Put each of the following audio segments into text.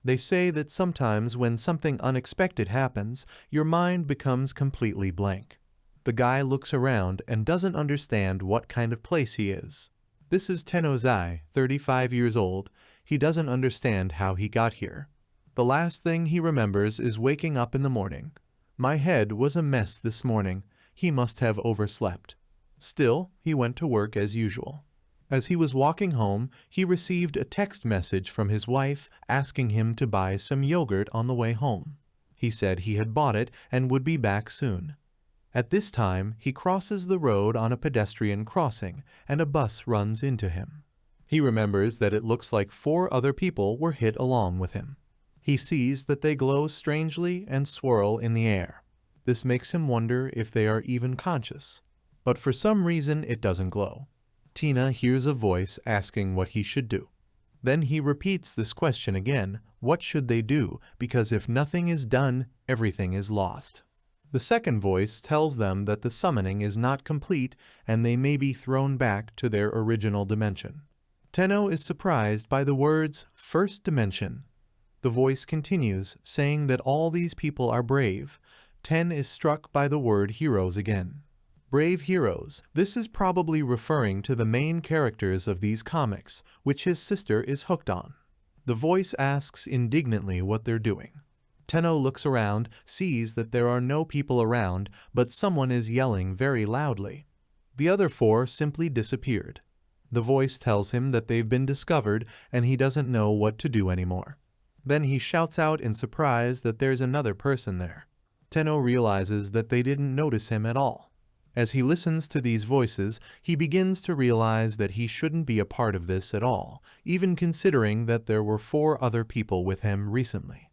They say that sometimes when something unexpected happens, your mind becomes completely blank. The guy looks around and doesn't understand what kind of place he is. This is Tenozai, 35 years old. He doesn't understand how he got here. The last thing he remembers is waking up in the morning. My head was a mess this morning. He must have overslept. Still, he went to work as usual. As he was walking home, he received a text message from his wife asking him to buy some yogurt on the way home. He said he had bought it and would be back soon. At this time, he crosses the road on a pedestrian crossing, and a bus runs into him. He remembers that it looks like 4 other people were hit along with him. He sees that they glow strangely and swirl in the air. This makes him wonder if they are even conscious. But for some reason it doesn't glow. Tina hears a voice asking what he should do. Then he repeats this question again, what should they do, because if nothing is done, everything is lost. The second voice tells them that the summoning is not complete and they may be thrown back to their original dimension. Tenno is surprised by the words, first dimension. The voice continues, saying that all these people are brave. Ten is struck by the word heroes again. Brave heroes. This is probably referring to the main characters of these comics, which his sister is hooked on. The voice asks indignantly what they're doing. Tenno looks around, sees that there are no people around, but someone is yelling very loudly. The other 4 simply disappeared. The voice tells him that they've been discovered and he doesn't know what to do anymore. Then he shouts out in surprise that there's another person there. Tenno realizes that they didn't notice him at all. As he listens to these voices, he begins to realize that he shouldn't be a part of this at all, even considering that there were 4 other people with him recently.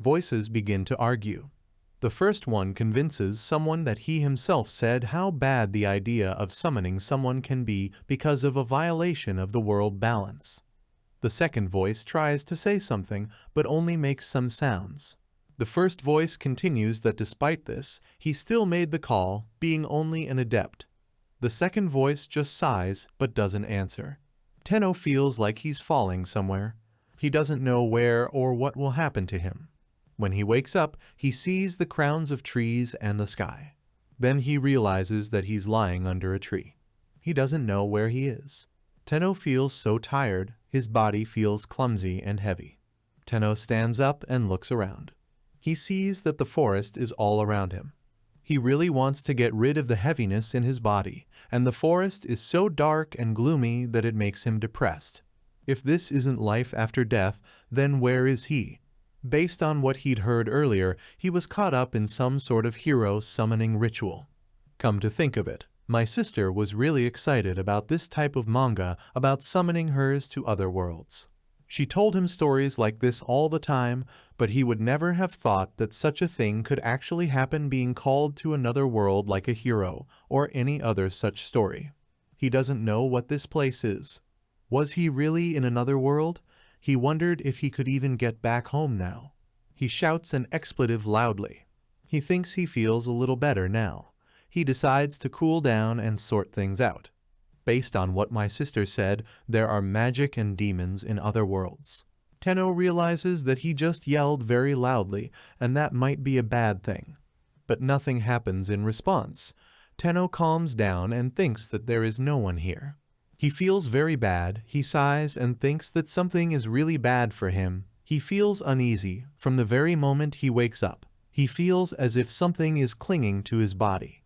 Voices begin to argue. The first one convinces someone that he himself said how bad the idea of summoning someone can be because of a violation of the world balance. The second voice tries to say something, but only makes some sounds. The first voice continues that despite this, he still made the call, being only an adept. The second voice just sighs, but doesn't answer. Tenno feels like he's falling somewhere. He doesn't know where or what will happen to him. When he wakes up, he sees the crowns of trees and the sky. Then he realizes that he's lying under a tree. He doesn't know where he is. Tenno feels so tired, his body feels clumsy and heavy. Tenno stands up and looks around. He sees that the forest is all around him. He really wants to get rid of the heaviness in his body, and the forest is so dark and gloomy that it makes him depressed. If this isn't life after death, then where is he? Based on what he'd heard earlier, he was caught up in some sort of hero summoning ritual. Come to think of it, my sister was really excited about this type of manga about summoning hers to other worlds. She told him stories like this all the time, but he would never have thought that such a thing could actually happen being called to another world like a hero, or any other such story. He doesn't know what this place is. Was he really in another world? He wondered if he could even get back home now. He shouts an expletive loudly. He thinks he feels a little better now. He decides to cool down and sort things out. Based on what my sister said, there are magic and demons in other worlds. Tenno realizes that he just yelled very loudly, and that might be a bad thing. But nothing happens in response. Tenno calms down and thinks that there is no one here. He feels very bad, he sighs and thinks that something is really bad for him. He feels uneasy from the very moment he wakes up. He feels as if something is clinging to his body,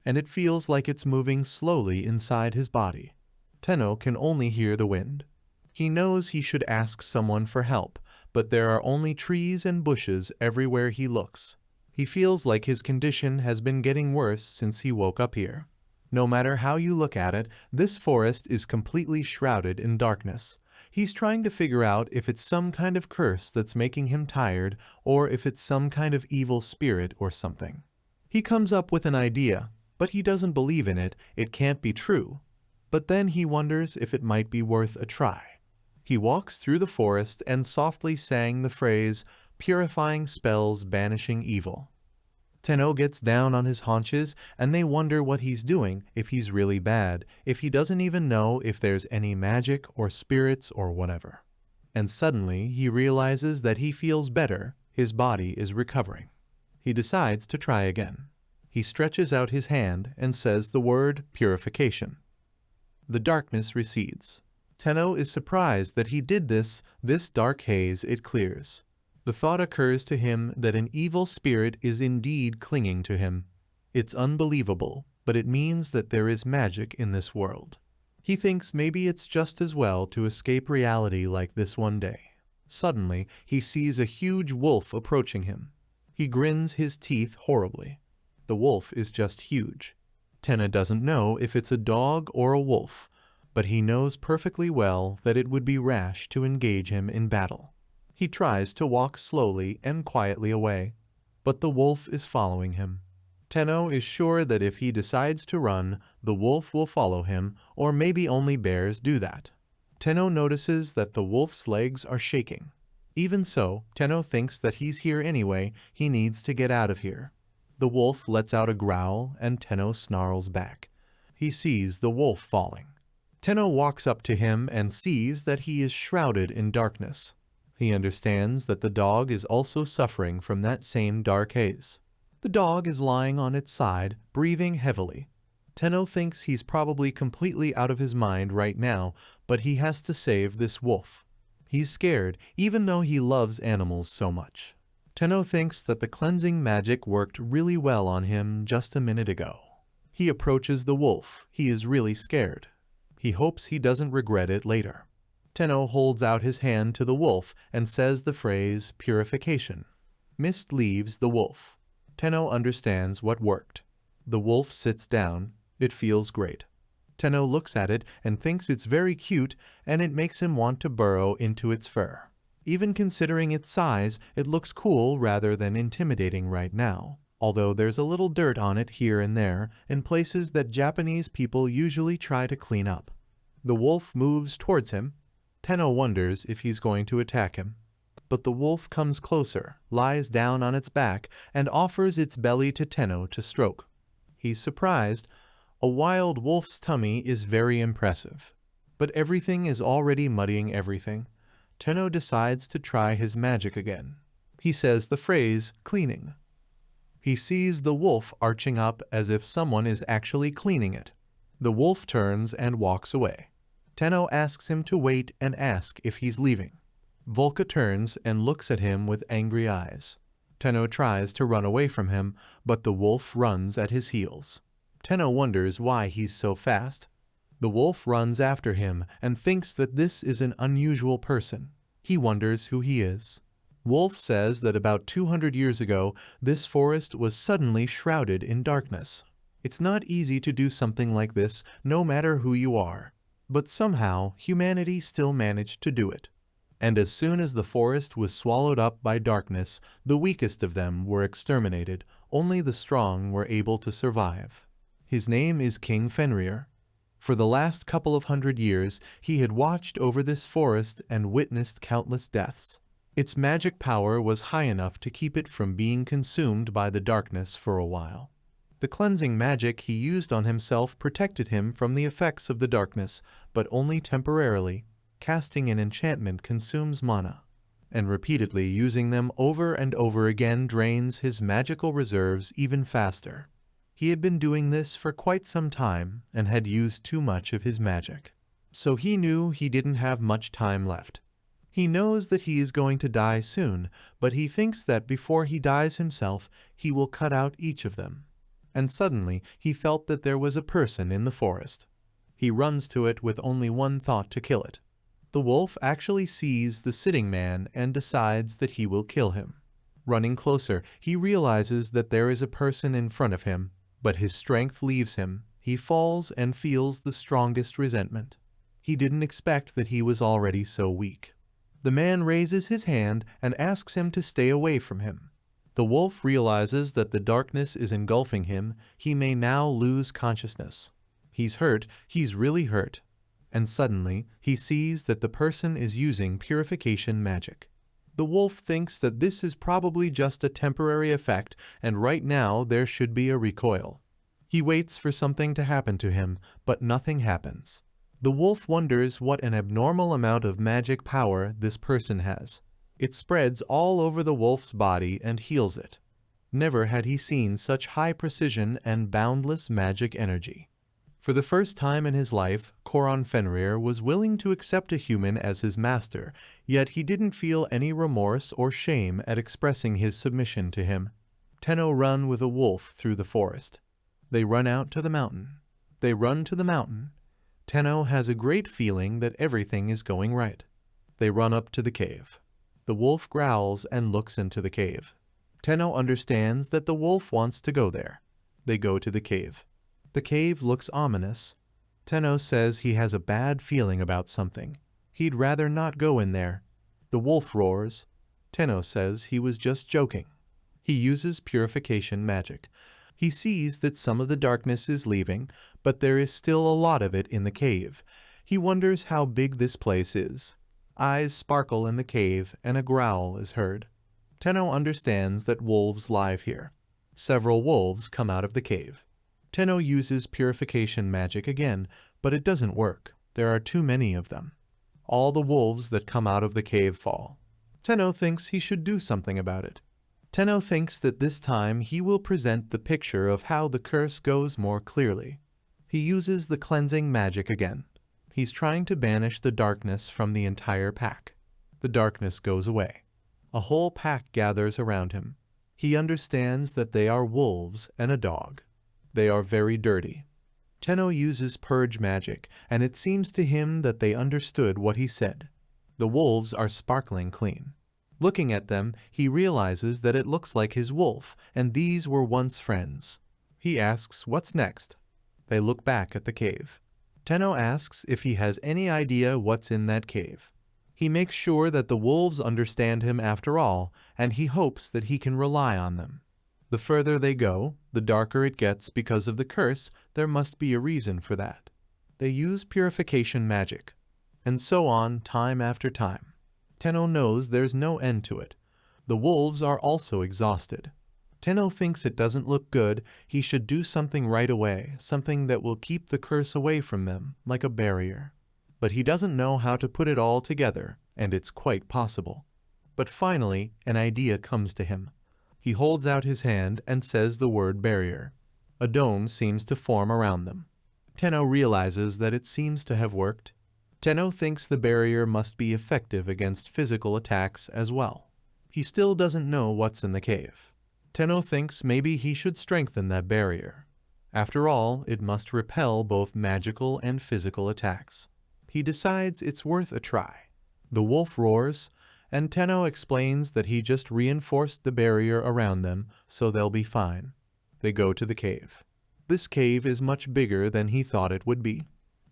and it feels like it's moving slowly inside his body. Tenno can only hear the wind. He knows he should ask someone for help, but there are only trees and bushes everywhere he looks. He feels like his condition has been getting worse since he woke up here. No matter how you look at it, this forest is completely shrouded in darkness. He's trying to figure out if it's some kind of curse that's making him tired, or if it's some kind of evil spirit or something. He comes up with an idea, but he doesn't believe in it, it can't be true. But then he wonders if it might be worth a try. He walks through the forest and softly sang the phrase, "Purifying spells banishing evil." Tenno gets down on his haunches, and they wonder what he's doing, if he's really bad, if he doesn't even know if there's any magic or spirits or whatever. and suddenly he realizes that he feels better, his body is recovering. He decides to try again. He stretches out his hand and says the word purification. The darkness recedes. Tenno is surprised that he did this dark haze it clears. The thought occurs to him that an evil spirit is indeed clinging to him. It's unbelievable, but it means that there is magic in this world. He thinks maybe it's just as well to escape reality like this one day. Suddenly, he sees a huge wolf approaching him. He grins his teeth horribly. The wolf is just huge. Tenno doesn't know if it's a dog or a wolf, but he knows perfectly well that it would be rash to engage him in battle. He tries to walk slowly and quietly away, but the wolf is following him. Tenno is sure that if he decides to run, the wolf will follow him, or maybe only bears do that. Tenno notices that the wolf's legs are shaking. Even so, Tenno thinks that he's here anyway, he needs to get out of here. The wolf lets out a growl and Tenno snarls back. He sees the wolf falling. Tenno walks up to him and sees that he is shrouded in darkness. He understands that the dog is also suffering from that same dark haze. The dog is lying on its side, breathing heavily. Tenno thinks he's probably completely out of his mind right now, but he has to save this wolf. He's scared, even though he loves animals so much. Tenno thinks that the cleansing magic worked really well on him just a minute ago. He approaches the wolf. He is really scared. He hopes he doesn't regret it later. Tenno holds out his hand to the wolf and says the phrase purification. Mist leaves the wolf. Tenno understands what worked. The wolf sits down. It feels great. Tenno looks at it and thinks it's very cute, and it makes him want to burrow into its fur. Even considering its size, it looks cool rather than intimidating right now, although there's a little dirt on it here and there in places that Japanese people usually try to clean up. The wolf moves towards him. Tenno wonders if he's going to attack him. But the wolf comes closer, lies down on its back, and offers its belly to Tenno to stroke. He's surprised. A wild wolf's tummy is very impressive. But everything is already muddying everything. Tenno decides to try his magic again. He says the phrase, cleaning. He sees the wolf arching up as if someone is actually cleaning it. The wolf turns and walks away. Tenno asks him to wait and ask if he's leaving. Volka turns and looks at him with angry eyes. Tenno tries to run away from him, but the wolf runs at his heels. Tenno wonders why he's so fast. The wolf runs after him and thinks that this is an unusual person. He wonders who he is. Wolf says that about 200 years ago, this forest was suddenly shrouded in darkness. It's not easy to do something like this, no matter who you are. But somehow, humanity still managed to do it. And as soon as the forest was swallowed up by darkness, the weakest of them were exterminated. Only the strong were able to survive. His name is King Fenrir. For the last couple of 100 years, he had watched over this forest and witnessed countless deaths. Its magic power was high enough to keep it from being consumed by the darkness for a while. The cleansing magic he used on himself protected him from the effects of the darkness, but only temporarily. Casting an enchantment consumes mana, and repeatedly using them over and over again drains his magical reserves even faster. He had been doing this for quite some time and had used too much of his magic. So he knew he didn't have much time left. He knows that he is going to die soon, but he thinks that before he dies himself, he will cut out each of them. And suddenly he felt that there was a person in the forest. He runs to it with only one thought to kill it. The wolf actually sees the sitting man and decides that he will kill him. Running closer, he realizes that there is a person in front of him, but his strength leaves him. He falls and feels the strongest resentment. He didn't expect that he was already so weak. The man raises his hand and asks him to stay away from him. The wolf realizes that the darkness is engulfing him. He may now lose consciousness. He's hurt. He's really hurt. And suddenly, he sees that the person is using purification magic. The wolf thinks that this is probably just a temporary effect, and right now there should be a recoil. He waits for something to happen to him, but nothing happens. The wolf wonders what an abnormal amount of magic power this person has. It spreads all over the wolf's body and heals it. Never had he seen such high precision and boundless magic energy. For the first time in his life, Coron Fenrir was willing to accept a human as his master, yet he didn't feel any remorse or shame at expressing his submission to him. Tenno run with a wolf through the forest. They run out to the mountain. They run to the mountain. Tenno has a great feeling that everything is going right. They run up to the cave. The wolf growls and looks into the cave. Tenno understands that the wolf wants to go there. They go to the cave. The cave looks ominous. Tenno says he has a bad feeling about something. He'd rather not go in there. The wolf roars. Tenno says he was just joking. He uses purification magic. He sees that some of the darkness is leaving, but there is still a lot of it in the cave. He wonders how big this place is. Eyes sparkle in the cave and a growl is heard. Tenno understands that wolves live here. Several wolves come out of the cave. Tenno uses purification magic again, but it doesn't work. There are too many of them. All the wolves that come out of the cave fall. Tenno thinks he should do something about it. Tenno thinks that this time he will present the picture of how the curse goes more clearly. He uses the cleansing magic again. He's trying to banish the darkness from the entire pack. The darkness goes away. A whole pack gathers around him. He understands that they are wolves and a dog. They are very dirty. Tenno uses purge magic, and it seems to him that they understood what he said. The wolves are sparkling clean. Looking at them, he realizes that it looks like his wolf, and these were once friends. He asks what's next. They look back at the cave. Tenno asks if he has any idea what's in that cave. He makes sure that the wolves understand him after all, and he hopes that he can rely on them. The further they go, the darker it gets because of the curse. There must be a reason for that. They use purification magic. And so on, time after time. Tenno knows there's no end to it. The wolves are also exhausted. Tenno thinks it doesn't look good. He should do something right away, something that will keep the curse away from them, like a barrier. But he doesn't know how to put it all together, and it's quite possible. But finally, an idea comes to him. He holds out his hand and says the word barrier. A dome seems to form around them. Tenno realizes that it seems to have worked. Tenno thinks the barrier must be effective against physical attacks as well. He still doesn't know what's in the cave. Tenno thinks maybe he should strengthen that barrier. After all, it must repel both magical and physical attacks. He decides it's worth a try. The wolf roars, and Tenno explains that he just reinforced the barrier around them, so they'll be fine. They go to the cave. This cave is much bigger than he thought it would be.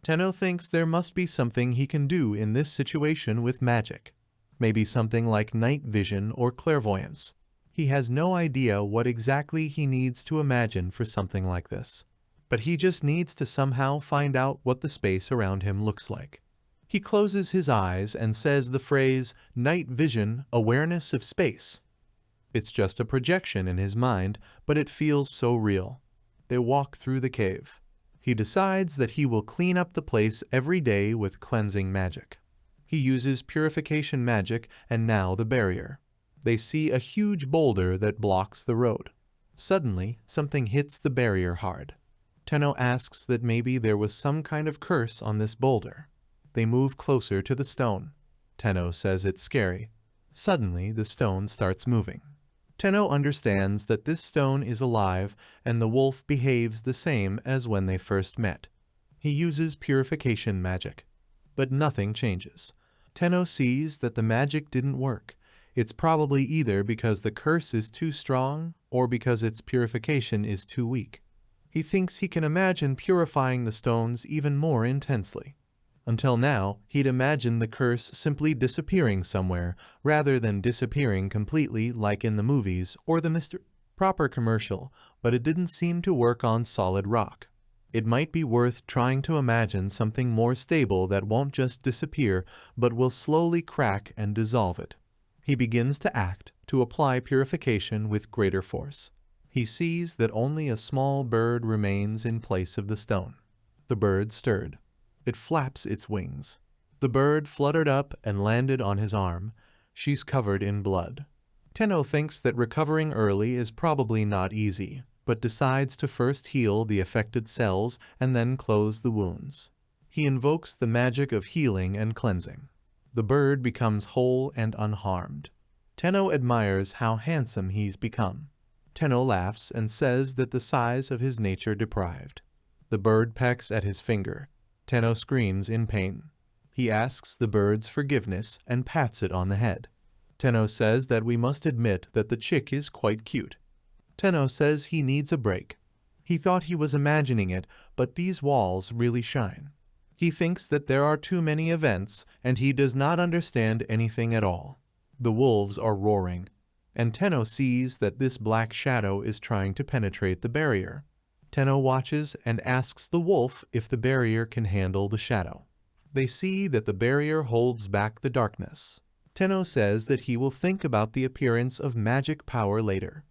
Tenno thinks there must be something he can do in this situation with magic. Maybe something like night vision or clairvoyance. He has no idea what exactly he needs to imagine for something like this. But he just needs to somehow find out what the space around him looks like. He closes his eyes and says the phrase, night vision, awareness of space. It's just a projection in his mind, but it feels so real. They walk through the cave. He decides that he will clean up the place every day with cleansing magic. He uses purification magic and now the barrier. They see a huge boulder that blocks the road. Suddenly, something hits the barrier hard. Tenno asks that maybe there was some kind of curse on this boulder. They move closer to the stone. Tenno says it's scary. Suddenly, the stone starts moving. Tenno understands that this stone is alive and the wolf behaves the same as when they first met. He uses purification magic. But nothing changes. Tenno sees that the magic didn't work. It's probably either because the curse is too strong or because its purification is too weak. He thinks he can imagine purifying the stones even more intensely. Until now, he'd imagined the curse simply disappearing somewhere, rather than disappearing completely like in the movies or the Mr. Proper commercial, but it didn't seem to work on solid rock. It might be worth trying to imagine something more stable that won't just disappear, but will slowly crack and dissolve it. He begins to act, to apply purification with greater force. He sees that only a small bird remains in place of the stone. The bird stirred. It flaps its wings. The bird fluttered up and landed on his arm. She's covered in blood. Tenno thinks that recovering early is probably not easy, but decides to first heal the affected cells and then close the wounds. He invokes the magic of healing and cleansing. The bird becomes whole and unharmed. Tenno admires how handsome he's become. Tenno laughs and says that the size of his nature deprived. The bird pecks at his finger. Tenno screams in pain. He asks the bird's forgiveness and pats it on the head. Tenno says that we must admit that the chick is quite cute. Tenno says he needs a break. He thought he was imagining it, but these walls really shine. He thinks that there are too many events, and he does not understand anything at all. The wolves are roaring, and Tenno sees that this black shadow is trying to penetrate the barrier. Tenno watches and asks the wolf if the barrier can handle the shadow. They see that the barrier holds back the darkness. Tenno says that he will think about the appearance of magic power later.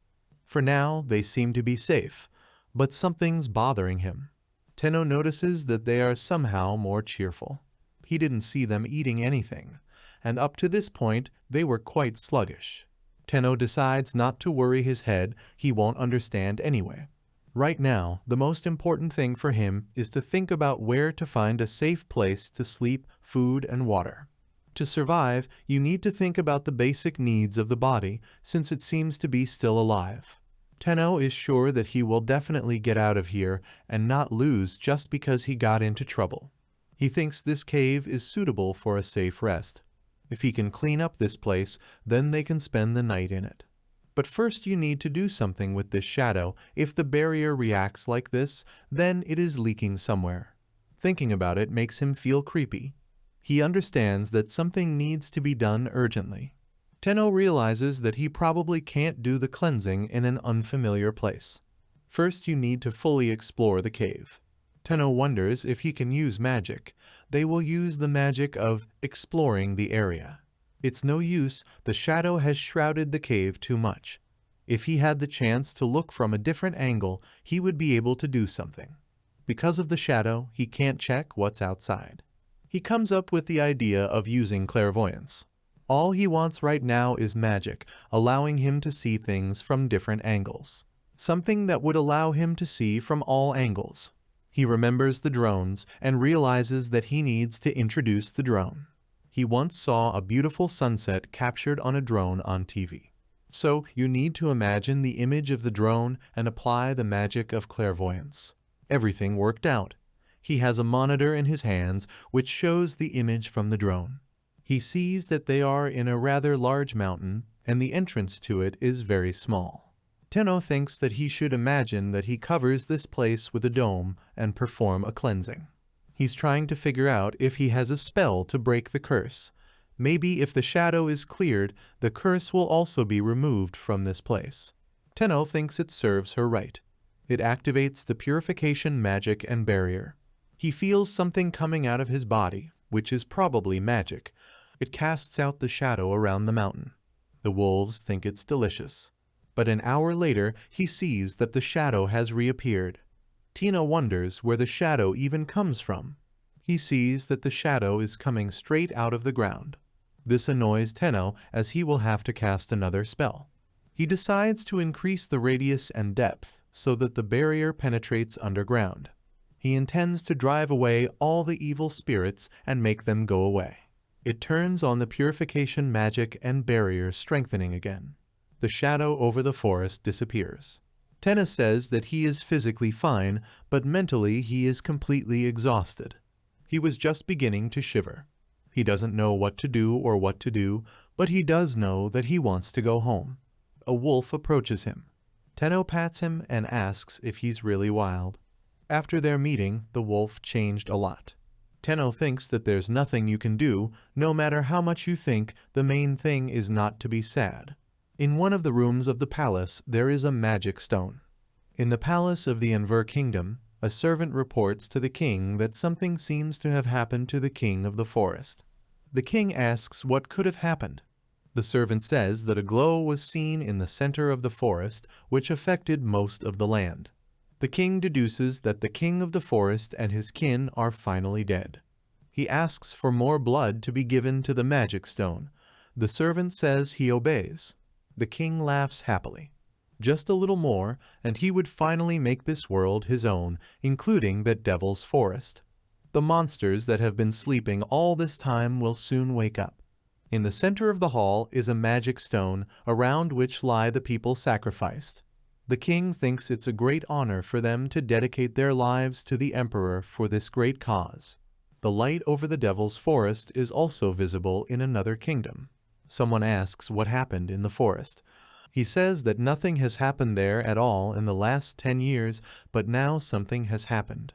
For now, they seem to be safe, but something's bothering him. Tenno notices that they are somehow more cheerful. He didn't see them eating anything, and up to this point, they were quite sluggish. Tenno decides not to worry his head, he won't understand anyway. Right now, the most important thing for him is to think about where to find a safe place to sleep, food, and water. To survive, you need to think about the basic needs of the body, since it seems to be still alive. Tenno is sure that he will definitely get out of here and not lose just because he got into trouble. He thinks this cave is suitable for a safe rest. If he can clean up this place, then they can spend the night in it. But first you need to do something with this shadow. If the barrier reacts like this, then it is leaking somewhere. Thinking about it makes him feel creepy. He understands that something needs to be done urgently. Tenno realizes that he probably can't do the cleansing in an unfamiliar place. First you need to fully explore the cave. Tenno wonders if he can use magic. They will use the magic of exploring the area. It's no use, the shadow has shrouded the cave too much. If he had the chance to look from a different angle, he would be able to do something. Because of the shadow, he can't check what's outside. He comes up with the idea of using clairvoyance. All he wants right now is magic, allowing him to see things from different angles. Something that would allow him to see from all angles. He remembers the drones and realizes that he needs to introduce the drone. He once saw a beautiful sunset captured on a drone on TV. So you need to imagine the image of the drone and apply the magic of clairvoyance. Everything worked out. He has a monitor in his hands which shows the image from the drone. He sees that they are in a rather large mountain and the entrance to it is very small. Tenno thinks that he should imagine that he covers this place with a dome and perform a cleansing. He's trying to figure out if he has a spell to break the curse. Maybe if the shadow is cleared, the curse will also be removed from this place. Tenno thinks it serves her right. It activates the purification magic and barrier. He feels something coming out of his body, which is probably magic. It casts out the shadow around the mountain. The wolves think it's delicious. But an hour later, he sees that the shadow has reappeared. Tenno wonders where the shadow even comes from. He sees that the shadow is coming straight out of the ground. This annoys Tenno as he will have to cast another spell. He decides to increase the radius and depth so that the barrier penetrates underground. He intends to drive away all the evil spirits and make them go away. It turns on the purification magic and barrier strengthening again. The shadow over the forest disappears. Tenno says that he is physically fine, but mentally he is completely exhausted. He was just beginning to shiver. He doesn't know what to do, but he does know that he wants to go home. A wolf approaches him. Tenno pats him and asks if he's really wild. After their meeting, the wolf changed a lot. Tenno thinks that there's nothing you can do, no matter how much you think, the main thing is not to be sad. In one of the rooms of the palace, there is a magic stone. In the palace of the Enver kingdom, a servant reports to the king that something seems to have happened to the king of the forest. The king asks what could have happened. The servant says that a glow was seen in the center of the forest, which affected most of the land. The king deduces that the king of the forest and his kin are finally dead. He asks for more blood to be given to the magic stone. The servant says he obeys. The king laughs happily. Just a little more, and he would finally make this world his own, including that devil's forest. The monsters that have been sleeping all this time will soon wake up. In the center of the hall is a magic stone, around which lie the people sacrificed. The king thinks it's a great honor for them to dedicate their lives to the emperor for this great cause. The light over the devil's forest is also visible in another kingdom. Someone asks what happened in the forest. He says that nothing has happened there at all in the last 10 years, but now something has happened.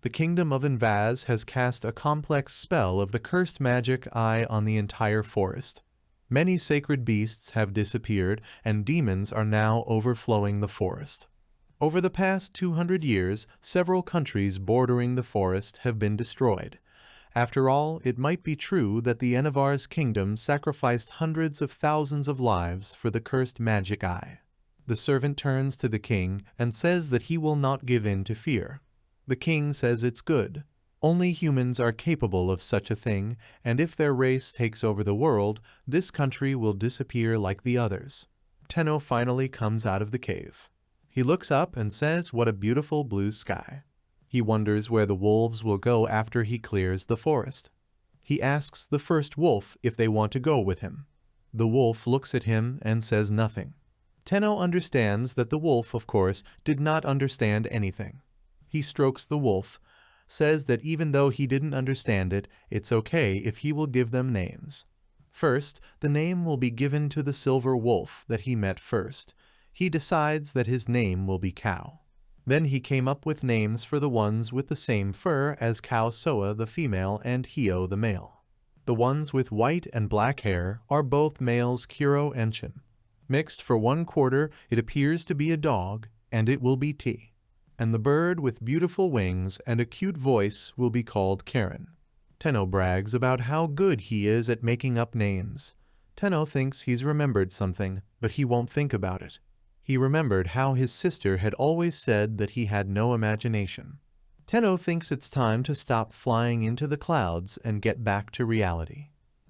The kingdom of Invaz has cast a complex spell of the cursed magic eye on the entire forest. Many sacred beasts have disappeared, and demons are now overflowing the forest. Over the past 200 years, several countries bordering the forest have been destroyed. After all, it might be true that the Enevar's kingdom sacrificed hundreds of thousands of lives for the cursed magic eye. The servant turns to the king and says that he will not give in to fear. The king says it's good. Only humans are capable of such a thing, and if their race takes over the world, this country will disappear like the others. Tenno finally comes out of the cave. He looks up and says what a beautiful blue sky. He wonders where the wolves will go after he clears the forest. He asks the first wolf if they want to go with him. The wolf looks at him and says nothing. Tenno understands that the wolf, of course, did not understand anything. He strokes the wolf, says that even though he didn't understand it, it's okay if he will give them names. First, the name will be given to the silver wolf that he met first. He decides that his name will be Cow. Then he came up with names for the ones with the same fur as Cow Soa the female and Hio the male. The ones with white and black hair are both males Kuro and Shin. Mixed for 1/4, it appears to be a dog, and it will be T. And the bird with beautiful wings and a cute voice will be called Karen. Tenno brags about how good he is at making up names. Tenno thinks he's remembered something, but he won't think about it. He remembered how his sister had always said that he had no imagination. Tenno thinks it's time to stop flying into the clouds and get back to reality.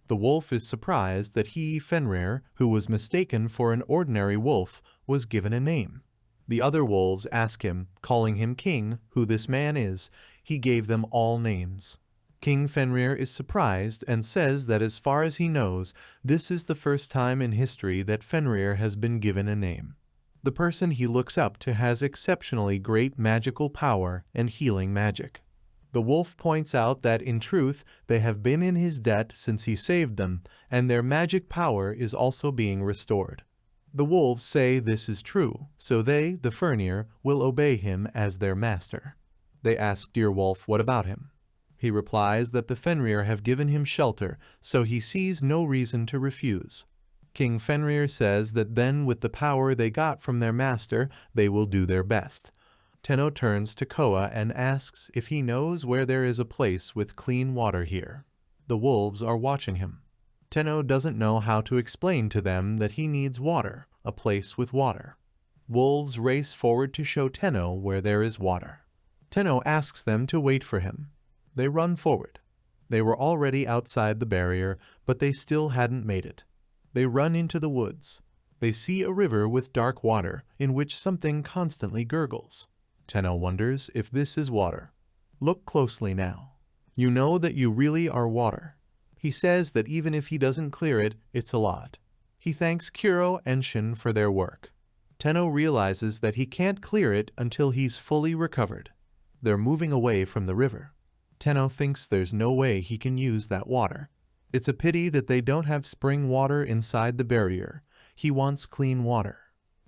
The wolf is surprised that he, Fenrir, who was mistaken for an ordinary wolf, was given a name. The other wolves ask him, calling him king, who this man is. He gave them all names. King Fenrir is surprised and says that as far as he knows, this is the first time in history that Fenrir has been given a name. The person he looks up to has exceptionally great magical power and healing magic. The wolf points out that in truth they have been in his debt since he saved them, and their magic power is also being restored. The wolves say this is true, so they, the Fenrir, will obey him as their master. They ask Dear Wolf what about him. He replies that the Fenrir have given him shelter, so he sees no reason to refuse. King Fenrir says that then with the power they got from their master, they will do their best. Tenno turns to Koa and asks if he knows where there is a place with clean water here. The wolves are watching him. Tenno doesn't know how to explain to them that he needs water, a place with water. Wolves race forward to show Tenno where there is water. Tenno asks them to wait for him. They run forward. They were already outside the barrier, but they still hadn't made it. They run into the woods. They see a river with dark water, in which something constantly gurgles. Tenno wonders if this is water. Look closely now. You know that you really are water. He says that even if he doesn't clear it, it's a lot. He thanks Kuro and Shin for their work. Tenno realizes that he can't clear it until he's fully recovered. They're moving away from the river. Tenno thinks there's no way he can use that water. It's a pity that they don't have spring water inside the barrier. He wants clean water.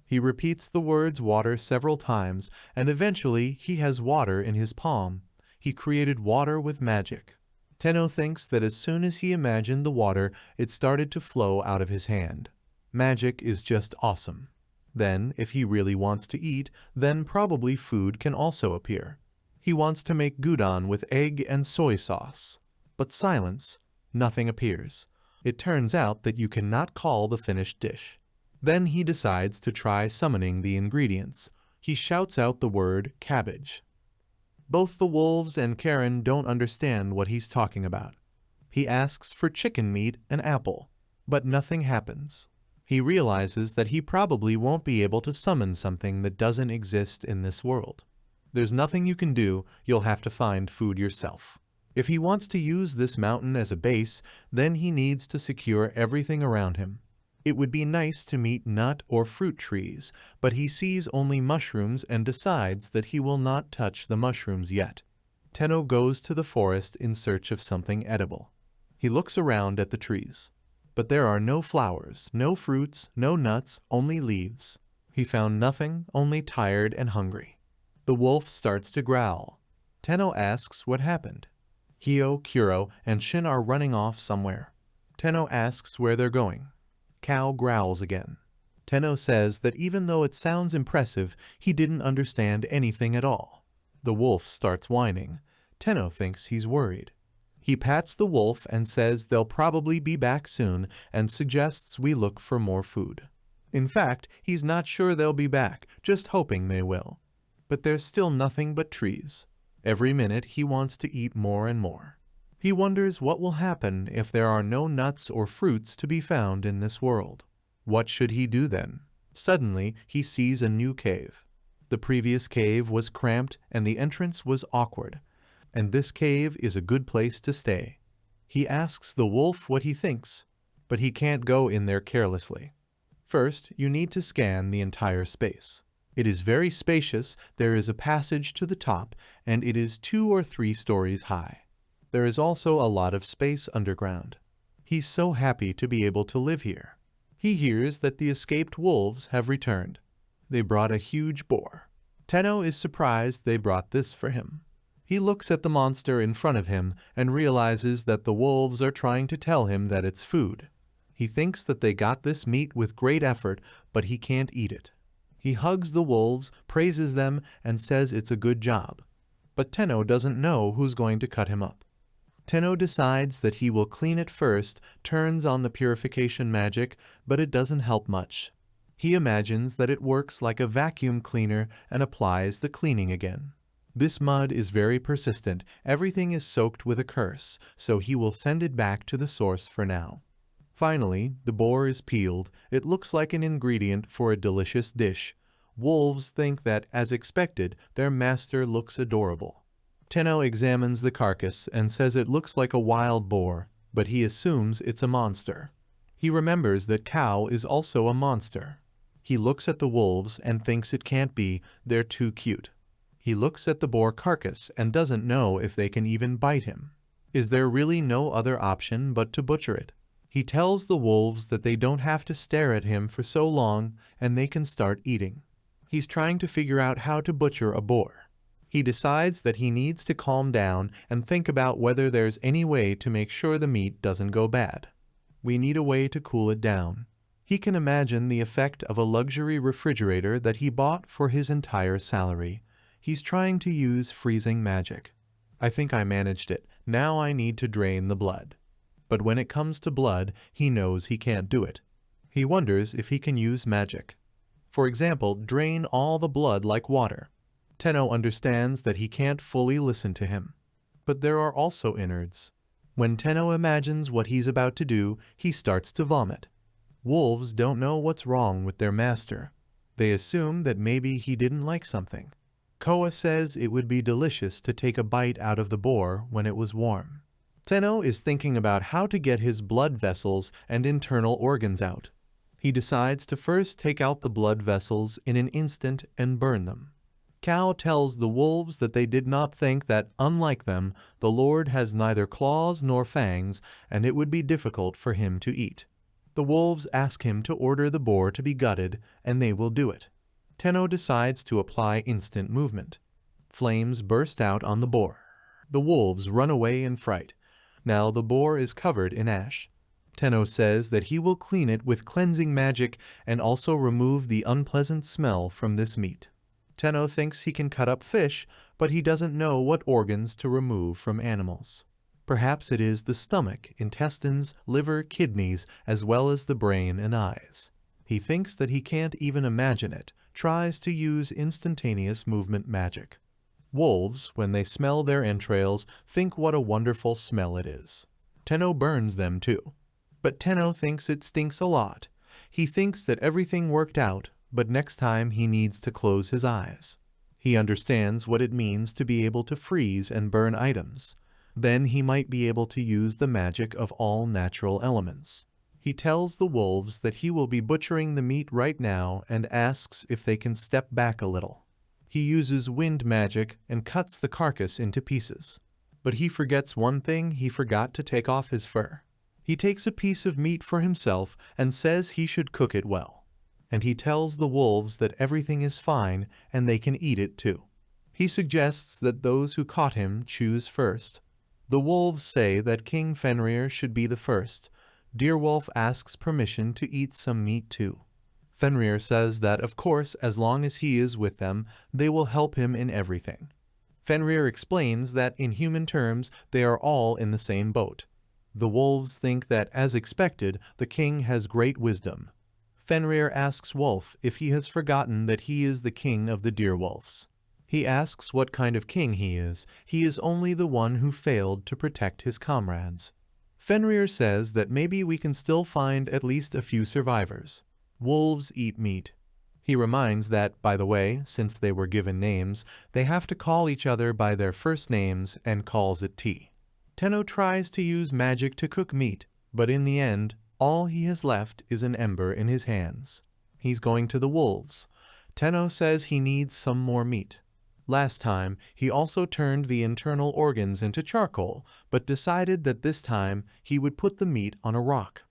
He repeats the words water several times, and eventually he has water in his palm. He created water with magic. Tenno thinks that as soon as he imagined the water, it started to flow out of his hand. Magic is just awesome. Then, if he really wants to eat, then probably food can also appear. He wants to make gyudon with egg and soy sauce. But silence. Nothing appears. It turns out that you cannot call the finished dish. Then he decides to try summoning the ingredients. He shouts out the word cabbage. Both the wolves and Karen don't understand what he's talking about. He asks for chicken meat and apple, but nothing happens. He realizes that he probably won't be able to summon something that doesn't exist in this world. There's nothing you can do, you'll have to find food yourself. If he wants to use this mountain as a base, then he needs to secure everything around him. It would be nice to meet nut or fruit trees, but he sees only mushrooms and decides that he will not touch the mushrooms yet. Tenno goes to the forest in search of something edible. He looks around at the trees, but there are no flowers, no fruits, no nuts, only leaves. He found nothing, only tired and hungry. The wolf starts to growl. Tenno asks what happened. Hio, Kuro, and Shin are running off somewhere. Tenno asks where they're going. Cow growls again. Tenno says that even though it sounds impressive, he didn't understand anything at all. The wolf starts whining. Tenno thinks he's worried. He pats the wolf and says they'll probably be back soon and suggests we look for more food. In fact, he's not sure they'll be back, just hoping they will. But there's still nothing but trees. Every minute he wants to eat more and more. He wonders what will happen if there are no nuts or fruits to be found in this world. What should he do then? Suddenly, he sees a new cave. The previous cave was cramped and the entrance was awkward. And this cave is a good place to stay. He asks the wolf what he thinks, but he can't go in there carelessly. First, you need to scan the entire space. It is very spacious, there is a passage to the top, and it is 2 or 3 stories high. There is also a lot of space underground. He's so happy to be able to live here. He hears that the escaped wolves have returned. They brought a huge boar. Tenno is surprised they brought this for him. He looks at the monster in front of him and realizes that the wolves are trying to tell him that it's food. He thinks that they got this meat with great effort, but he can't eat it. He hugs the wolves, praises them, and says it's a good job. But Tenno doesn't know who's going to cut him up. Tenno decides that he will clean it first, turns on the purification magic, but it doesn't help much. He imagines that it works like a vacuum cleaner and applies the cleaning again. This mud is very persistent, everything is soaked with a curse, so he will send it back to the source for now. Finally, the boar is peeled. It looks like an ingredient for a delicious dish. Wolves think that, as expected, their master looks adorable. Tenno examines the carcass and says it looks like a wild boar, but he assumes it's a monster. He remembers that cow is also a monster. He looks at the wolves and thinks it can't be, they're too cute. He looks at the boar carcass and doesn't know if they can even bite him. Is there really no other option but to butcher it? He tells the wolves that they don't have to stare at him for so long and they can start eating. He's trying to figure out how to butcher a boar. He decides that he needs to calm down and think about whether there's any way to make sure the meat doesn't go bad. We need a way to cool it down. He can imagine the effect of a luxury refrigerator that he bought for his entire salary. He's trying to use freezing magic. I think I managed it. Now I need to drain the blood. But when it comes to blood, he knows he can't do it. He wonders if he can use magic. For example, drain all the blood like water. Tenno understands that he can't fully listen to him. But there are also innards. When Tenno imagines what he's about to do, he starts to vomit. Wolves don't know what's wrong with their master. They assume that maybe he didn't like something. Koa says it would be delicious to take a bite out of the boar when it was warm. Tenno is thinking about how to get his blood vessels and internal organs out. He decides to first take out the blood vessels in an instant and burn them. Cow tells the wolves that they did not think that, unlike them, the Lord has neither claws nor fangs, and it would be difficult for him to eat. The wolves ask him to order the boar to be gutted, and they will do it. Tenno decides to apply instant movement. Flames burst out on the boar. The wolves run away in fright. Now the boar is covered in ash. Tenno says that he will clean it with cleansing magic and also remove the unpleasant smell from this meat. Tenno thinks he can cut up fish, but he doesn't know what organs to remove from animals. Perhaps it is the stomach, intestines, liver, kidneys, as well as the brain and eyes. He thinks that he can't even imagine it, tries to use instantaneous movement magic. Wolves, when they smell their entrails, think what a wonderful smell it is. Tenno burns them too. But Tenno thinks it stinks a lot. He thinks that everything worked out, but next time he needs to close his eyes. He understands what it means to be able to freeze and burn items. Then he might be able to use the magic of all natural elements. He tells the wolves that he will be butchering the meat right now and asks if they can step back a little. He uses wind magic and cuts the carcass into pieces. But he forgets one thing: he forgot to take off his fur. He takes a piece of meat for himself and says he should cook it well. And he tells the wolves that everything is fine and they can eat it too. He suggests that those who caught him choose first. The wolves say that King Fenrir should be the first. Deerwolf asks permission to eat some meat too. Fenrir says that, of course, as long as he is with them, they will help him in everything. Fenrir explains that in human terms, they are all in the same boat. The wolves think that, as expected, the king has great wisdom. Fenrir asks Wolf if he has forgotten that he is the king of the Deerwolves. He asks what kind of king he is. He is only the one who failed to protect his comrades. Fenrir says that maybe we can still find at least a few survivors. Wolves eat meat. He reminds that, by the way, since they were given names, they have to call each other by their first names and calls it tea. Tenno tries to use magic to cook meat, but in the end, all he has left is an ember in his hands. He's going to the wolves. Tenno says he needs some more meat. Last time, he also turned the internal organs into charcoal, but decided that this time he would put the meat on a rock.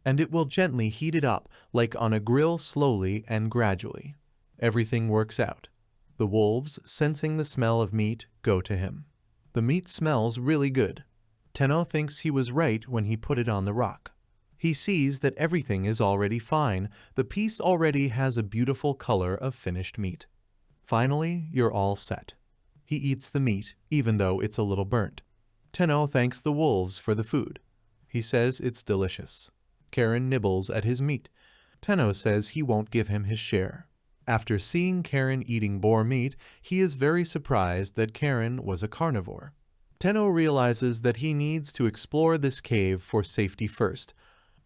And it will gently heat it up, like on a grill, slowly and gradually. Everything works out. The wolves, sensing the smell of meat, go to him. The meat smells really good. Tenno thinks he was right when he put it on the rock. He sees that everything is already fine. The piece already has a beautiful color of finished meat. Finally, you're all set. He eats the meat, even though it's a little burnt. Tenno thanks the wolves for the food. He says it's delicious. Karen nibbles at his meat. Tenno says he won't give him his share. After seeing Karen eating boar meat, he is very surprised that Karen was a carnivore. Tenno realizes that he needs to explore this cave for safety first.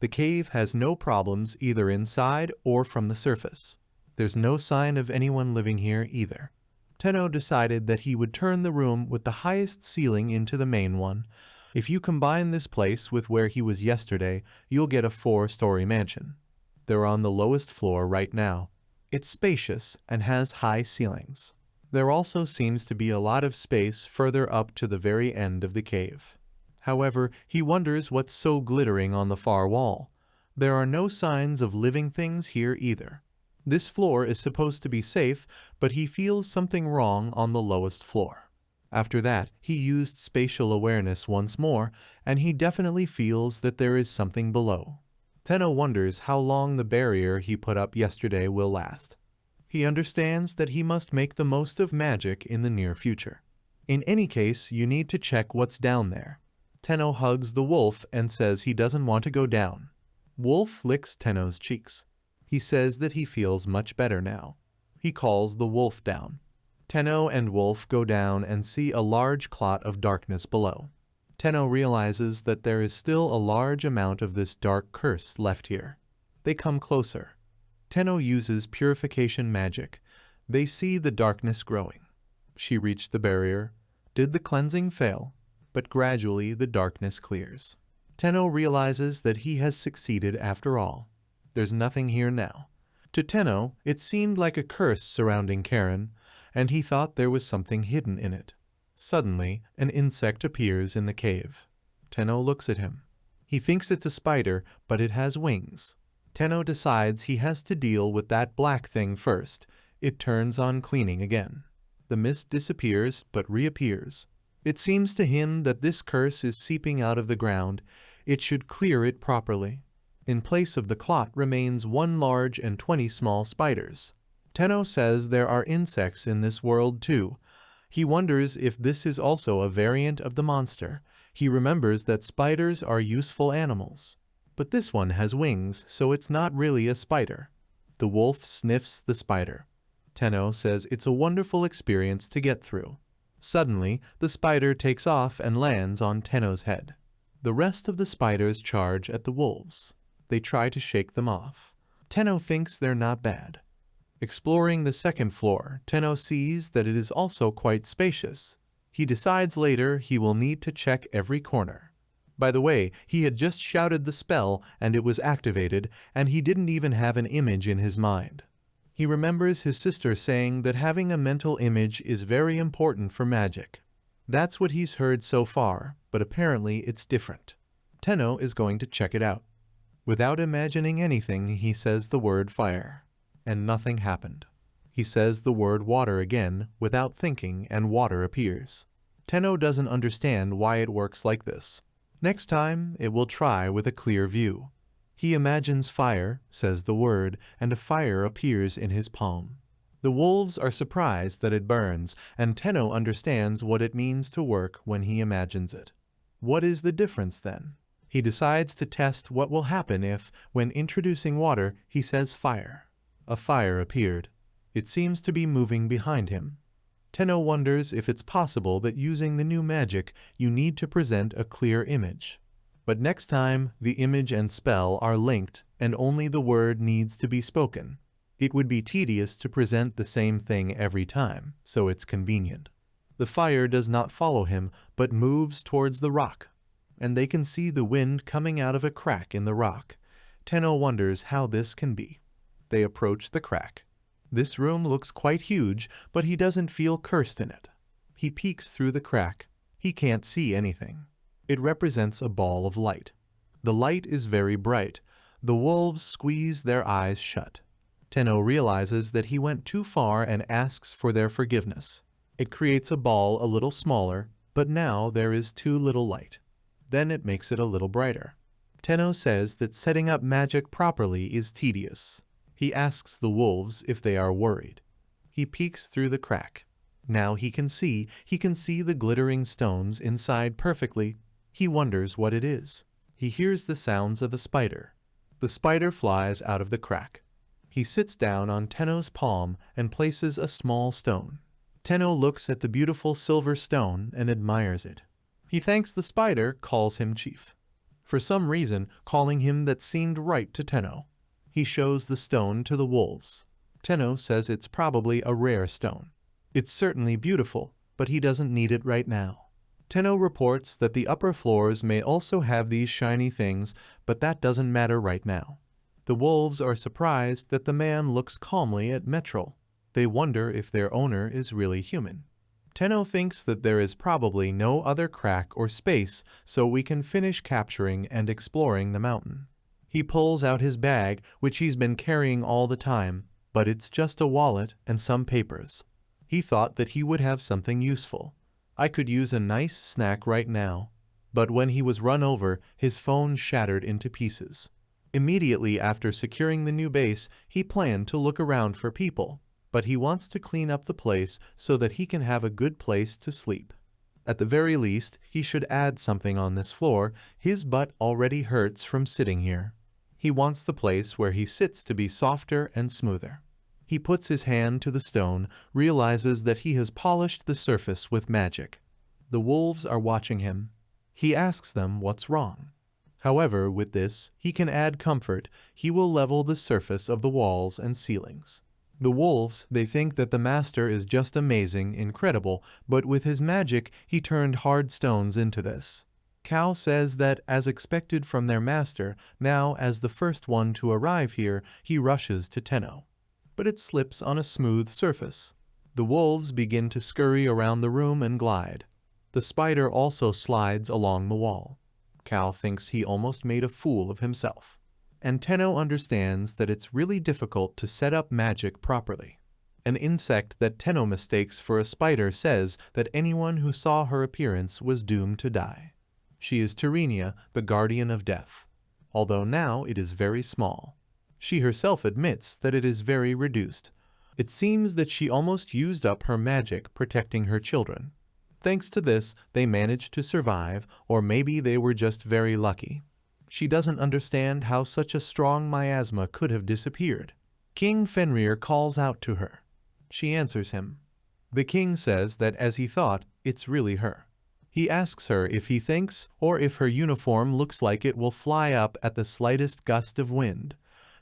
The cave has no problems either inside or from the surface. There's no sign of anyone living here either. Tenno decided that he would turn the room with the highest ceiling into the main one. If you combine this place with where he was yesterday, you'll get a 4-story mansion. They're on the lowest floor right now. It's spacious and has high ceilings. There also seems to be a lot of space further up to the very end of the cave. However, he wonders what's so glittering on the far wall. There are no signs of living things here either. This floor is supposed to be safe, but he feels something wrong on the lowest floor. After that, he used spatial awareness once more, and he definitely feels that there is something below. Tenno wonders how long the barrier he put up yesterday will last. He understands that he must make the most of magic in the near future. In any case, you need to check what's down there. Tenno hugs the wolf and says he doesn't want to go down. Wolf licks Tenno's cheeks. He says that he feels much better now. He calls the wolf down. Tenno and Wolf go down and see a large clot of darkness below. Tenno realizes that there is still a large amount of this dark curse left here. They come closer. Tenno uses purification magic. They see the darkness growing. She reached the barrier. Did the cleansing fail? But gradually the darkness clears. Tenno realizes that he has succeeded after all. There's nothing here now. To Tenno, it seemed like a curse surrounding Karen, and he thought there was something hidden in it. Suddenly, an insect appears in the cave. Tenno looks at him. He thinks it's a spider, but it has wings. Tenno decides he has to deal with that black thing first. It turns on cleaning again. The mist disappears, but reappears. It seems to him that this curse is seeping out of the ground. It should clear it properly. In place of the clot remains 1 large and 20 small spiders. Tenno says there are insects in this world too. He wonders if this is also a variant of the monster. He remembers that spiders are useful animals. But this one has wings, so it's not really a spider. The wolf sniffs the spider. Tenno says it's a wonderful experience to get through. Suddenly, the spider takes off and lands on Tenno's head. The rest of the spiders charge at the wolves. They try to shake them off. Tenno thinks they're not bad. Exploring the second floor, Tenno sees that it is also quite spacious. He decides later he will need to check every corner. By the way, he had just shouted the spell and it was activated, and he didn't even have an image in his mind. He remembers his sister saying that having a mental image is very important for magic. That's what he's heard so far, but apparently it's different. Tenno is going to check it out. Without imagining anything, he says the word fire, and nothing happened. He says the word water again, without thinking, and water appears. Tenno doesn't understand why it works like this. Next time, it will try with a clear view. He imagines fire, says the word, and a fire appears in his palm. The wolves are surprised that it burns, and Tenno understands what it means to work when he imagines it. What is the difference then? He decides to test what will happen if, when introducing water, he says fire. A fire appeared. It seems to be moving behind him. Tenno wonders if it's possible that using the new magic you need to present a clear image. But next time, the image and spell are linked and only the word needs to be spoken. It would be tedious to present the same thing every time, so it's convenient. The fire does not follow him, but moves towards the rock, and they can see the wind coming out of a crack in the rock. Tenno wonders how this can be. They approach the crack. This room looks quite huge, but he doesn't feel cursed in it. He peeks through the crack. He can't see anything. It represents a ball of light. The light is very bright. The wolves squeeze their eyes shut. Tenno realizes that he went too far and asks for their forgiveness. It creates a ball a little smaller, but now there is too little light. Then it makes it a little brighter. Tenno says that setting up magic properly is tedious. He asks the wolves if they are worried. He peeks through the crack. Now he can see the glittering stones inside perfectly. He wonders what it is. He hears the sounds of a spider. The spider flies out of the crack. He sits down on Tenno's palm and places a small stone. Tenno looks at the beautiful silver stone and admires it. He thanks the spider, calls him chief. For some reason, calling him that seemed right to Tenno. He shows the stone to the wolves. Tenno says it's probably a rare stone. It's certainly beautiful, but he doesn't need it right now. Tenno reports that the upper floors may also have these shiny things, but that doesn't matter right now. The wolves are surprised that the man looks calmly at Metrol. They wonder if their owner is really human. Tenno thinks that there is probably no other crack or space, so we can finish capturing and exploring the mountain. He pulls out his bag, which he's been carrying all the time, but it's just a wallet and some papers. He thought that he would have something useful. I could use a nice snack right now. But when he was run over, his phone shattered into pieces. Immediately after securing the new base, he planned to look around for people, but he wants to clean up the place so that he can have a good place to sleep. At the very least, he should add something on this floor. His butt already hurts from sitting here. He wants the place where he sits to be softer and smoother. He puts his hand to the stone, realizes that he has polished the surface with magic. The wolves are watching him. He asks them what's wrong. However, with this, he can add comfort. He will level the surface of the walls and ceilings. The wolves, they think that the master is just amazing, incredible, but with his magic, he turned hard stones into this. Cow says that, as expected from their master, now as the first one to arrive here, he rushes to Tenno. But it slips on a smooth surface. The wolves begin to scurry around the room and glide. The spider also slides along the wall. Cow thinks he almost made a fool of himself. And Tenno understands that it's really difficult to set up magic properly. An insect that Tenno mistakes for a spider says that anyone who saw her appearance was doomed to die. She is Tyrrhenia, the guardian of death, although now it is very small. She herself admits that it is very reduced. It seems that she almost used up her magic protecting her children. Thanks to this, they managed to survive, or maybe they were just very lucky. She doesn't understand how such a strong miasma could have disappeared. King Fenrir calls out to her. She answers him. The king says that as he thought, it's really her. He asks her if he thinks or if her uniform looks like it will fly up at the slightest gust of wind.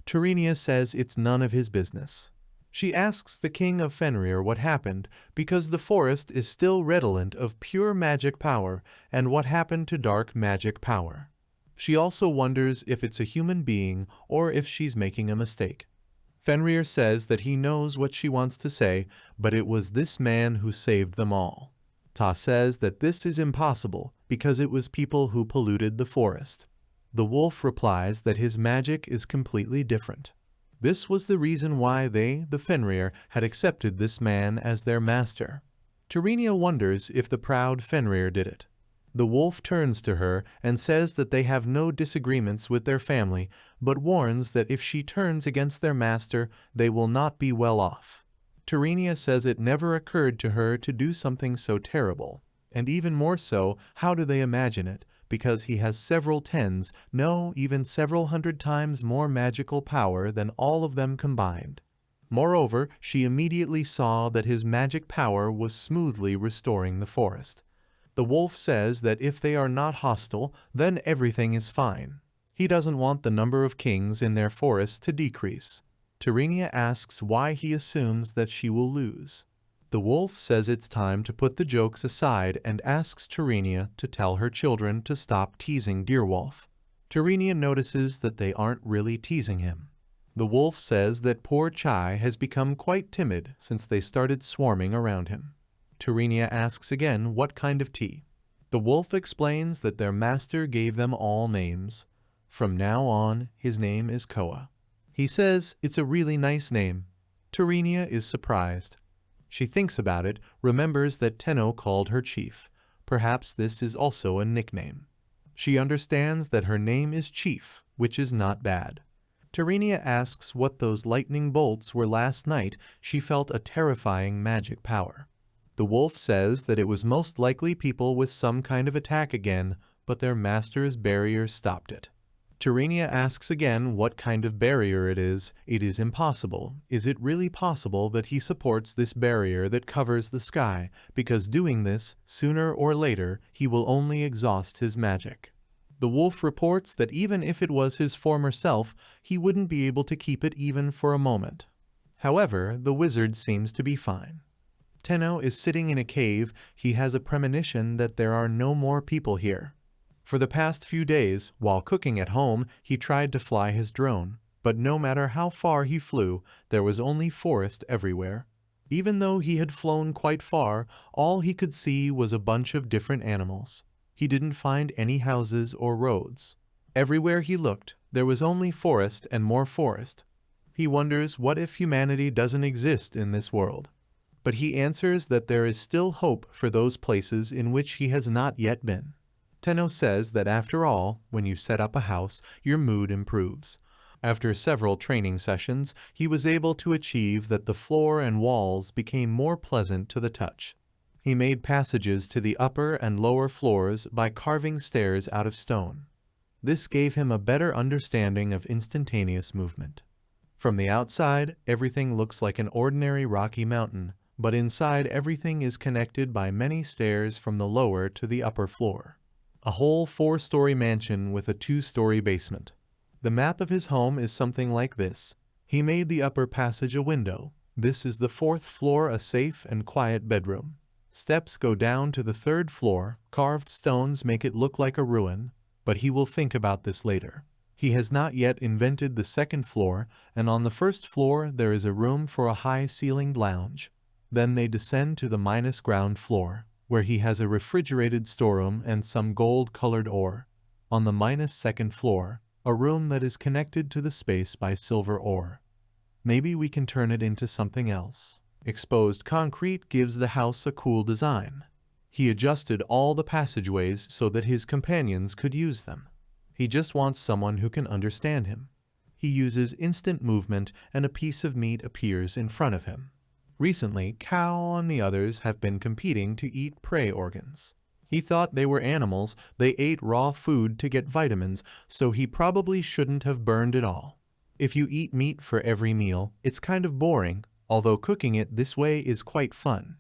Terinia says it's none of his business. She asks the king of Fenrir what happened because the forest is still redolent of pure magic power and what happened to dark magic power. She also wonders if it's a human being or if she's making a mistake. Fenrir says that he knows what she wants to say, but it was this man who saved them all. Ta says that this is impossible because it was people who polluted the forest. The wolf replies that his magic is completely different. This was the reason why they, the Fenrir, had accepted this man as their master. Terinia wonders if the proud Fenrir did it. The wolf turns to her and says that they have no disagreements with their family, but warns that if she turns against their master, they will not be well off. Terinia says it never occurred to her to do something so terrible, and even more so, how do they imagine it? Because he has several tens, no, even several hundred times more magical power than all of them combined. Moreover, she immediately saw that his magic power was smoothly restoring the forest. The wolf says that if they are not hostile, then everything is fine. He doesn't want the number of kings in their forest to decrease. Terinia asks why he assumes that she will lose. The wolf says it's time to put the jokes aside and asks Terinia to tell her children to stop teasing Deerwolf. Terinia notices that they aren't really teasing him. The wolf says that poor Chai has become quite timid since they started swarming around him. Terinia asks again what kind of tea. The wolf explains that their master gave them all names. From now on, his name is Koa. He says it's a really nice name. Terinia is surprised. She thinks about it, remembers that Tenno called her chief. Perhaps this is also a nickname. She understands that her name is Chief, which is not bad. Terinia asks what those lightning bolts were last night. She felt a terrifying magic power. The wolf says that it was most likely people with some kind of attack again, but their master's barrier stopped it. Terinia asks again what kind of barrier it is. It is impossible. Is it really possible that he supports this barrier that covers the sky? Because doing this, sooner or later, he will only exhaust his magic. The wolf reports that even if it was his former self, he wouldn't be able to keep it even for a moment. However, the wizard seems to be fine. Tenno is sitting in a cave. He has a premonition that there are no more people here. For the past few days, while cooking at home, he tried to fly his drone, but no matter how far he flew, there was only forest everywhere. Even though he had flown quite far, all he could see was a bunch of different animals. He didn't find any houses or roads. Everywhere he looked, there was only forest and more forest. He wonders what if humanity doesn't exist in this world. But he answers that there is still hope for those places in which he has not yet been. Tenno says that after all, when you set up a house, your mood improves. After several training sessions, he was able to achieve that the floor and walls became more pleasant to the touch. He made passages to the upper and lower floors by carving stairs out of stone. This gave him a better understanding of instantaneous movement. From the outside, everything looks like an ordinary rocky mountain, but inside everything is connected by many stairs from the lower to the upper floor. A whole 4-story mansion with a 2-story basement. The map of his home is something like this. He made the upper passage a window. This is the 4th floor, a safe and quiet bedroom. Steps go down to the 3rd floor. Carved stones make it look like a ruin, but he will think about this later. He has not yet invented the 2nd floor, and on the 1st floor there is a room for a high-ceilinged lounge. Then they descend to the -ground floor, where he has a refrigerated storeroom and some gold-colored ore. On the -2nd floor, a room that is connected to the space by silver ore. Maybe we can turn it into something else. Exposed concrete gives the house a cool design. He adjusted all the passageways so that his companions could use them. He just wants someone who can understand him. He uses instant movement and a piece of meat appears in front of him. Recently, Cal and the others have been competing to eat prey organs. He thought they were animals. They ate raw food to get vitamins, so he probably shouldn't have burned it all. If you eat meat for every meal, it's kind of boring, although cooking it this way is quite fun.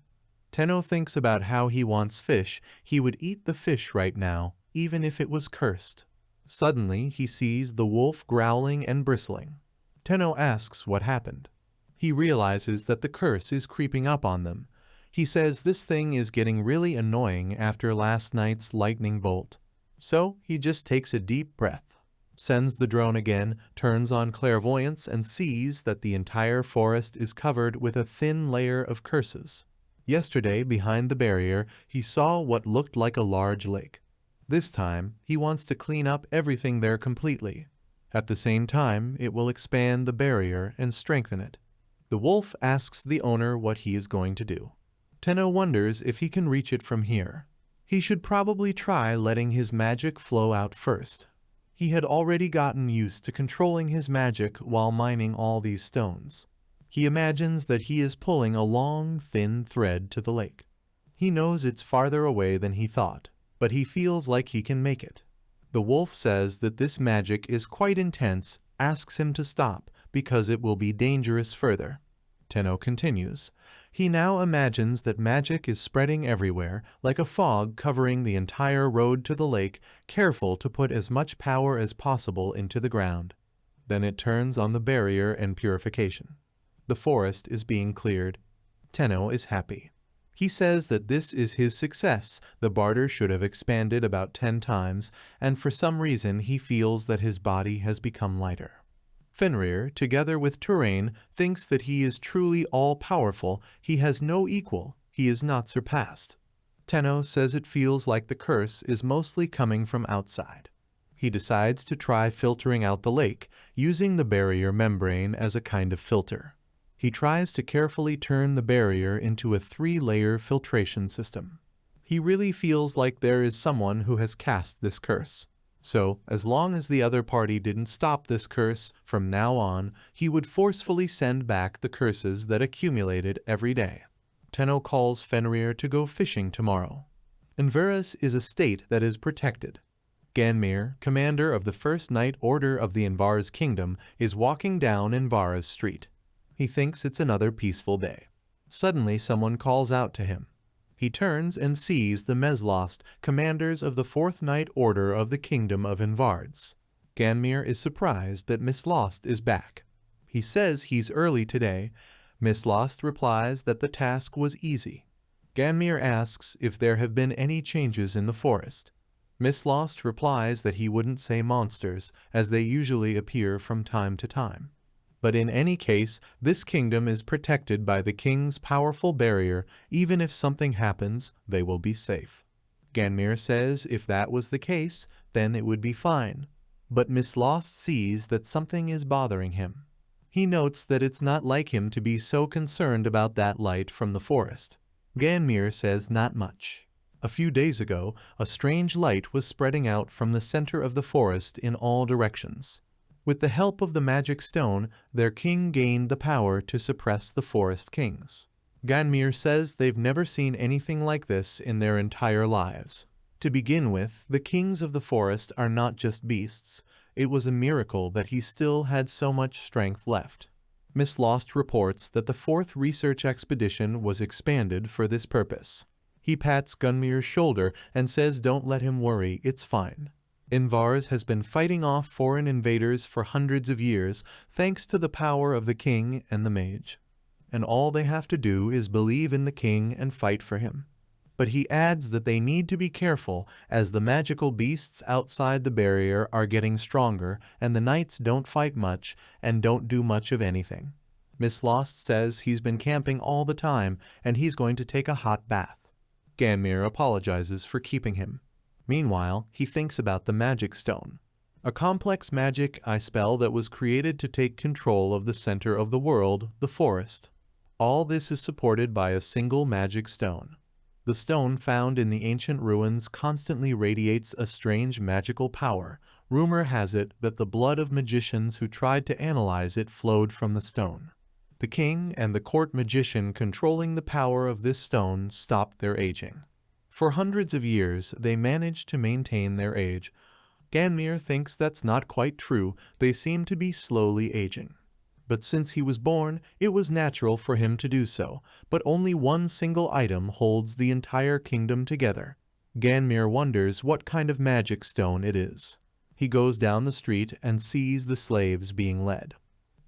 Tenno thinks about how he wants fish. He would eat the fish right now, even if it was cursed. Suddenly, he sees the wolf growling and bristling. Tenno asks what happened. He realizes that the curse is creeping up on them. He says this thing is getting really annoying after last night's lightning bolt. So he just takes a deep breath, sends the drone again, turns on clairvoyance, and sees that the entire forest is covered with a thin layer of curses. Yesterday, behind the barrier, he saw what looked like a large lake. This time, he wants to clean up everything there completely. At the same time, it will expand the barrier and strengthen it. The wolf asks the owner what he is going to do. Tenno wonders if he can reach it from here. He should probably try letting his magic flow out first. He had already gotten used to controlling his magic while mining all these stones. He imagines that he is pulling a long, thin thread to the lake. He knows it's farther away than he thought, but he feels like he can make it. The wolf says that this magic is quite intense, asks him to stop because it will be dangerous further. Tenno continues. He now imagines that magic is spreading everywhere, like a fog covering the entire road to the lake, careful to put as much power as possible into the ground. Then it turns on the barrier and purification. The forest is being cleared. Tenno is happy. He says that this is his success. The barter should have expanded about 10 times, and for some reason he feels that his body has become lighter. Fenrir, together with Turain, thinks that he is truly all-powerful. He has no equal. He is not surpassed. Tenno says it feels like the curse is mostly coming from outside. He decides to try filtering out the lake, using the barrier membrane as a kind of filter. He tries to carefully turn the barrier into a 3-layer filtration system. He really feels like there is someone who has cast this curse. So, as long as the other party didn't stop this curse, from now on, he would forcefully send back the curses that accumulated every day. Tenno calls Fenrir to go fishing tomorrow. Enverus is a state that is protected. Ganmir, commander of the First Knight Order of the Envar's Kingdom, is walking down Envara's street. He thinks it's another peaceful day. Suddenly someone calls out to him. He turns and sees the Meslost, commanders of the Fourth Knight Order of the Kingdom of Envards. Ganmir is surprised that Meslost is back. He says he's early today. Meslost replies that the task was easy. Ganmir asks if there have been any changes in the forest. Meslost replies that he wouldn't say monsters, as they usually appear from time to time. But in any case, this kingdom is protected by the king's powerful barrier. Even if something happens, they will be safe. Ganmir says if that was the case, then it would be fine. But Meslost sees that something is bothering him. He notes that it's not like him to be so concerned about that light from the forest. Ganmir says not much. A few days ago, a strange light was spreading out from the center of the forest in all directions. With the help of the magic stone, their king gained the power to suppress the forest kings. Ganmir says they've never seen anything like this in their entire lives. To begin with, the kings of the forest are not just beasts. It was a miracle that he still had so much strength left. Meslost reports that the 4th research expedition was expanded for this purpose. He pats Ganmir's shoulder and says don't let him worry, it's fine. Envars has been fighting off foreign invaders for hundreds of years, thanks to the power of the king and the mage. And all they have to do is believe in the king and fight for him. But he adds that they need to be careful, as the magical beasts outside the barrier are getting stronger, and the knights don't fight much and don't do much of anything. Meslost says he's been camping all the time, and he's going to take a hot bath. Ganmir apologizes for keeping him. Meanwhile, he thinks about the magic stone, a complex magic spell that was created to take control of the center of the world, the forest. All this is supported by a single magic stone. The stone found in the ancient ruins constantly radiates a strange magical power. Rumor has it that the blood of magicians who tried to analyze it flowed from the stone. The king and the court magician controlling the power of this stone stopped their aging. For hundreds of years, they managed to maintain their age. Ganmir thinks that's not quite true. They seem to be slowly aging. But since he was born, it was natural for him to do so, but only one single item holds the entire kingdom together. Ganmir wonders what kind of magic stone it is. He goes down the street and sees the slaves being led.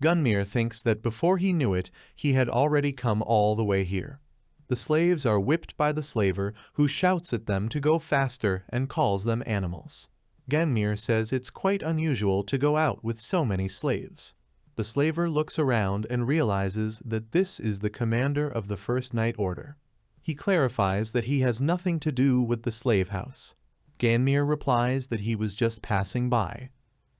Gunmir thinks that before he knew it, he had already come all the way here. The slaves are whipped by the slaver, who shouts at them to go faster and calls them animals. Ganmir says it's quite unusual to go out with so many slaves. The slaver looks around and realizes that this is the commander of the First Night Order. He clarifies that he has nothing to do with the slave house. Ganmir replies that he was just passing by.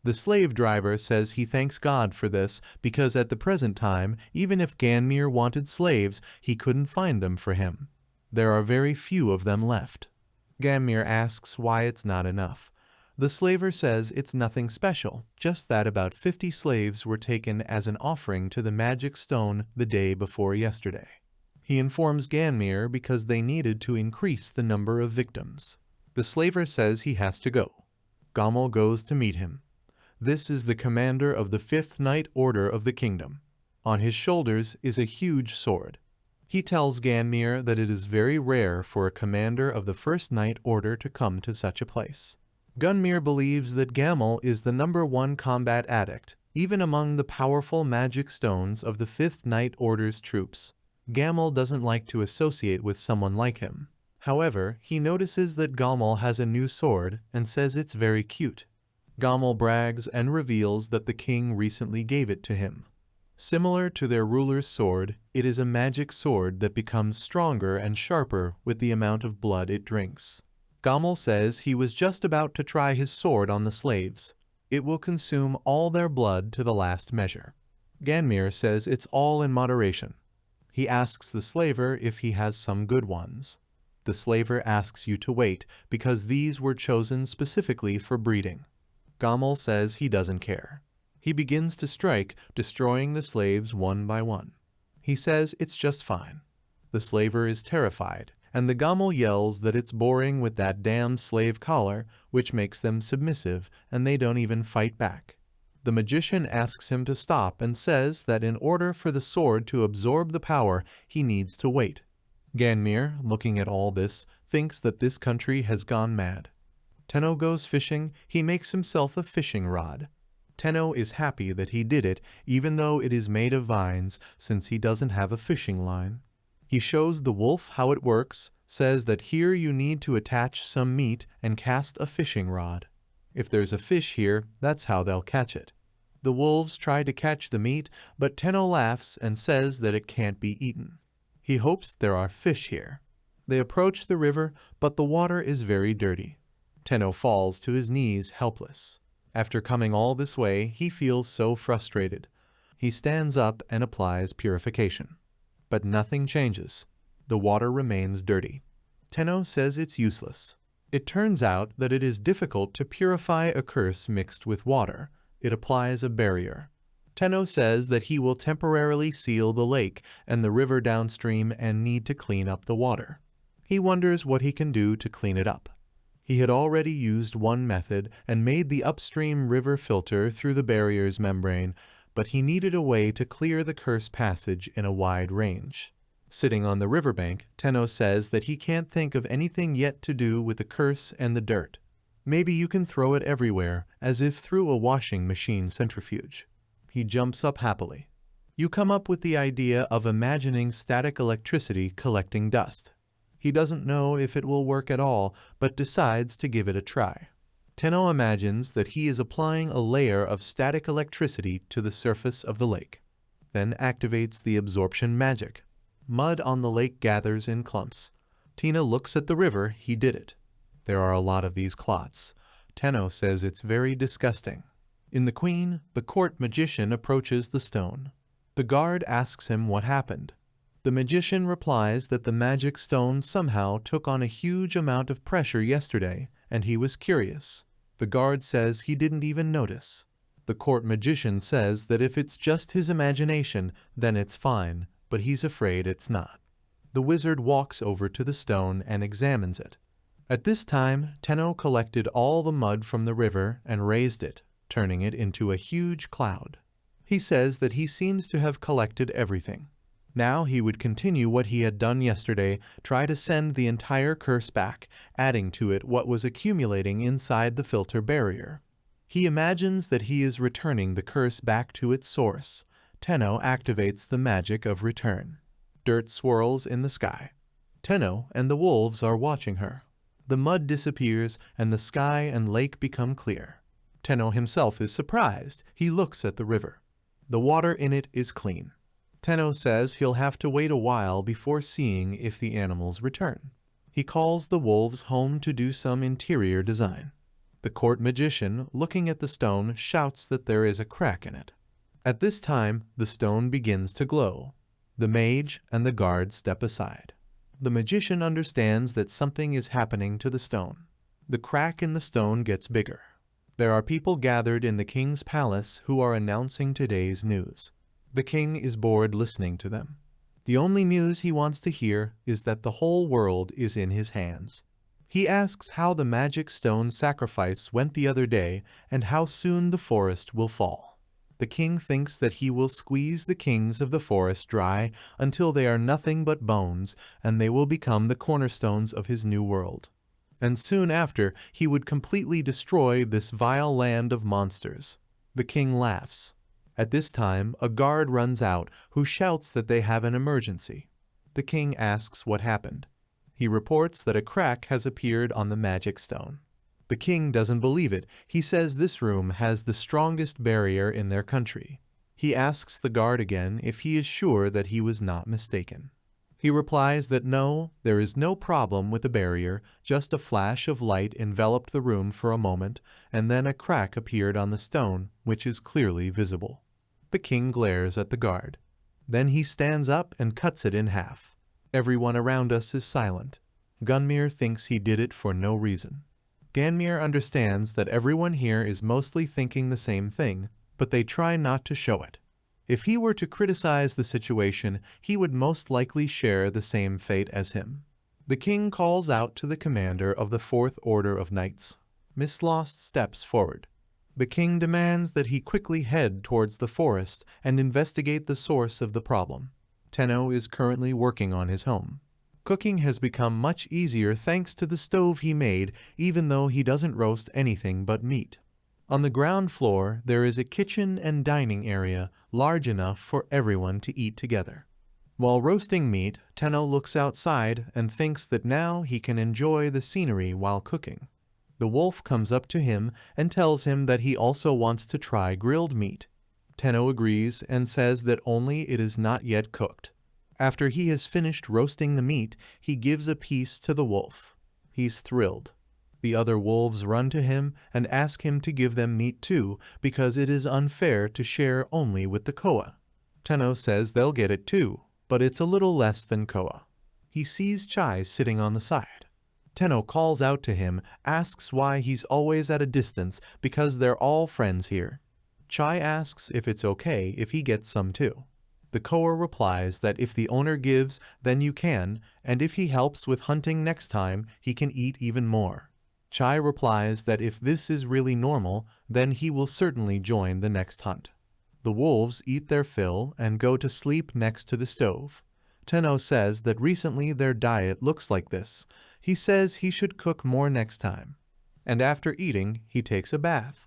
The slave driver says he thanks God for this because at the present time, even if Ganmir wanted slaves, he couldn't find them for him. There are very few of them left. Ganmir asks why it's not enough. The slaver says it's nothing special, just that about 50 slaves were taken as an offering to the magic stone the day before yesterday. He informs Ganmir because they needed to increase the number of victims. The slaver says he has to go. Gamal goes to meet him. This is the commander of the Fifth Night Order of the kingdom. On his shoulders is a huge sword. He tells Ganmir that it is very rare for a commander of the First Night Order to come to such a place. Gunmir believes that Gamal is the #1 combat addict, even among the powerful magic stones of the Fifth Night Order's troops. Gamal doesn't like to associate with someone like him. However, he notices that Gamal has a new sword and says it's very cute. Gamal brags and reveals that the king recently gave it to him. Similar to their ruler's sword, it is a magic sword that becomes stronger and sharper with the amount of blood it drinks. Gamal says he was just about to try his sword on the slaves. It will consume all their blood to the last measure. Ganmir says it's all in moderation. He asks the slaver if he has some good ones. The slaver asks you to wait because these were chosen specifically for breeding. Gamal says he doesn't care. He begins to strike, destroying the slaves one by one. He says it's just fine. The slaver is terrified, and the Gamal yells that it's boring with that damn slave collar, which makes them submissive, and they don't even fight back. The magician asks him to stop and says that in order for the sword to absorb the power, he needs to wait. Ganmir, looking at all this, thinks that this country has gone mad. Tenno goes fishing. He makes himself a fishing rod. Tenno is happy that he did it, even though it is made of vines, since he doesn't have a fishing line. He shows the wolf how it works, says that here you need to attach some meat and cast a fishing rod. If there's a fish here, that's how they'll catch it. The wolves try to catch the meat, but Tenno laughs and says that it can't be eaten. He hopes there are fish here. They approach the river, but the water is very dirty. Tenno falls to his knees helpless. After coming all this way, he feels so frustrated. He stands up and applies purification. But nothing changes. The water remains dirty. Tenno says it's useless. It turns out that it is difficult to purify a curse mixed with water. It applies a barrier. Tenno says that he will temporarily seal the lake and the river downstream and need to clean up the water. He wonders what he can do to clean it up. He had already used one method and made the upstream river filter through the barrier's membrane, but he needed a way to clear the curse passage in a wide range. Sitting on the riverbank, Tenno says that he can't think of anything yet to do with the curse and the dirt. Maybe you can throw it everywhere, as if through a washing machine centrifuge. He jumps up happily. You come up with the idea of imagining static electricity collecting dust. He doesn't know if it will work at all, but decides to give it a try. Tenno imagines that he is applying a layer of static electricity to the surface of the lake, then activates the absorption magic. Mud on the lake gathers in clumps. Tina looks at the river. He did it. There are a lot of these clots. Tenno says it's very disgusting. In the Queen, the court magician approaches the stone. The guard asks him what happened. The magician replies that the magic stone somehow took on a huge amount of pressure yesterday, and he was curious. The guard says he didn't even notice. The court magician says that if it's just his imagination, then it's fine, but he's afraid it's not. The wizard walks over to the stone and examines it. At this time, Tenno collected all the mud from the river and raised it, turning it into a huge cloud. He says that he seems to have collected everything. Now he would continue what he had done yesterday, try to send the entire curse back, adding to it what was accumulating inside the filter barrier. He imagines that he is returning the curse back to its source. Tenno activates the magic of return. Dirt swirls in the sky. Tenno and the wolves are watching her. The mud disappears and the sky and lake become clear. Tenno himself is surprised. He looks at the river. The water in it is clean. Tenno says he'll have to wait a while before seeing if the animals return. He calls the wolves home to do some interior design. The court magician, looking at the stone, shouts that there is a crack in it. At this time, the stone begins to glow. The mage and the guard step aside. The magician understands that something is happening to the stone. The crack in the stone gets bigger. There are people gathered in the king's palace who are announcing today's news. The king is bored listening to them. The only news he wants to hear is that the whole world is in his hands. He asks how the magic stone sacrifice went the other day and how soon the forest will fall. The king thinks that he will squeeze the kings of the forest dry until they are nothing but bones, and they will become the cornerstones of his new world. And soon after, he would completely destroy this vile land of monsters. The king laughs. At this time, a guard runs out who shouts that they have an emergency. The king asks what happened. He reports that a crack has appeared on the magic stone. The king doesn't believe it. He says this room has the strongest barrier in their country. He asks the guard again if he is sure that he was not mistaken. He replies that no, there is no problem with the barrier, just a flash of light enveloped the room for a moment, and then a crack appeared on the stone, which is clearly visible. The king glares at the guard. Then he stands up and cuts it in half. Everyone around us is silent. Gunmir thinks he did it for no reason. Ganmir understands that everyone here is mostly thinking the same thing, but they try not to show it. If he were to criticize the situation, he would most likely share the same fate as him. The king calls out to the commander of the Fourth Order of Knights. Miss Lost steps forward. The king demands that he quickly head towards the forest and investigate the source of the problem. Tenno is currently working on his home. Cooking has become much easier thanks to the stove he made, even though he doesn't roast anything but meat. On the ground floor, there is a kitchen and dining area large enough for everyone to eat together. While roasting meat, Tenno looks outside and thinks that now he can enjoy the scenery while cooking. The wolf comes up to him and tells him that he also wants to try grilled meat. Tenno agrees and says that only it is not yet cooked. After he has finished roasting the meat, he gives a piece to the wolf. He's thrilled. The other wolves run to him and ask him to give them meat too, because it is unfair to share only with the koa. Tenno says they'll get it too, but it's a little less than koa. He sees Chai sitting on the side. Tenno calls out to him, asks why he's always at a distance because they're all friends here. Chai asks if it's okay if he gets some too. The koa replies that if the owner gives, then you can, and if he helps with hunting next time, he can eat even more. Chai replies that if this is really normal, then he will certainly join the next hunt. The wolves eat their fill and go to sleep next to the stove. Tenno says that recently their diet looks like this. He says he should cook more next time. And after eating, he takes a bath.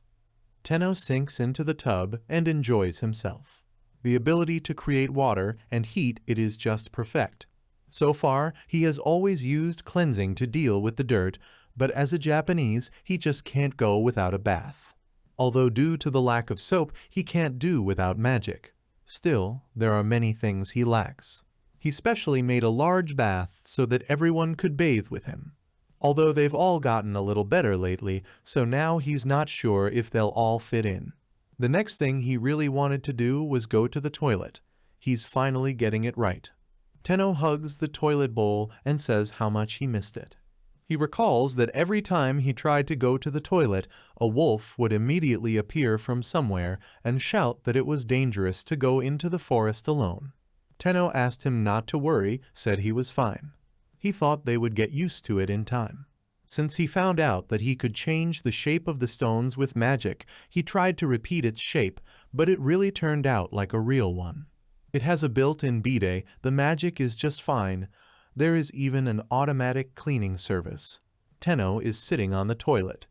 Tenno sinks into the tub and enjoys himself. The ability to create water and heat it is just perfect. So far, he has always used cleansing to deal with the dirt, but as a Japanese, he just can't go without a bath. Although due to the lack of soap, he can't do without magic. Still, there are many things he lacks. He specially made a large bath so that everyone could bathe with him. Although they've all gotten a little better lately, so now he's not sure if they'll all fit in. The next thing he really wanted to do was go to the toilet. He's finally getting it right. Tenno hugs the toilet bowl and says how much he missed it. He recalls that every time he tried to go to the toilet, a wolf would immediately appear from somewhere and shout that it was dangerous to go into the forest alone. Tenno asked him not to worry, said he was fine. He thought they would get used to it in time. Since he found out that he could change the shape of the stones with magic, he tried to repeat its shape, but it really turned out like a real one. It has a built-in bidet, the magic is just fine. There is even an automatic cleaning service. Tenno is sitting on the toilet.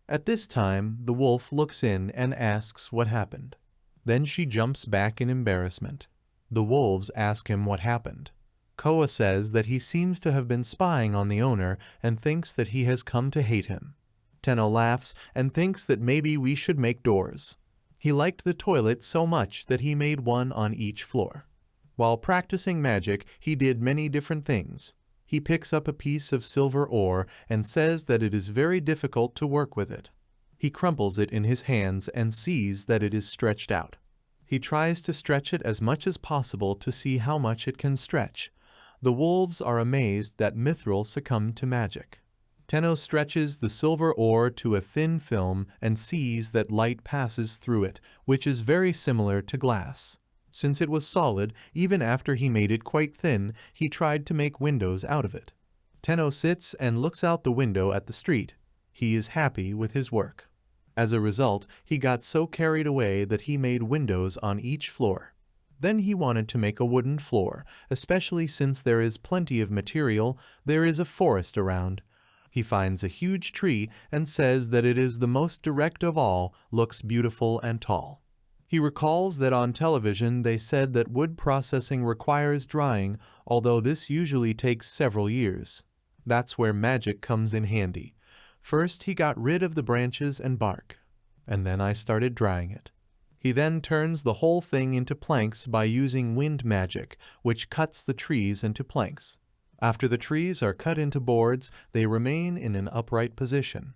At this time, the wolf looks in and asks what happened. Then she jumps back in embarrassment. The wolves ask him what happened. Koa says that he seems to have been spying on the owner and thinks that he has come to hate him. Tenno laughs and thinks that maybe we should make doors. He liked the toilet so much that he made one on each floor. While practicing magic, he did many different things. He picks up a piece of silver ore and says that it is very difficult to work with it. He crumples it in his hands and sees that it is stretched out. He tries to stretch it as much as possible to see how much it can stretch. The wolves are amazed that Mithril succumbed to magic. Tenno stretches the silver ore to a thin film and sees that light passes through it, which is very similar to glass. Since it was solid, even after he made it quite thin, he tried to make windows out of it. Tenno sits and looks out the window at the street. He is happy with his work. As a result, he got so carried away that he made windows on each floor. Then he wanted to make a wooden floor, especially since there is plenty of material, there is a forest around. He finds a huge tree and says that it is the most direct of all, looks beautiful and tall. He recalls that on television they said that wood processing requires drying, although this usually takes several years. That's where magic comes in handy. First he got rid of the branches and bark, and then I started drying it. He then turns the whole thing into planks by using wind magic, which cuts the trees into planks. After the trees are cut into boards, they remain in an upright position.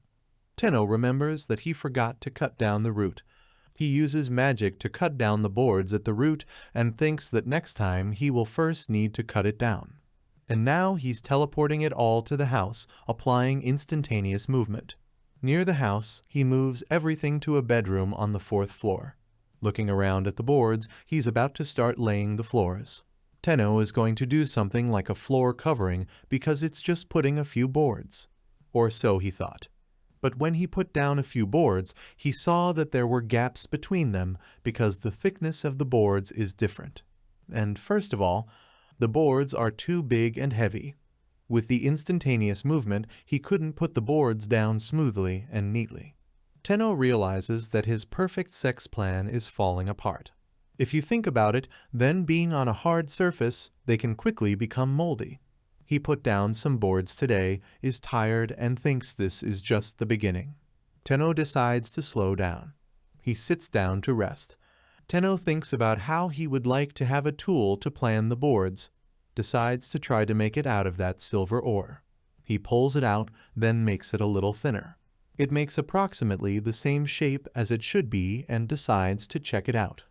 Tenno remembers that he forgot to cut down the root. He uses magic to cut down the boards at the root and thinks that next time he will first need to cut it down. And now he's teleporting it all to the house, applying instantaneous movement. Near the house, he moves everything to a bedroom on the 4th floor. Looking around at the boards, he's about to start laying the floors. Tenno is going to do something like a floor covering because it's just putting a few boards. Or so he thought. But when he put down a few boards, he saw that there were gaps between them because the thickness of the boards is different. And first of all, the boards are too big and heavy. With the instantaneous movement, he couldn't put the boards down smoothly and neatly. Tenno realizes that his perfect sex plan is falling apart. If you think about it, then being on a hard surface, they can quickly become moldy. He put down some boards today, is tired, and thinks this is just the beginning. Tenno decides to slow down. He sits down to rest. Tenno thinks about how he would like to have a tool to plan the boards, decides to try to make it out of that silver ore. He pulls it out, then makes it a little thinner. It makes approximately the same shape as it should be and decides to check it out.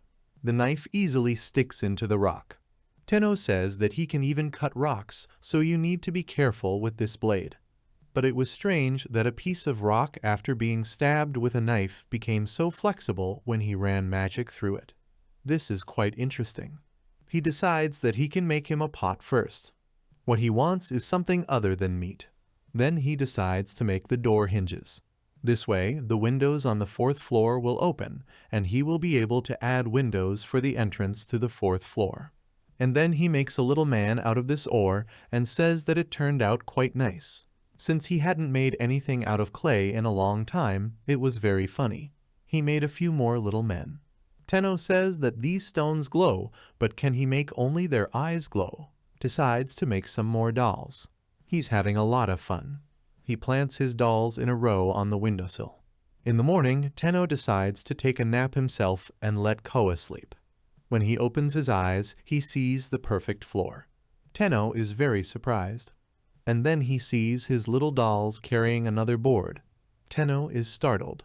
The knife easily sticks into the rock. Tenno says that he can even cut rocks, so you need to be careful with this blade. But it was strange that a piece of rock after being stabbed with a knife became so flexible when he ran magic through it. This is quite interesting. He decides that he can make him a pot first. What he wants is something other than meat. Then he decides to make the door hinges. This way, the windows on the 4th floor will open, and he will be able to add windows for the entrance to the 4th floor. And then he makes a little man out of this ore and says that it turned out quite nice. Since he hadn't made anything out of clay in a long time, it was very funny. He made a few more little men. Tenno says that these stones glow, but can he make only their eyes glow? Decides to make some more dolls. He's having a lot of fun. He plants his dolls in a row on the windowsill. In the morning, Tenno decides to take a nap himself and let Koa sleep. When he opens his eyes, he sees the perfect floor. Tenno is very surprised. And then he sees his little dolls carrying another board. Tenno is startled.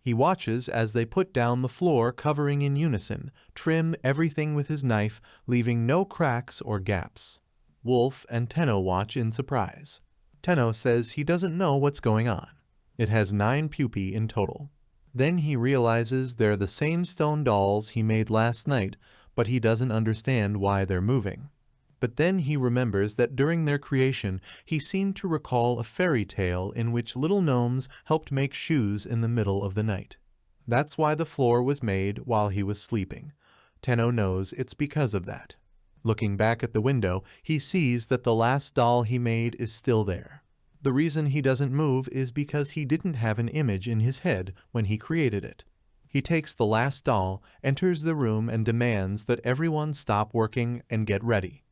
He watches as they put down the floor covering in unison, trim everything with his knife, leaving no cracks or gaps. Wolf and Tenno watch in surprise. Tenno says he doesn't know what's going on. It has 9 pupae in total. Then he realizes they're the same stone dolls he made last night, but he doesn't understand why they're moving. But then he remembers that during their creation, he seemed to recall a fairy tale in which little gnomes helped make shoes in the middle of the night. That's why the floor was made while he was sleeping. Tenno knows it's because of that. Looking back at the window, he sees that the last doll he made is still there. The reason he doesn't move is because he didn't have an image in his head when he created it. He takes the last doll, enters the room and demands that everyone stop working and get ready.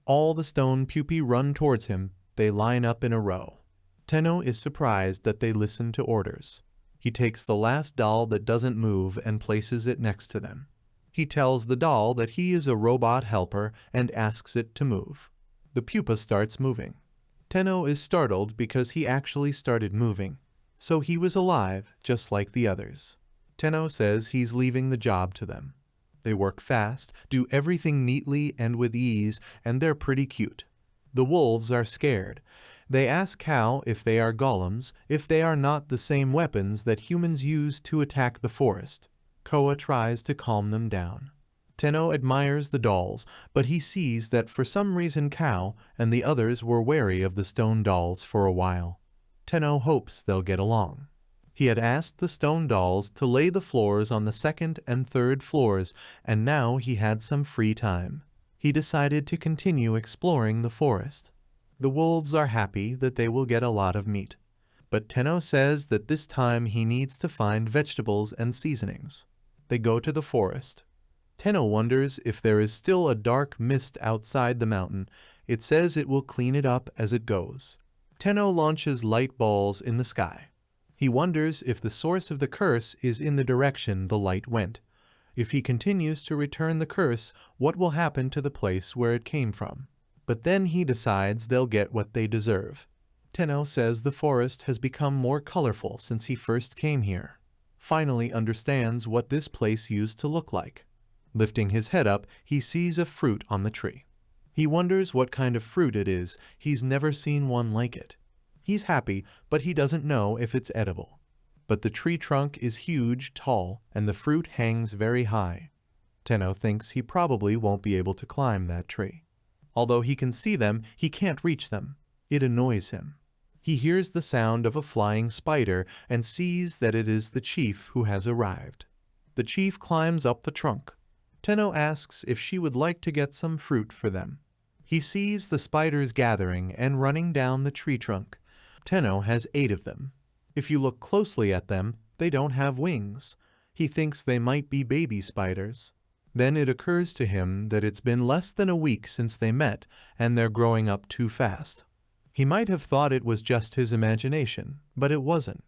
All the stone pupae run towards him. They line up in a row. Tenno is surprised that they listen to orders. He takes the last doll that doesn't move and places it next to them. He tells the doll that he is a robot helper and asks it to move. The pupa starts moving. Tenno is startled because he actually started moving, so he was alive just like the others. Tenno says he's leaving the job to them. They work fast, do everything neatly and with ease, and they're pretty cute. The wolves are scared. They ask Cow if they are golems, if they are not the same weapons that humans use to attack the forest. Koa tries to calm them down. Tenno admires the dolls, but he sees that for some reason Cow and the others were wary of the stone dolls for a while. Tenno hopes they'll get along. He had asked the stone dolls to lay the floors on the second and third floors, and now he had some free time. He decided to continue exploring the forest. The wolves are happy that they will get a lot of meat, but Tenno says that this time he needs to find vegetables and seasonings. They go to the forest. Tenno wonders if there is still a dark mist outside the mountain. It says it will clean it up as it goes. Tenno launches light balls in the sky. He wonders if the source of the curse is in the direction the light went. If he continues to return the curse, what will happen to the place where it came from? But then he decides they'll get what they deserve. Tenno says the forest has become more colorful since he first came here. Finally understands what this place used to look like. Lifting his head up, he sees a fruit on the tree. He wonders what kind of fruit it is. He's never seen one like it. He's happy, but he doesn't know if it's edible. But the tree trunk is huge, tall, and the fruit hangs very high. Tenno thinks he probably won't be able to climb that tree. Although he can see them, he can't reach them. It annoys him. He hears the sound of a flying spider and sees that it is the chief who has arrived. The chief climbs up the trunk. Tenno asks if she would like to get some fruit for them. He sees the spiders gathering and running down the tree trunk. Tenno has 8 of them. If you look closely at them, they don't have wings. He thinks they might be baby spiders. Then it occurs to him that it's been less than a week since they met, and they're growing up too fast. He might have thought it was just his imagination, but it wasn't.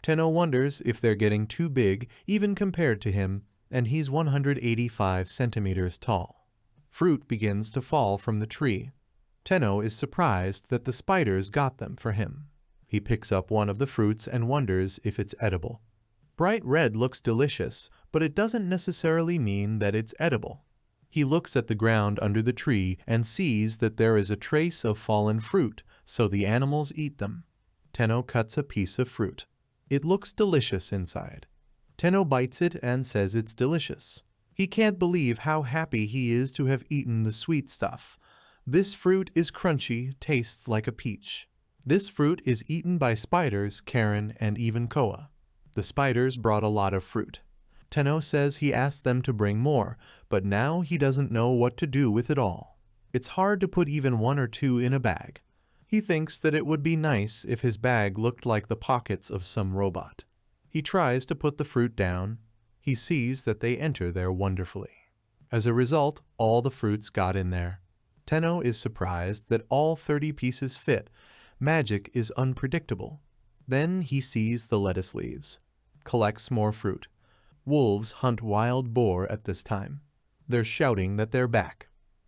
Tenno wonders if they're getting too big, even compared to him, and he's 185 centimeters tall. Fruit begins to fall from the tree. Tenno is surprised that the spiders got them for him. He picks up one of the fruits and wonders if it's edible. Bright red looks delicious, but it doesn't necessarily mean that it's edible. He looks at the ground under the tree and sees that there is a trace of fallen fruit, so the animals eat them. Tenno cuts a piece of fruit. It looks delicious inside. Tenno bites it and says it's delicious. He can't believe how happy he is to have eaten the sweet stuff. This fruit is crunchy, tastes like a peach. This fruit is eaten by spiders, Karen, and even Koa. The spiders brought a lot of fruit. Tenno says he asked them to bring more, but now he doesn't know what to do with it all. It's hard to put even 1 or 2 in a bag. He thinks that it would be nice if his bag looked like the pockets of some robot. He tries to put the fruit down. He sees that they enter there wonderfully. As a result, all the fruits got in there. Tenno is surprised that all 30 pieces fit. Magic is unpredictable. Then he sees the lettuce leaves. Collects more fruit. Wolves hunt wild boar at this time. They're shouting that they're back.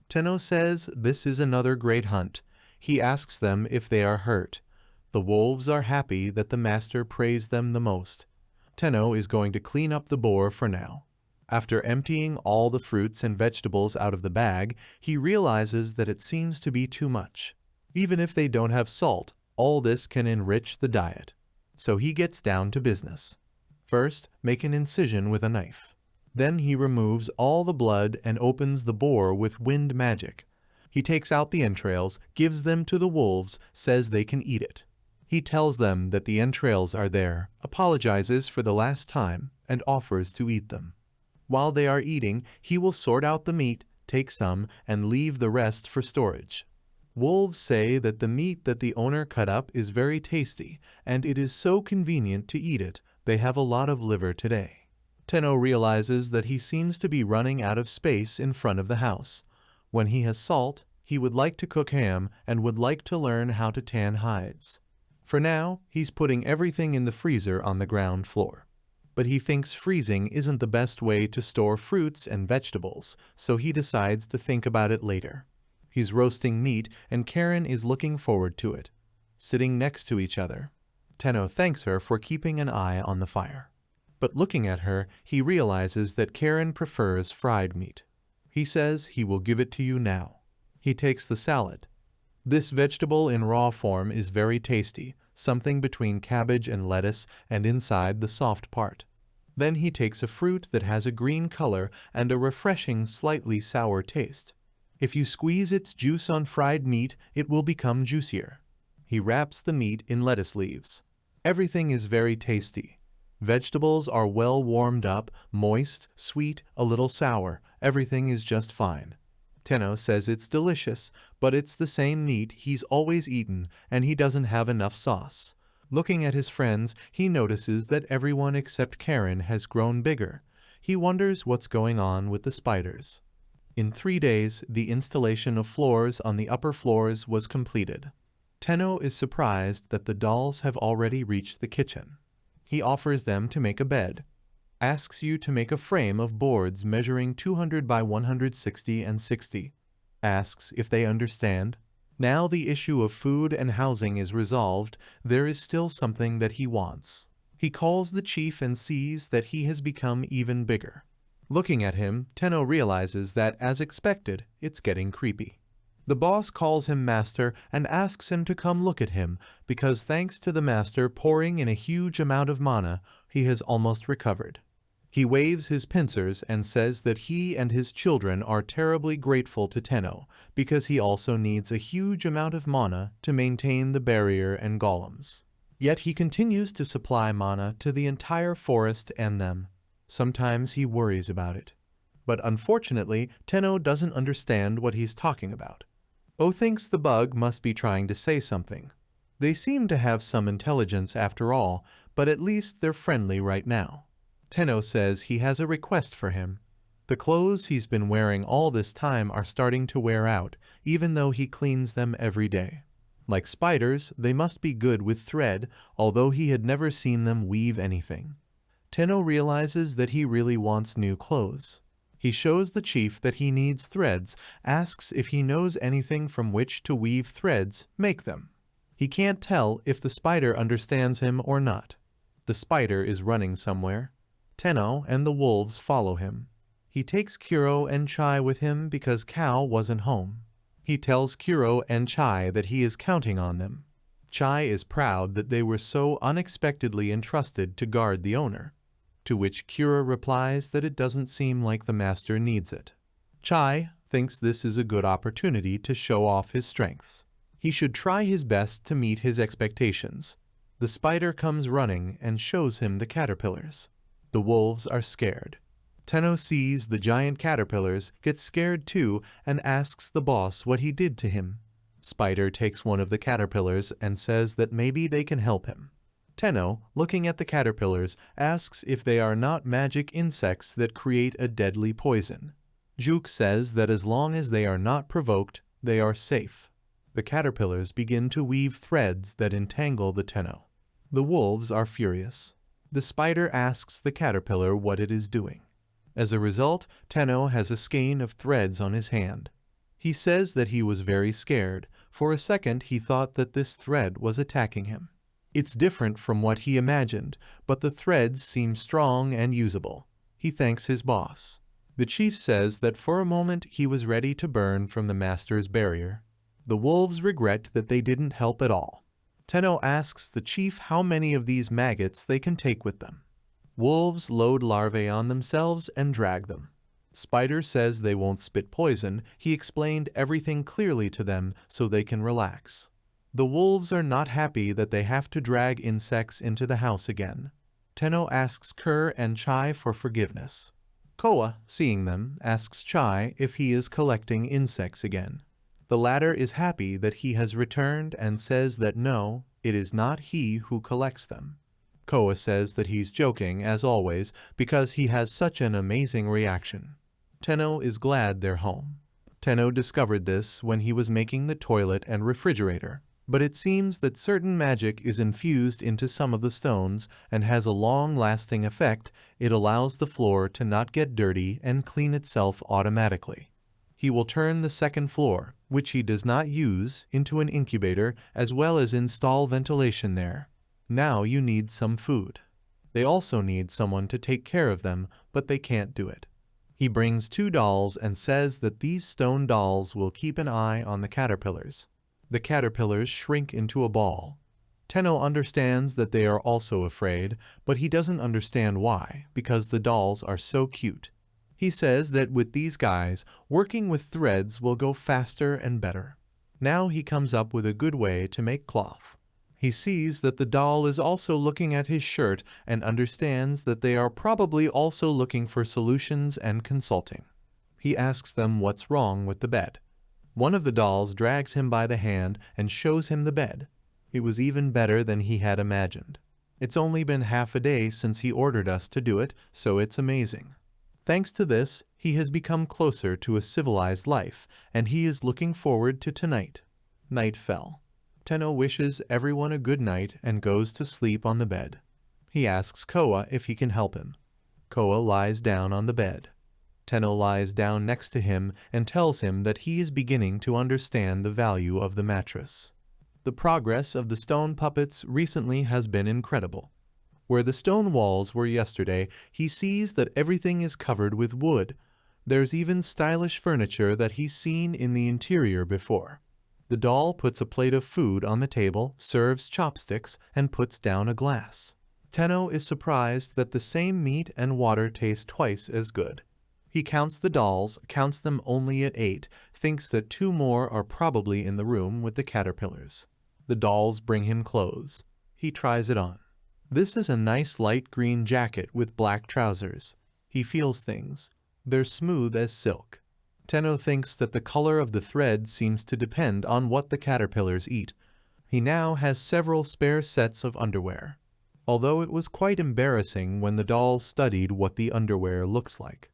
Tenno says this is another great hunt. He asks them if they are hurt. The wolves are happy that the master praised them the most. Tenno is going to clean up the boar for now. After emptying all the fruits and vegetables out of the bag, he realizes that it seems to be too much. Even if they don't have salt, all this can enrich the diet. So he gets down to business. First, make an incision with a knife. Then he removes all the blood and opens the boar with wind magic. He takes out the entrails, gives them to the wolves, says they can eat it. He tells them that the entrails are there, apologizes for the last time, and offers to eat them. While they are eating, he will sort out the meat, take some, and leave the rest for storage. Wolves say that the meat that the owner cut up is very tasty, and it is so convenient to eat it, they have a lot of liver today. Tenno realizes that he seems to be running out of space in front of the house. When he has salt, he would like to cook ham and would like to learn how to tan hides. For now, he's putting everything in the freezer on the ground floor. But he thinks freezing isn't the best way to store fruits and vegetables, so he decides to think about it later. He's roasting meat, and Karen is looking forward to it, sitting next to each other. Tenno thanks her for keeping an eye on the fire. But looking at her, he realizes that Karen prefers fried meat. He says he will give it to you now. He takes the salad. This vegetable in raw form is very tasty, something between cabbage and lettuce, and inside the soft part. Then he takes a fruit that has a green color and a refreshing, slightly sour taste. If you squeeze its juice on fried meat, it will become juicier. He wraps the meat in lettuce leaves. Everything is very tasty. Vegetables are well warmed up, moist, sweet, a little sour. Everything is just fine. Tenno says it's delicious, but it's the same meat he's always eaten, and he doesn't have enough sauce. Looking at his friends, he notices that everyone except Karen has grown bigger. He wonders what's going on with the spiders. In 3 days, the installation of floors on the upper floors was completed. Tenno is surprised that the dolls have already reached the kitchen. He offers them to make a bed, asks you to make a frame of boards measuring 200 by 160 and 60, asks if they understand. Now the issue of food and housing is resolved, there is still something that he wants. He calls the chief and sees that he has become even bigger. Looking at him, Tenno realizes that, as expected, it's getting creepy. The boss calls him master and asks him to come look at him, because thanks to the master pouring in a huge amount of mana, he has almost recovered. He waves his pincers and says that he and his children are terribly grateful to Tenno, because he also needs a huge amount of mana to maintain the barrier and golems. Yet he continues to supply mana to the entire forest and them. Sometimes he worries about it. But unfortunately, Tenno doesn't understand what he's talking about. O thinks the bug must be trying to say something. They seem to have some intelligence after all, but at least they're friendly right now. Tenno says he has a request for him. The clothes he's been wearing all this time are starting to wear out, even though he cleans them every day. Like spiders, they must be good with thread, although he had never seen them weave anything. Tenno realizes that he really wants new clothes. He shows the chief that he needs threads, asks if he knows anything from which to weave threads, make them. He can't tell if the spider understands him or not. The spider is running somewhere. Tenno and the wolves follow him. He takes Kuro and Chai with him because Cow wasn't home. He tells Kuro and Chai that he is counting on them. Chai is proud that they were so unexpectedly entrusted to guard the owner, to which Kuro replies that it doesn't seem like the master needs it. Chai thinks this is a good opportunity to show off his strengths. He should try his best to meet his expectations. The spider comes running and shows him the caterpillars. The wolves are scared. Tenno sees the giant caterpillars, gets scared too, and asks the boss what he did to him. Spider takes one of the caterpillars and says that maybe they can help him. Tenno, looking at the caterpillars, asks if they are not magic insects that create a deadly poison. Juk says that as long as they are not provoked, they are safe. The caterpillars begin to weave threads that entangle the Tenno. The wolves are furious. The spider asks the caterpillar what it is doing. As a result, Tenno has a skein of threads on his hand. He says that he was very scared. For a second he thought that this thread was attacking him. It's different from what he imagined, but the threads seem strong and usable. He thanks his boss. The chief says that for a moment he was ready to burn from the master's barrier. The wolves regret that they didn't help at all. Tenno asks the chief how many of these maggots they can take with them. Wolves load larvae on themselves and drag them. Spider says they won't spit poison. He explained everything clearly to them so they can relax. The wolves are not happy that they have to drag insects into the house again. Tenno asks Kerr and Chai for forgiveness. Koa, seeing them, asks Chai if he is collecting insects again. The latter is happy that he has returned and says that no, it is not he who collects them. Koa says that he's joking, as always, because he has such an amazing reaction. Tenno is glad they're home. Tenno discovered this when he was making the toilet and refrigerator, but it seems that certain magic is infused into some of the stones and has a long-lasting effect. It allows the floor to not get dirty and clean itself automatically. He will turn the second floor, which he does not use, into an incubator, as well as install ventilation there. Now you need some food. They also need someone to take care of them, but they can't do it. He brings 2 dolls and says that these stone dolls will keep an eye on the caterpillars. The caterpillars shrink into a ball. Tenno understands that they are also afraid, but he doesn't understand why, because the dolls are so cute. He says that with these guys, working with threads will go faster and better. Now he comes up with a good way to make cloth. He sees that the doll is also looking at his shirt and understands that they are probably also looking for solutions and consulting. He asks them what's wrong with the bed. One of the dolls drags him by the hand and shows him the bed. It was even better than he had imagined. It's only been half a day since he ordered us to do it, so it's amazing. Thanks to this, he has become closer to a civilized life, and he is looking forward to tonight. Night fell. Tenno wishes everyone a good night and goes to sleep on the bed. He asks Koa if he can help him. Koa lies down on the bed. Tenno lies down next to him and tells him that he is beginning to understand the value of the mattress. The progress of the stone puppets recently has been incredible. Where the stone walls were yesterday, he sees that everything is covered with wood. There's even stylish furniture that he's seen in the interior before. The doll puts a plate of food on the table, serves chopsticks, and puts down a glass. Tenno is surprised that the same meat and water taste twice as good. He counts the dolls, counts them only at 8, thinks that 2 more are probably in the room with the caterpillars. The dolls bring him clothes. He tries it on. This is a nice light green jacket with black trousers. He feels things. They're smooth as silk. Tenno thinks that the color of the thread seems to depend on what the caterpillars eat. He now has several spare sets of underwear, although it was quite embarrassing when the dolls studied what the underwear looks like.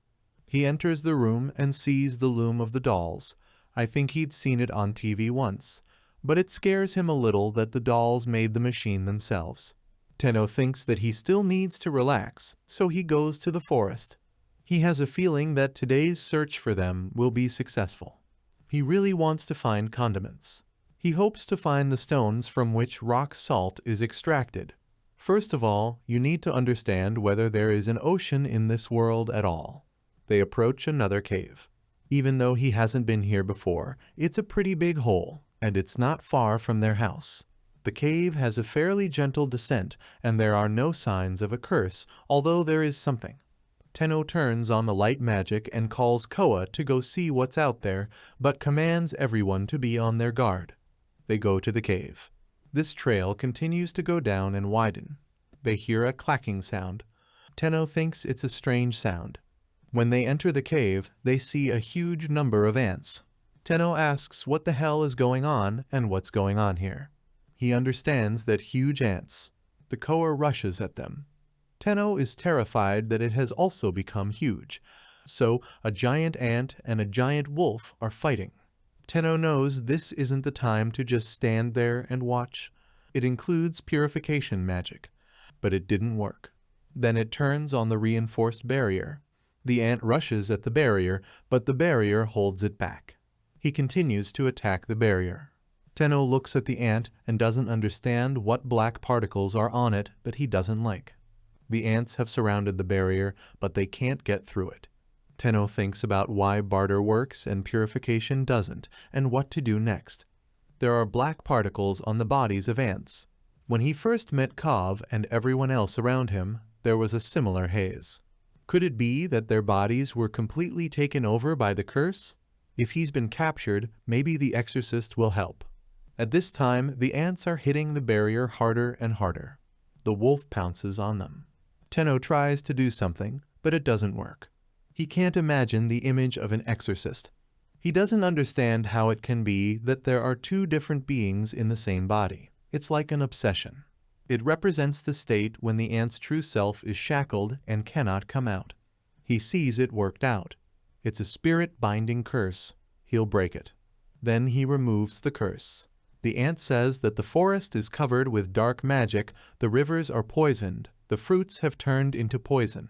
He enters the room and sees the loom of the dolls. I think he'd seen it on TV once, but it scares him a little that the dolls made the machine themselves. Tenno thinks that he still needs to relax, so he goes to the forest. He has a feeling that today's search for them will be successful. He really wants to find condiments. He hopes to find the stones from which rock salt is extracted. First of all, you need to understand whether there is an ocean in this world at all. They approach another cave. Even though he hasn't been here before, it's a pretty big hole, and it's not far from their house. The cave has a fairly gentle descent, and there are no signs of a curse, although there is something. Tenno turns on the light magic and calls Koa to go see what's out there, but commands everyone to be on their guard. They go to the cave. This trail continues to go down and widen. They hear a clacking sound. Tenno thinks it's a strange sound. When they enter the cave, they see a huge number of ants. Tenno asks what the hell is going on and what's going on here. He understands that huge ants. The Koa rushes at them. Tenno is terrified that it has also become huge, so a giant ant and a giant wolf are fighting. Tenno knows this isn't the time to just stand there and watch. It includes purification magic, but it didn't work. Then it turns on the reinforced barrier. The ant rushes at the barrier, but the barrier holds it back. He continues to attack the barrier. Tenno looks at the ant and doesn't understand what black particles are on it that he doesn't like. The ants have surrounded the barrier, but they can't get through it. Tenno thinks about why barter works and purification doesn't, and what to do next. There are black particles on the bodies of ants. When he first met Kov and everyone else around him, there was a similar haze. Could it be that their bodies were completely taken over by the curse? If he's been captured, maybe the exorcist will help. At this time, the ants are hitting the barrier harder and harder. The wolf pounces on them. Tenno tries to do something, but it doesn't work. He can't imagine the image of an exorcist. He doesn't understand how it can be that there are two different beings in the same body. It's like an obsession. It represents the state when the ant's true self is shackled and cannot come out. He sees it worked out. It's a spirit-binding curse. He'll break it. Then he removes the curse. The ant says that the forest is covered with dark magic, the rivers are poisoned, the fruits have turned into poison.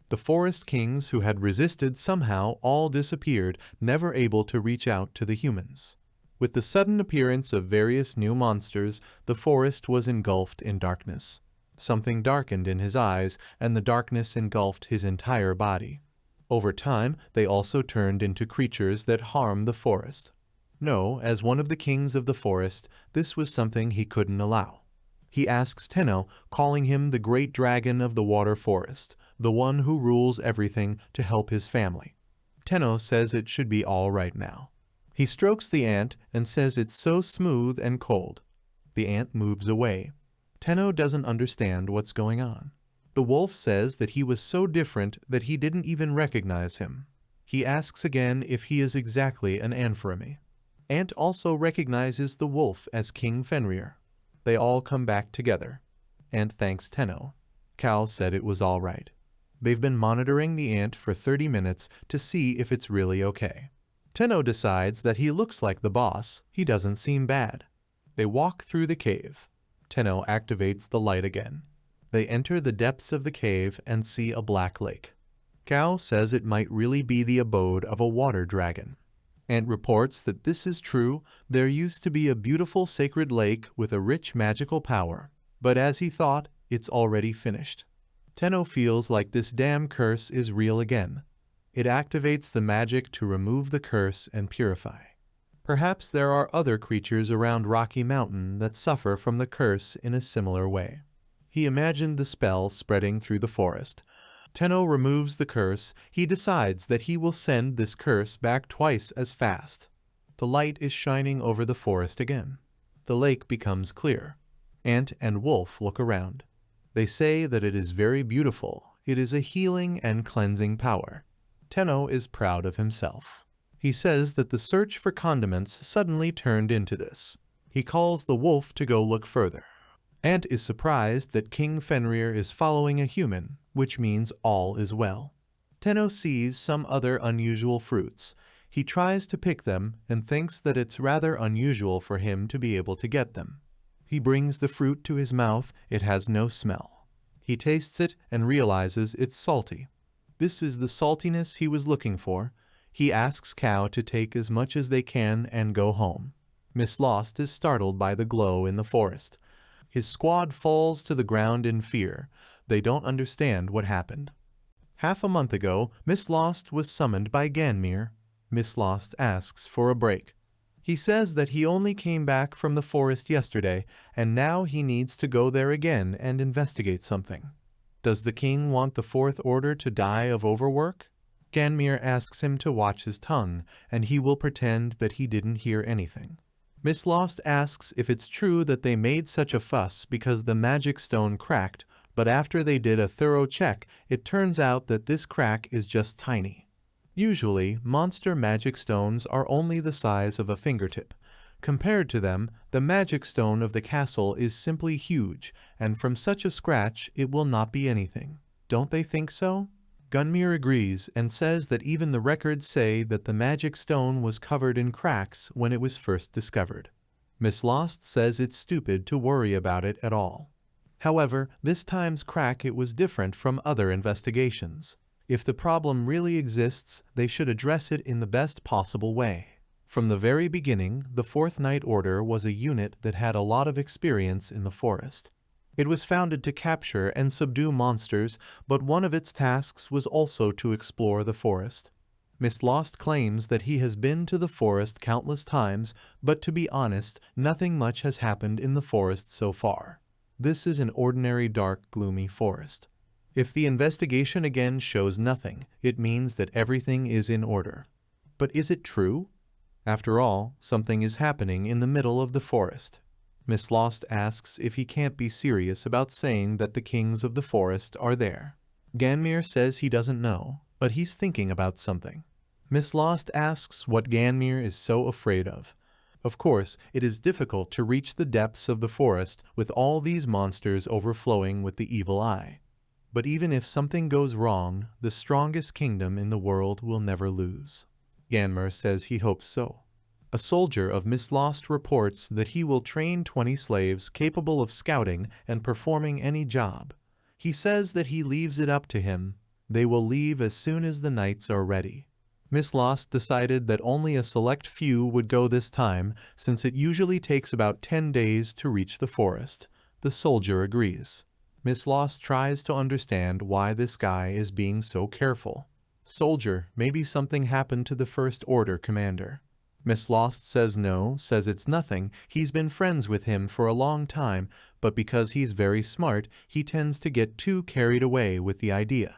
The forest kings who had resisted somehow all disappeared, never able to reach out to the humans. With the sudden appearance of various new monsters, the forest was engulfed in darkness. Something darkened in his eyes, and the darkness engulfed his entire body. Over time, they also turned into creatures that harm the forest. No, as one of the kings of the forest, this was something he couldn't allow. He asks Tenno, calling him the great dragon of the water forest, the one who rules everything, to help his family. Tenno says it should be all right now. He strokes the ant and says it's so smooth and cold. The ant moves away. Tenno doesn't understand what's going on. The wolf says that he was so different that he didn't even recognize him. He asks again if he is exactly an Anframi. Ant also recognizes the wolf as King Fenrir. They all come back together. Ant thanks Tenno. Cal said it was all right. They've been monitoring the ant for 30 minutes to see if it's really okay. Tenno decides that he looks like the boss. He doesn't seem bad. They walk through the cave. Tenno activates the light again. They enter the depths of the cave and see a black lake. Cal says it might really be the abode of a water dragon. Ant reports that this is true. There used to be a beautiful sacred lake with a rich magical power, but as he thought, it's already finished. Tenno feels like this damn curse is real again. It activates the magic to remove the curse and purify. Perhaps there are other creatures around Rocky Mountain that suffer from the curse in a similar way. He imagined the spell spreading through the forest. Tenno removes the curse. He decides that he will send this curse back twice as fast. The light is shining over the forest again. The lake becomes clear. Ant and wolf look around. They say that it is very beautiful. It is a healing and cleansing power. Tenno is proud of himself. He says that the search for condiments suddenly turned into this. He calls the wolf to go look further. Ant is surprised that King Fenrir is following a human, which means all is well. Tenno sees some other unusual fruits. He tries to pick them and thinks that it's rather unusual for him to be able to get them. He brings the fruit to his mouth. It has no smell. He tastes it and realizes it's salty. This is the saltiness he was looking for. He asks Cow to take as much as they can and go home. Miss Lost is startled by the glow in the forest. His squad falls to the ground in fear. They don't understand what happened. Half a month ago, Miss Lost was summoned by Ganmir. Miss Lost asks for a break. He says that he only came back from the forest yesterday, and now he needs to go there again and investigate something. Does the king want the Fourth Order to die of overwork? Ganmir asks him to watch his tongue, and he will pretend that he didn't hear anything. Miss Lost asks if it's true that they made such a fuss because the magic stone cracked, but after they did a thorough check, it turns out that this crack is just tiny. Usually, monster magic stones are only the size of a fingertip. Compared to them, the magic stone of the castle is simply huge, and from such a scratch it will not be anything. Don't they think so? Gunmir agrees and says that even the records say that the magic stone was covered in cracks when it was first discovered. Miss Lost says it's stupid to worry about it at all. However, this time's crack it was different from other investigations. If the problem really exists, they should address it in the best possible way. From the very beginning, the Fourth Night Order was a unit that had a lot of experience in the forest. It was founded to capture and subdue monsters, but one of its tasks was also to explore the forest. Miss Lost claims that he has been to the forest countless times, but to be honest, nothing much has happened in the forest so far. This is an ordinary dark, gloomy forest. If the investigation again shows nothing, it means that everything is in order. But is it true? After all, something is happening in the middle of the forest. Miss Lost asks if he can't be serious about saying that the kings of the forest are there. Ganmere says he doesn't know, but he's thinking about something. Miss Lost asks what Ganmere is so afraid of. Of course, it is difficult to reach the depths of the forest with all these monsters overflowing with the evil eye. But even if something goes wrong, the strongest kingdom in the world will never lose. Ganmere says he hopes so. A soldier of Miss Lost reports that he will train 20 slaves capable of scouting and performing any job. He says that he leaves it up to him. They will leave as soon as the knights are ready. Miss Lost decided that only a select few would go this time, since it usually takes about 10 days to reach the forest. The soldier agrees. Miss Lost tries to understand why this guy is being so careful. Soldier, maybe something happened to the First Order commander. Miss Lost says no, says it's nothing. He's been friends with him for a long time, but because he's very smart, he tends to get too carried away with the idea.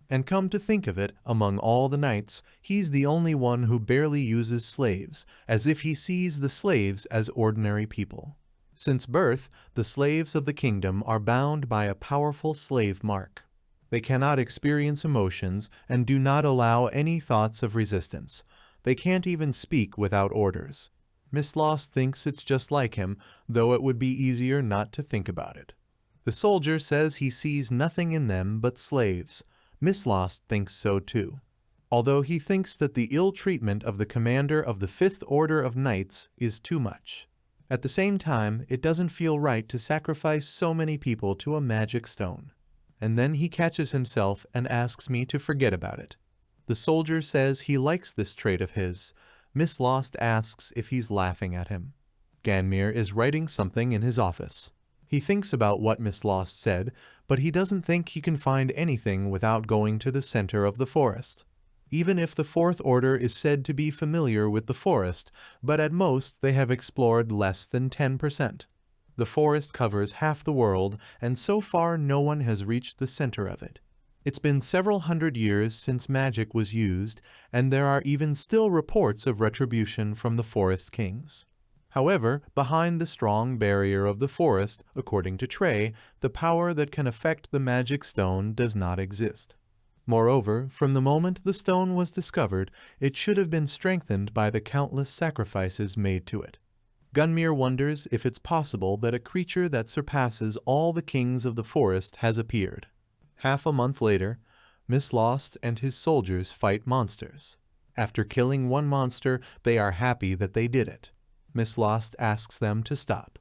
And come to think of it, among all the knights, he's the only one who barely uses slaves, as if he sees the slaves as ordinary people. Since birth, the slaves of the kingdom are bound by a powerful slave mark. They cannot experience emotions and do not allow any thoughts of resistance. They can't even speak without orders. Miss Lost thinks it's just like him, though it would be easier not to think about it. The soldier says he sees nothing in them but slaves. Miss Lost thinks so too. Although he thinks that the ill treatment of the commander of the Fifth Order of Knights is too much. At the same time, it doesn't feel right to sacrifice so many people to a magic stone. And then he catches himself and asks me to forget about it. The soldier says he likes this trait of his. Miss Lost asks if he's laughing at him. Ganmere is writing something in his office. He thinks about what Miss Lost said, but he doesn't think he can find anything without going to the center of the forest. Even if the Fourth Order is said to be familiar with the forest, but at most they have explored less than 10%. The forest covers half the world, and so far no one has reached the center of it. It's been several hundred years since magic was used, and there are even still reports of retribution from the forest kings. However, behind the strong barrier of the forest, according to Trey, the power that can affect the magic stone does not exist. Moreover, from the moment the stone was discovered, it should have been strengthened by the countless sacrifices made to it. Ganmere wonders if it's possible that a creature that surpasses all the kings of the forest has appeared. Half a month later, Miss Lost and his soldiers fight monsters. After killing one monster, they are happy that they did it. Miss Lost asks them to stop.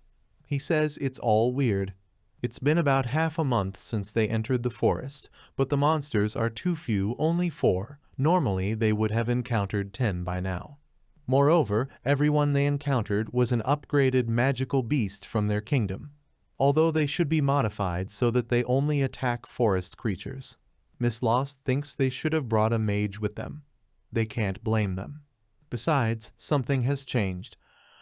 He says it's all weird. It's been about half a month since they entered the forest, but the monsters are too few, only 4. Normally, they would have encountered 10 by now. Moreover, everyone they encountered was an upgraded magical beast from their kingdom, although they should be modified so that they only attack forest creatures. Miss Lost thinks they should have brought a mage with them. They can't blame them. Besides, something has changed.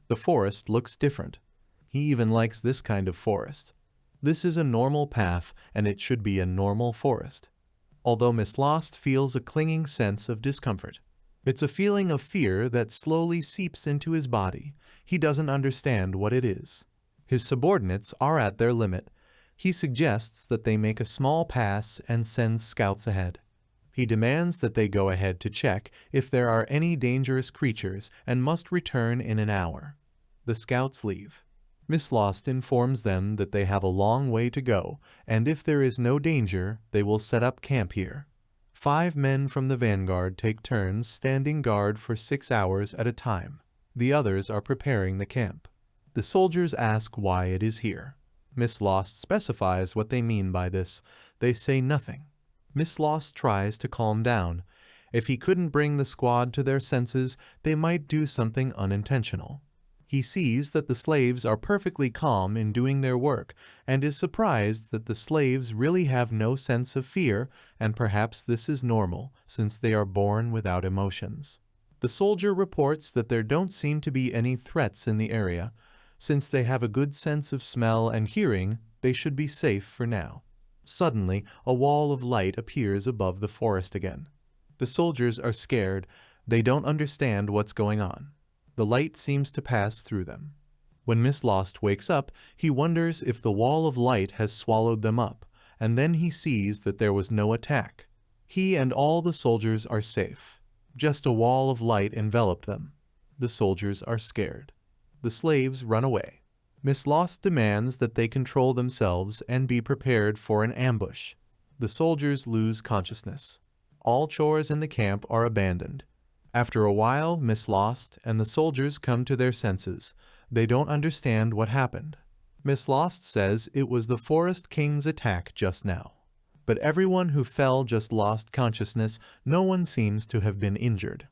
The forest looks different. He even likes this kind of forest. This is a normal path, and it should be a normal forest. Although Miss Lost feels a clinging sense of discomfort. It's a feeling of fear that slowly seeps into his body. He doesn't understand what it is. His subordinates are at their limit. He suggests that they make a small pass and sends scouts ahead. He demands that they go ahead to check if there are any dangerous creatures and must return in an hour. The scouts leave. Miss Lost informs them that they have a long way to go, and if there is no danger, they will set up camp here. 5 men from the vanguard take turns standing guard for 6 hours at a time. The others are preparing the camp. The soldiers ask why it is here. Miss Lost specifies what they mean by this. They say nothing. Miss Lost tries to calm down. If he couldn't bring the squad to their senses, they might do something unintentional. He sees that the slaves are perfectly calm in doing their work, and is surprised that the slaves really have no sense of fear, and perhaps this is normal, since they are born without emotions. The soldier reports that there don't seem to be any threats in the area. Since they have a good sense of smell and hearing, they should be safe for now. Suddenly, a wall of light appears above the forest again. The soldiers are scared. They don't understand what's going on. The light seems to pass through them. When Miss Lost wakes up, he wonders if the wall of light has swallowed them up, and then he sees that there was no attack. He and all the soldiers are safe. Just a wall of light enveloped them. The soldiers are scared. The slaves run away. Miss Lost demands that they control themselves and be prepared for an ambush. The soldiers lose consciousness. All chores in the camp are abandoned. After a while, Miss Lost and the soldiers come to their senses. They don't understand what happened. Miss Lost says it was the Forest King's attack just now. But everyone who fell just lost consciousness. No one seems to have been injured.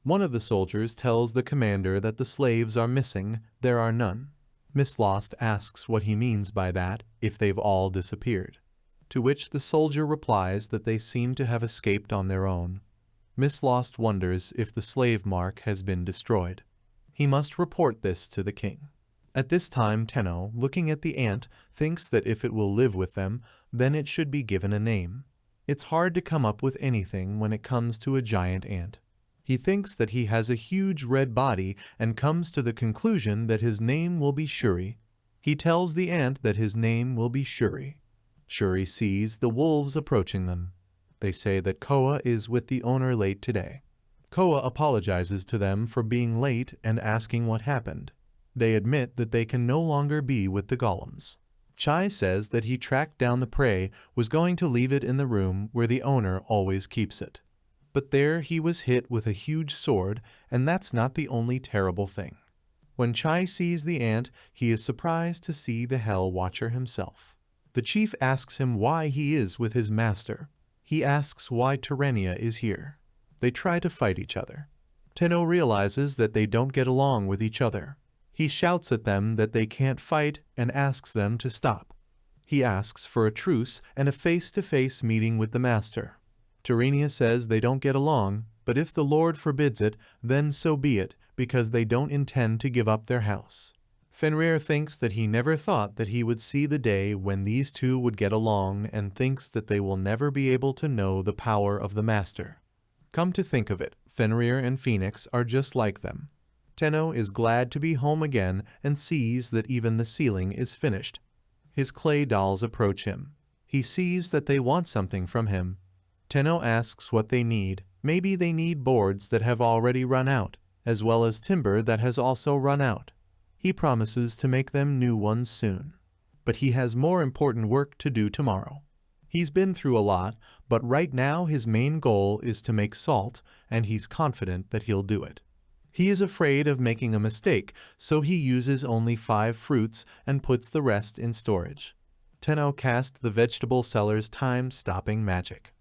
One of the soldiers tells the commander that the slaves are missing. There are none. Miss Lost asks what he means by that, if they've all disappeared. To which the soldier replies that they seem to have escaped on their own. Miss Lost wonders if the slave mark has been destroyed. He must report this to the king. At this time, Tenno, looking at the ant, thinks that if it will live with them, then it should be given a name. It's hard to come up with anything when it comes to a giant ant. He thinks that he has a huge red body and comes to the conclusion that his name will be Shuri. He tells the ant that his name will be Shuri. Shuri sees the wolves approaching them. They say that Koa is with the owner late today. Koa apologizes to them for being late and asking what happened. They admit that they can no longer be with the golems. Chai says that he tracked down the prey, was going to leave it in the room where the owner always keeps it. But there he was hit with a huge sword, and that's not the only terrible thing. When Chai sees the ant, he is surprised to see the Hell Watcher himself. The chief asks him why he is with his master. He asks why Terenia is here. They try to fight each other. Tenno realizes that they don't get along with each other. He shouts at them that they can't fight and asks them to stop. He asks for a truce and a face-to-face meeting with the master. Terenia says they don't get along, but if the Lord forbids it, then so be it, because they don't intend to give up their house. Fenrir thinks that he never thought that he would see the day when these two would get along and thinks that they will never be able to know the power of the master. Come to think of it, Fenrir and Phoenix are just like them. Tenno is glad to be home again and sees that even the ceiling is finished. His clay dolls approach him. He sees that they want something from him. Tenno asks what they need. Maybe they need boards that have already run out, as well as timber that has also run out. He promises to make them new ones soon. But he has more important work to do tomorrow. He's been through a lot, but right now his main goal is to make salt, and he's confident that he'll do it. He is afraid of making a mistake, so he uses only 5 fruits and puts the rest in storage. Tenno casts the vegetable seller's time-stopping magic.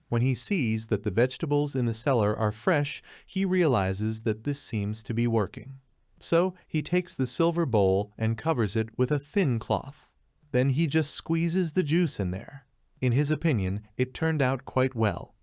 When he sees that the vegetables in the cellar are fresh, he realizes that this seems to be working. So he takes the silver bowl and covers it with a thin cloth. Then he just squeezes the juice in there. In his opinion, it turned out quite well.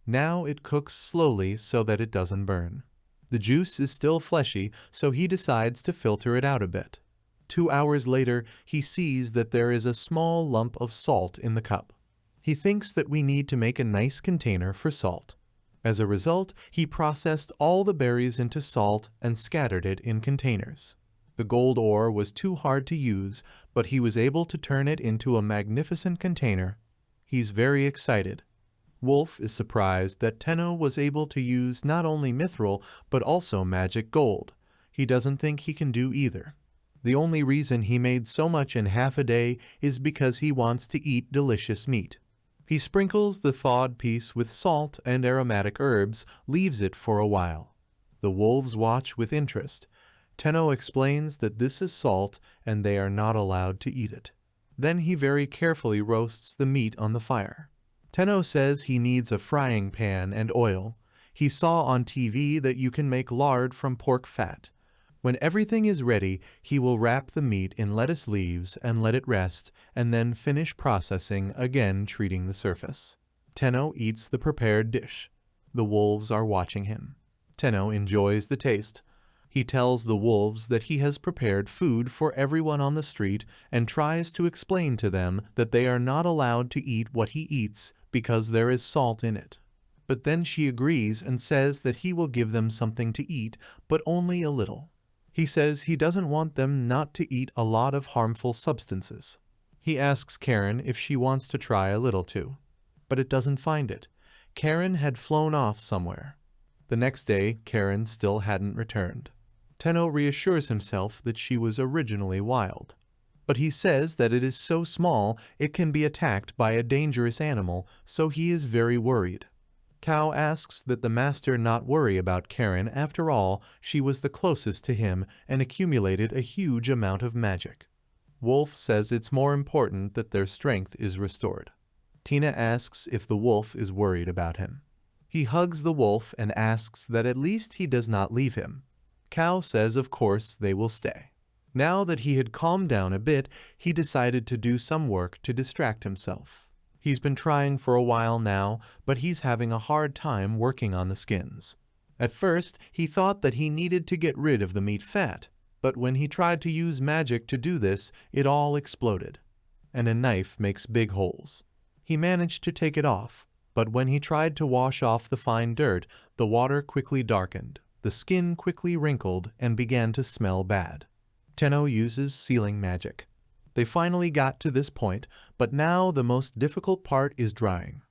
Now it cooks slowly so that it doesn't burn. The juice is still fleshy, so he decides to filter it out a bit. 2 hours later, he sees that there is a small lump of salt in the cup. He thinks that we need to make a nice container for salt. As a result, he processed all the berries into salt and scattered it in containers. The gold ore was too hard to use, but he was able to turn it into a magnificent container. He's very excited. Wolf is surprised that Tenno was able to use not only mithril, but also magic gold. He doesn't think he can do either. The only reason he made so much in half a day is because he wants to eat delicious meat. He sprinkles the thawed piece with salt and aromatic herbs, leaves it for a while. The wolves watch with interest. Tenno explains that this is salt and they are not allowed to eat it. Then he very carefully roasts the meat on the fire. Tenno says he needs a frying pan and oil. He saw on TV that you can make lard from pork fat. When everything is ready, he will wrap the meat in lettuce leaves and let it rest, and then finish processing, again treating the surface. Tenno eats the prepared dish. The wolves are watching him. Tenno enjoys the taste. He tells the wolves that he has prepared food for everyone on the street and tries to explain to them that they are not allowed to eat what he eats because there is salt in it. But then she agrees and says that he will give them something to eat, but only a little. He says he doesn't want them not to eat a lot of harmful substances. He asks Karen if she wants to try a little too, but it doesn't find it. Karen had flown off somewhere. The next day, Karen still hadn't returned. Tenno reassures himself that she was originally wild, but he says that it is so small it can be attacked by a dangerous animal, so he is very worried. Cow asks that the master not worry about Karen. After all, she was the closest to him and accumulated a huge amount of magic. Wolf says it's more important that their strength is restored. Tina asks if the wolf is worried about him. He hugs the wolf and asks that at least he does not leave him. Cow says of course they will stay. Now that he had calmed down a bit, he decided to do some work to distract himself. He's been trying for a while now, but he's having a hard time working on the skins. At first, he thought that he needed to get rid of the meat fat, but when he tried to use magic to do this, it all exploded, and a knife makes big holes. He managed to take it off, but when he tried to wash off the fine dirt, the water quickly darkened. The skin quickly wrinkled and began to smell bad. Tenno uses sealing magic. They finally got to this point, but now the most difficult part is drying.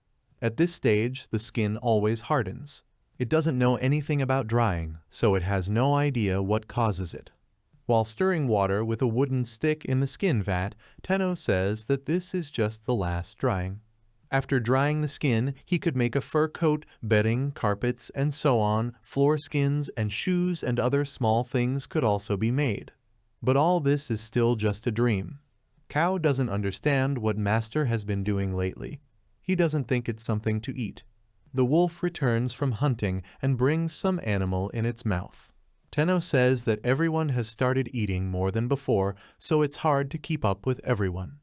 At this stage, the skin always hardens. It doesn't know anything about drying, so it has no idea what causes it. While stirring water with a wooden stick in the skin vat, Tenno says that this is just the last drying. After drying the skin, he could make a fur coat, bedding, carpets, and so on. Floor skins and shoes and other small things could also be made. But all this is still just a dream. Cow doesn't understand what Master has been doing lately. He doesn't think it's something to eat. The wolf returns from hunting and brings some animal in its mouth. Tenno says that everyone has started eating more than before, so it's hard to keep up with everyone.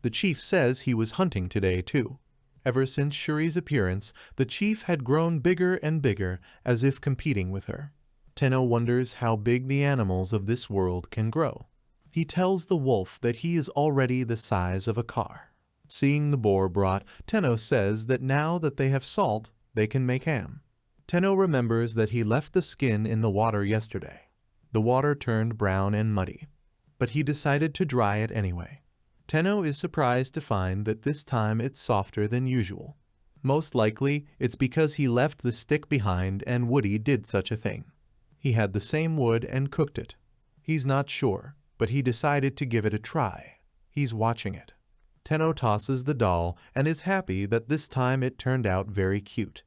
The chief says he was hunting today too. Ever since Shuri's appearance, the chief had grown bigger and bigger, as if competing with her. Tenno wonders how big the animals of this world can grow. He tells the wolf that he is already the size of a car. Seeing the boar brought, Tenno says that now that they have salt, they can make ham. Tenno remembers that he left the skin in the water yesterday. The water turned brown and muddy, but he decided to dry it anyway. Tenno is surprised to find that this time it's softer than usual. Most likely, it's because he left the stick behind and Woody did such a thing. He had the same wood and cooked it. He's not sure, but he decided to give it a try. He's watching it. Tenno tosses the doll and is happy that this time it turned out very cute.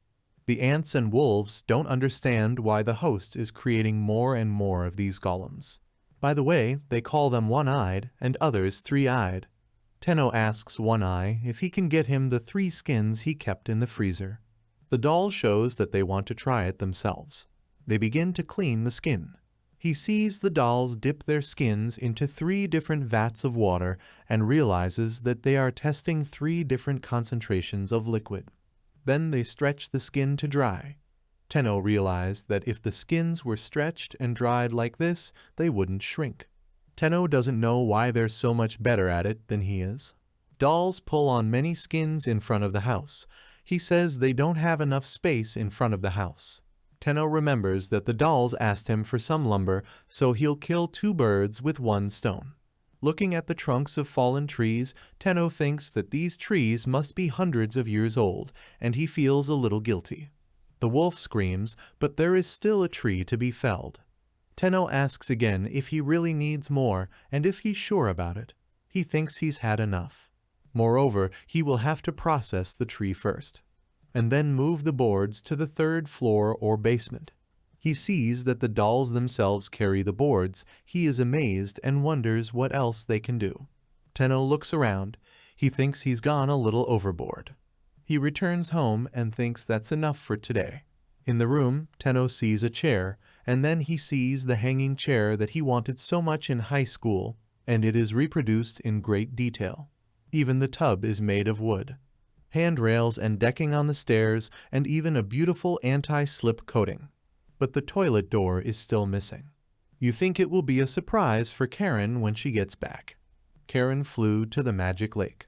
The ants and wolves don't understand why the host is creating more and more of these golems. By the way, they call them one-eyed and others three-eyed. Tenno asks One-Eye if he can get him the 3 skins he kept in the freezer. The doll shows that they want to try it themselves. They begin to clean the skin. He sees the dolls dip their skins into 3 different vats of water and realizes that they are testing 3 different concentrations of liquid. Then they stretch the skin to dry. Tenno realized that if the skins were stretched and dried like this, they wouldn't shrink. Tenno doesn't know why they're so much better at it than he is. Dolls pull on many skins in front of the house. He says they don't have enough space in front of the house. Tenno remembers that the dolls asked him for some lumber, so he'll kill 2 birds with 1 stone. Looking at the trunks of fallen trees, Tenno thinks that these trees must be hundreds of years old, and he feels a little guilty. The wolf screams, but there is still a tree to be felled. Tenno asks again if he really needs more, and if he's sure about it. He thinks he's had enough. Moreover, he will have to process the tree first, and then move the boards to the 3rd floor or basement. He sees that the dolls themselves carry the boards. He is amazed and wonders what else they can do. Tenno looks around. He thinks he's gone a little overboard. He returns home and thinks that's enough for today. In the room, Tenno sees a chair, and then he sees the hanging chair that he wanted so much in high school, and it is reproduced in great detail. Even the tub is made of wood. Handrails and decking on the stairs, and even a beautiful anti-slip coating. But the toilet door is still missing. You think it will be a surprise for Karen when she gets back. Karen flew to the magic lake.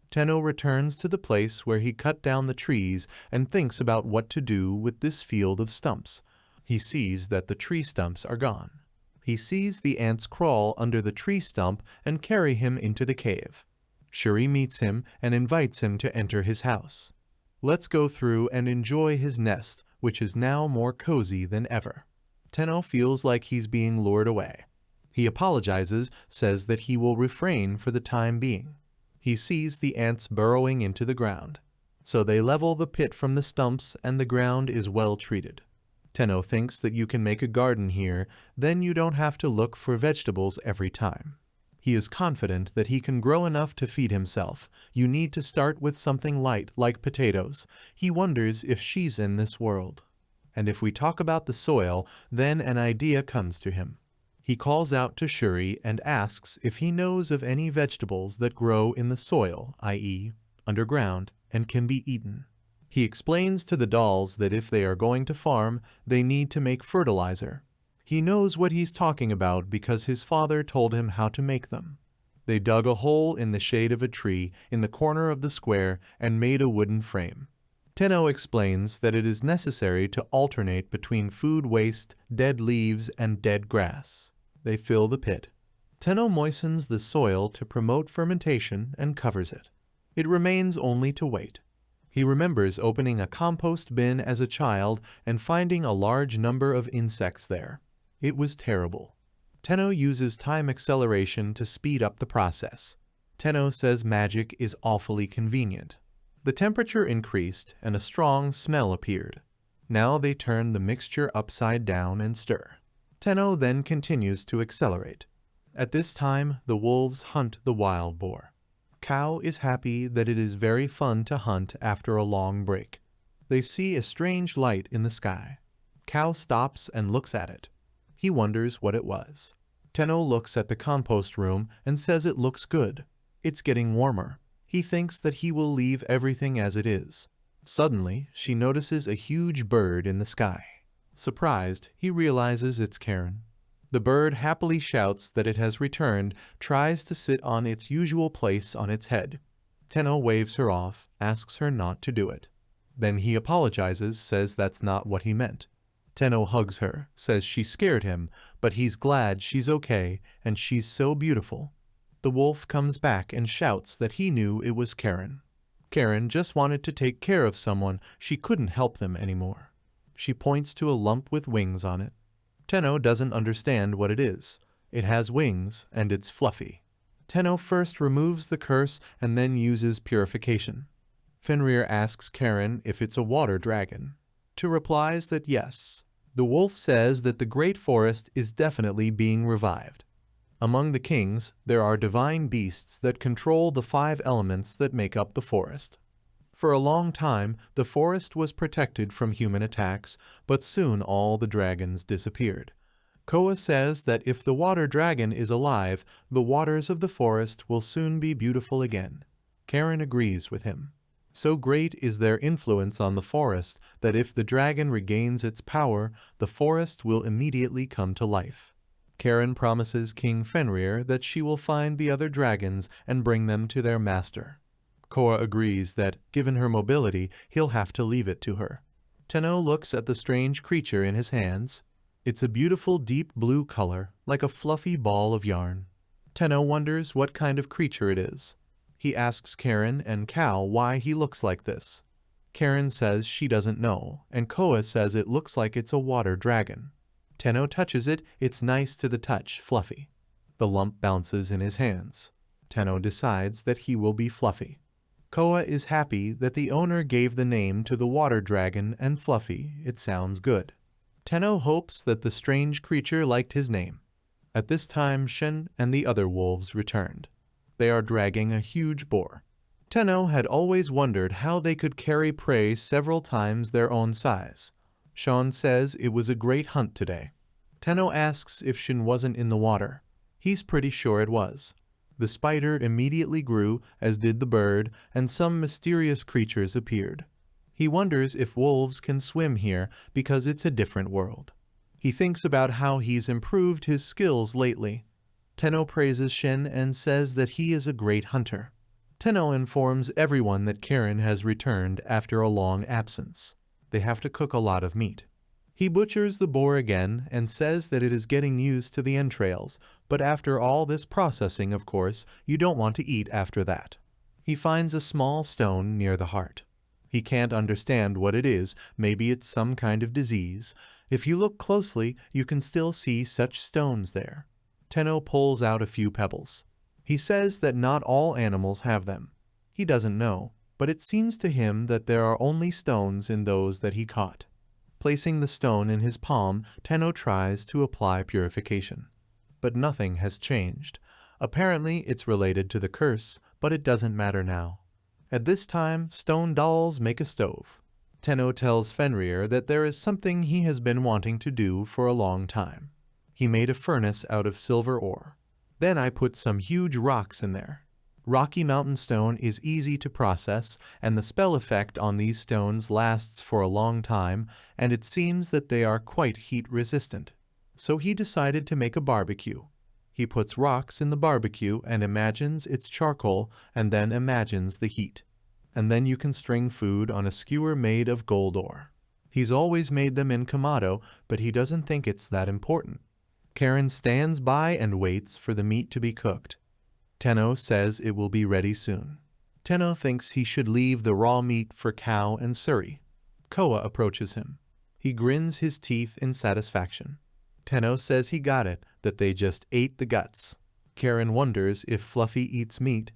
Tenno returns to the place where he cut down the trees and thinks about what to do with this field of stumps. He sees that the tree stumps are gone. He sees the ants crawl under the tree stump and carry him into the cave. Shuri meets him and invites him to enter his house. Let's go through and enjoy his nest, which is now more cozy than ever. Tenno feels like he's being lured away. He apologizes, says that he will refrain for the time being. He sees the ants burrowing into the ground. So they level the pit from the stumps and the ground is well treated. Tenno thinks that you can make a garden here, then you don't have to look for vegetables every time. He is confident that he can grow enough to feed himself. You need to start with something light, like potatoes. He wonders if she's in this world. And if we talk about the soil, then an idea comes to him. He calls out to Shuri and asks if he knows of any vegetables that grow in the soil, i.e., underground, and can be eaten. He explains to the dolls that if they are going to farm, they need to make fertilizer. He knows what he's talking about because his father told him how to make them. They dug a hole in the shade of a tree in the corner of the square and made a wooden frame. Tenno explains that it is necessary to alternate between food waste, dead leaves, and dead grass. They fill the pit. Tenno moistens the soil to promote fermentation and covers it. It remains only to wait. He remembers opening a compost bin as a child and finding a large number of insects there. It was terrible. Tenno uses time acceleration to speed up the process. Tenno says magic is awfully convenient. The temperature increased and a strong smell appeared. Now they turn the mixture upside down and stir. Tenno then continues to accelerate. At this time, the wolves hunt the wild boar. Cow is happy that it is very fun to hunt after a long break. They see a strange light in the sky. Cow stops and looks at it. He wonders what it was. Tenno looks at the compost room and says it looks good. It's getting warmer. He thinks that he will leave everything as it is. Suddenly, she notices a huge bird in the sky. Surprised, he realizes it's Karen. The bird happily shouts that it has returned, tries to sit on its usual place on its head. Tenno waves her off, asks her not to do it. Then he apologizes, says that's not what he meant. Tenno hugs her, says she scared him, but he's glad she's okay and she's so beautiful. The wolf comes back and shouts that he knew it was Karen. Karen just wanted to take care of someone, she couldn't help them anymore. She points to a lump with wings on it. Tenno doesn't understand what it is. It has wings, and it's fluffy. Tenno first removes the curse and then uses purification. Fenrir asks Karen if it's a water dragon. She replies that yes. The wolf says that the great forest is definitely being revived. Among the kings, there are divine beasts that control the 5 elements that make up the forest. For a long time, the forest was protected from human attacks, but soon all the dragons disappeared. Koa says that if the water dragon is alive, the waters of the forest will soon be beautiful again. Karen agrees with him. So great is their influence on the forest that if the dragon regains its power, the forest will immediately come to life. Karen promises King Fenrir that she will find the other dragons and bring them to their master. Koa agrees that, given her mobility, he'll have to leave it to her. Tenno looks at the strange creature in his hands. It's a beautiful deep blue color, like a fluffy ball of yarn. Tenno wonders what kind of creature it is. He asks Karen and Cow why he looks like this. Karen says she doesn't know, and Koa says it looks like it's a water dragon. Tenno touches it, it's nice to the touch, fluffy. The lump bounces in his hands. Tenno decides that he will be Fluffy. Koa is happy that the owner gave the name to the water dragon and Fluffy, it sounds good. Tenno hopes that the strange creature liked his name. At this time Shin and the other wolves returned. They are dragging a huge boar. Tenno had always wondered how they could carry prey several times their own size. Sean says it was a great hunt today. Tenno asks if Shin wasn't in the water. He's pretty sure it was. The spider immediately grew, as did the bird, and some mysterious creatures appeared. He wonders if wolves can swim here because it's a different world. He thinks about how he's improved his skills lately. Tenno praises Shin and says that he is a great hunter. Tenno informs everyone that Karen has returned after a long absence. They have to cook a lot of meat. He butchers the boar again and says that it is getting used to the entrails, but after all this processing, of course, you don't want to eat after that. He finds a small stone near the heart. He can't understand what it is, maybe it's some kind of disease. If you look closely, you can still see such stones there. Tenno pulls out a few pebbles. He says that not all animals have them. He doesn't know, but it seems to him that there are only stones in those that he caught. Placing the stone in his palm, Tenno tries to apply purification. But nothing has changed. Apparently it's related to the curse, but it doesn't matter now. At this time, stone dolls make a stove. Tenno tells Fenrir that there is something he has been wanting to do for a long time. He made a furnace out of silver ore. Then I put some huge rocks in there. Rocky Mountain stone is easy to process, and the spell effect on these stones lasts for a long time, and it seems that they are quite heat resistant. So he decided to make a barbecue. He puts rocks in the barbecue and imagines it's charcoal, and then imagines the heat. And then you can string food on a skewer made of gold ore. He's always made them in Kamado, but he doesn't think it's that important. Karen stands by and waits for the meat to be cooked. Tenno says it will be ready soon. Tenno thinks he should leave the raw meat for Cow and Suri. Koa approaches him. He grins his teeth in satisfaction. Tenno says he got it, that they just ate the guts. Karen wonders if Fluffy eats meat.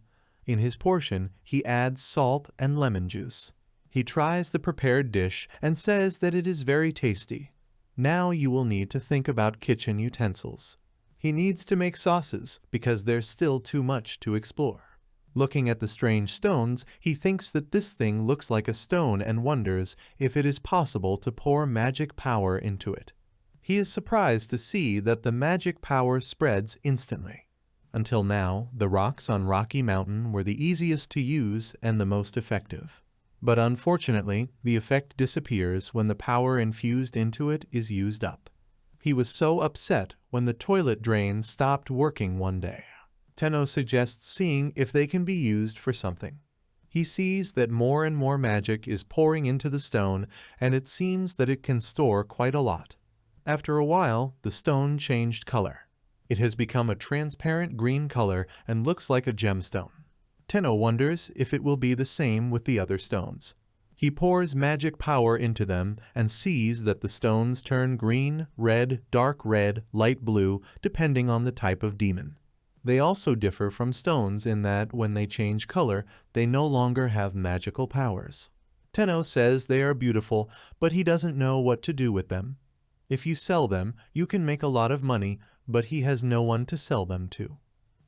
In his portion, he adds salt and lemon juice. He tries the prepared dish and says that it is very tasty. Now you will need to think about kitchen utensils. He needs to make sauces because there's still too much to explore. Looking at the strange stones, he thinks that this thing looks like a stone and wonders if it is possible to pour magic power into it. He is surprised to see that the magic power spreads instantly. Until now, the rocks on Rocky Mountain were the easiest to use and the most effective. But unfortunately, the effect disappears when the power infused into it is used up. He was so upset when the toilet drain stopped working one day. Tenno suggests seeing if they can be used for something. He sees that more and more magic is pouring into the stone, and it seems that it can store quite a lot. After a while, the stone changed color. It has become a transparent green color and looks like a gemstone. Tenno wonders if it will be the same with the other stones. He pours magic power into them and sees that the stones turn green, red, dark red, light blue, depending on the type of demon. They also differ from stones in that when they change color, they no longer have magical powers. Tenno says they are beautiful, but he doesn't know what to do with them. If you sell them, you can make a lot of money, but he has no one to sell them to.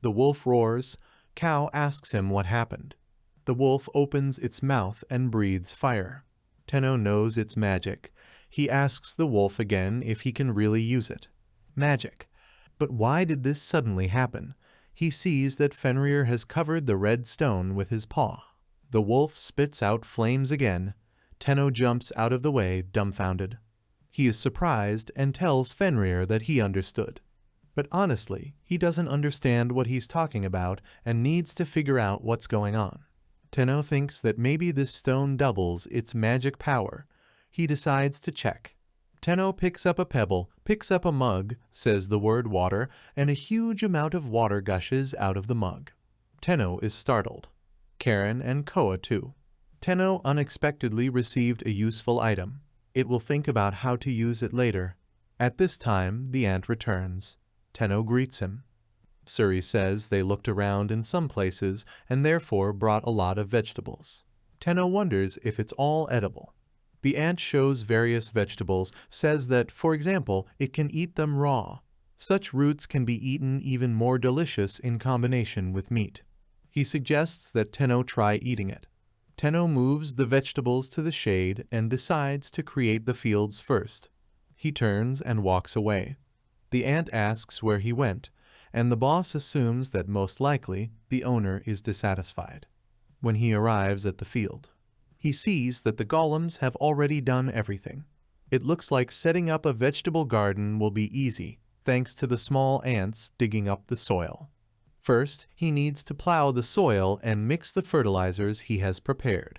The wolf roars. Cow asks him what happened. The wolf opens its mouth and breathes fire. Tenno knows it's magic. He asks the wolf again if he can really use it. Magic. But why did this suddenly happen? He sees that Fenrir has covered the red stone with his paw. The wolf spits out flames again. Tenno jumps out of the way, dumbfounded. He is surprised and tells Fenrir that he understood. But honestly, he doesn't understand what he's talking about and needs to figure out what's going on. Tenno thinks that maybe this stone doubles its magic power. He decides to check. Tenno picks up a pebble, picks up a mug, says the word water, and a huge amount of water gushes out of the mug. Tenno is startled. Karen and Koa too. Tenno unexpectedly received a useful item. It will think about how to use it later. At this time, the ant returns. Tenno greets him. Suri says they looked around in some places and therefore brought a lot of vegetables. Tenno wonders if it's all edible. The ant shows various vegetables, says that, for example, it can eat them raw. Such roots can be eaten even more delicious in combination with meat. He suggests that Tenno try eating it. Tenno moves the vegetables to the shade and decides to create the fields first. He turns and walks away. The ant asks where he went, and the boss assumes that most likely the owner is dissatisfied. When he arrives at the field, he sees that the golems have already done everything. It looks like setting up a vegetable garden will be easy, thanks to the small ants digging up the soil. First, he needs to plow the soil and mix the fertilizers he has prepared.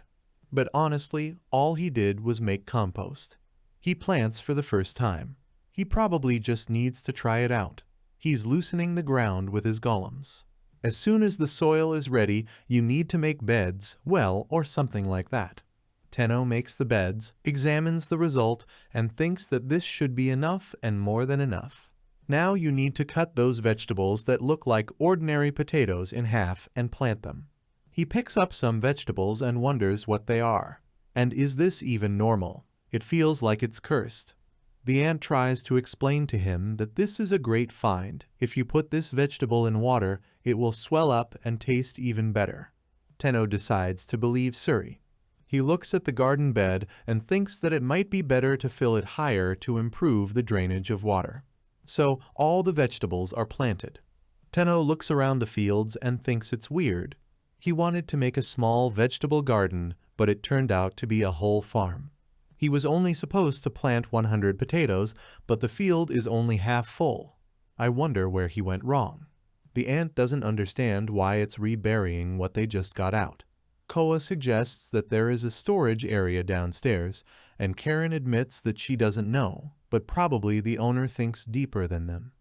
But honestly, all he did was make compost. He plants for the first time. He probably just needs to try it out. He's loosening the ground with his golems. As soon as the soil is ready, you need to make beds, well, or something like that. Tenno makes the beds, examines the result, and thinks that this should be enough and more than enough. Now you need to cut those vegetables that look like ordinary potatoes in half and plant them. He picks up some vegetables and wonders what they are. And is this even normal? It feels like it's cursed. The ant tries to explain to him that this is a great find. If you put this vegetable in water, it will swell up and taste even better. Tenno decides to believe Suri. He looks at the garden bed and thinks that it might be better to fill it higher to improve the drainage of water. So all the vegetables are planted. Tenno looks around the fields and thinks it's weird. He wanted to make a small vegetable garden, but it turned out to be a whole farm. He was only supposed to plant 100 potatoes, but the field is only half full. I wonder where he went wrong. The ant doesn't understand why it's reburying what they just got out. Koa suggests that there is a storage area downstairs, and Karen admits that she doesn't know, but probably the owner thinks deeper than them.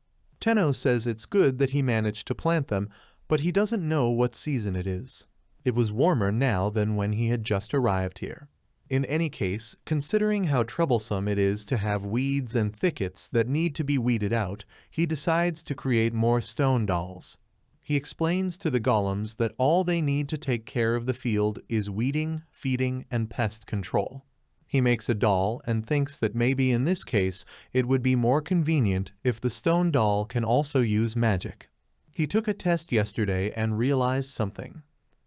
Tenno says it's good that he managed to plant them, but he doesn't know what season it is. It was warmer now than when he had just arrived here. In any case, considering how troublesome it is to have weeds and thickets that need to be weeded out, he decides to create more stone dolls. He explains to the golems that all they need to take care of the field is weeding, feeding, and pest control. He makes a doll and thinks that maybe in this case it would be more convenient if the stone doll can also use magic. He took a test yesterday and realized something.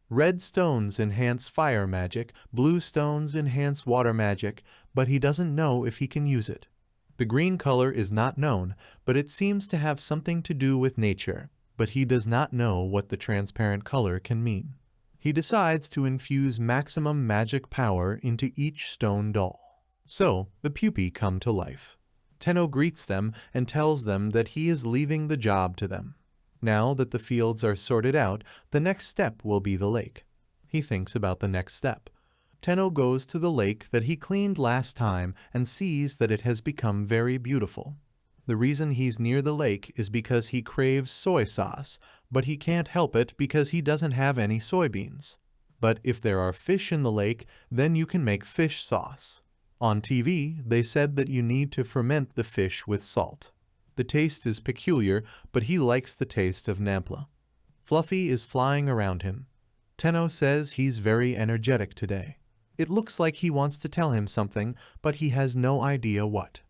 Red stones enhance fire magic, blue stones enhance water magic, but he doesn't know if he can use it. The green color is not known, but it seems to have something to do with nature, but he does not know what the transparent color can mean. He decides to infuse maximum magic power into each stone doll. So, the pupae come to life. Tenno greets them and tells them that he is leaving the job to them. Now that the fields are sorted out, the next step will be the lake. He thinks about the next step. Tenno goes to the lake that he cleaned last time and sees that it has become very beautiful. The reason he's near the lake is because he craves soy sauce, but he can't help it because he doesn't have any soybeans. But if there are fish in the lake, then you can make fish sauce. On TV, they said that you need to ferment the fish with salt. The taste is peculiar, but he likes the taste of Nampla. Fluffy is flying around him. Tenno says he's very energetic today. It looks like he wants to tell him something, but he has no idea what.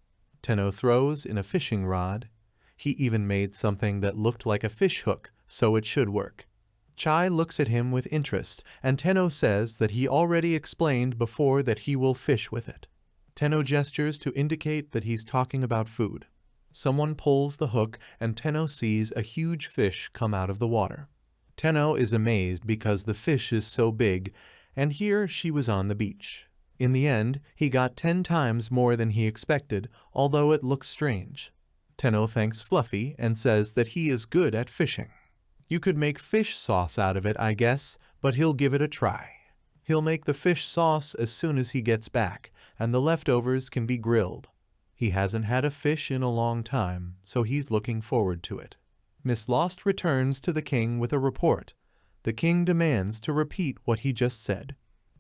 Tenno throws in a fishing rod. He even made something that looked like a fish hook, so it should work. Chai looks at him with interest, and Tenno says that he already explained before that he will fish with it. Tenno gestures to indicate that he's talking about food. Someone pulls the hook and Tenno sees a huge fish come out of the water. Tenno is amazed because the fish is so big, and here she was on the beach. In the end, he got 10 times more than he expected, although it looks strange. Tenno thanks Fluffy and says that he is good at fishing. You could make fish sauce out of it, I guess, but he'll give it a try. He'll make the fish sauce as soon as he gets back, and the leftovers can be grilled. He hasn't had a fish in a long time, so he's looking forward to it. Miss Lost returns to the king with a report. The king demands to repeat what he just said.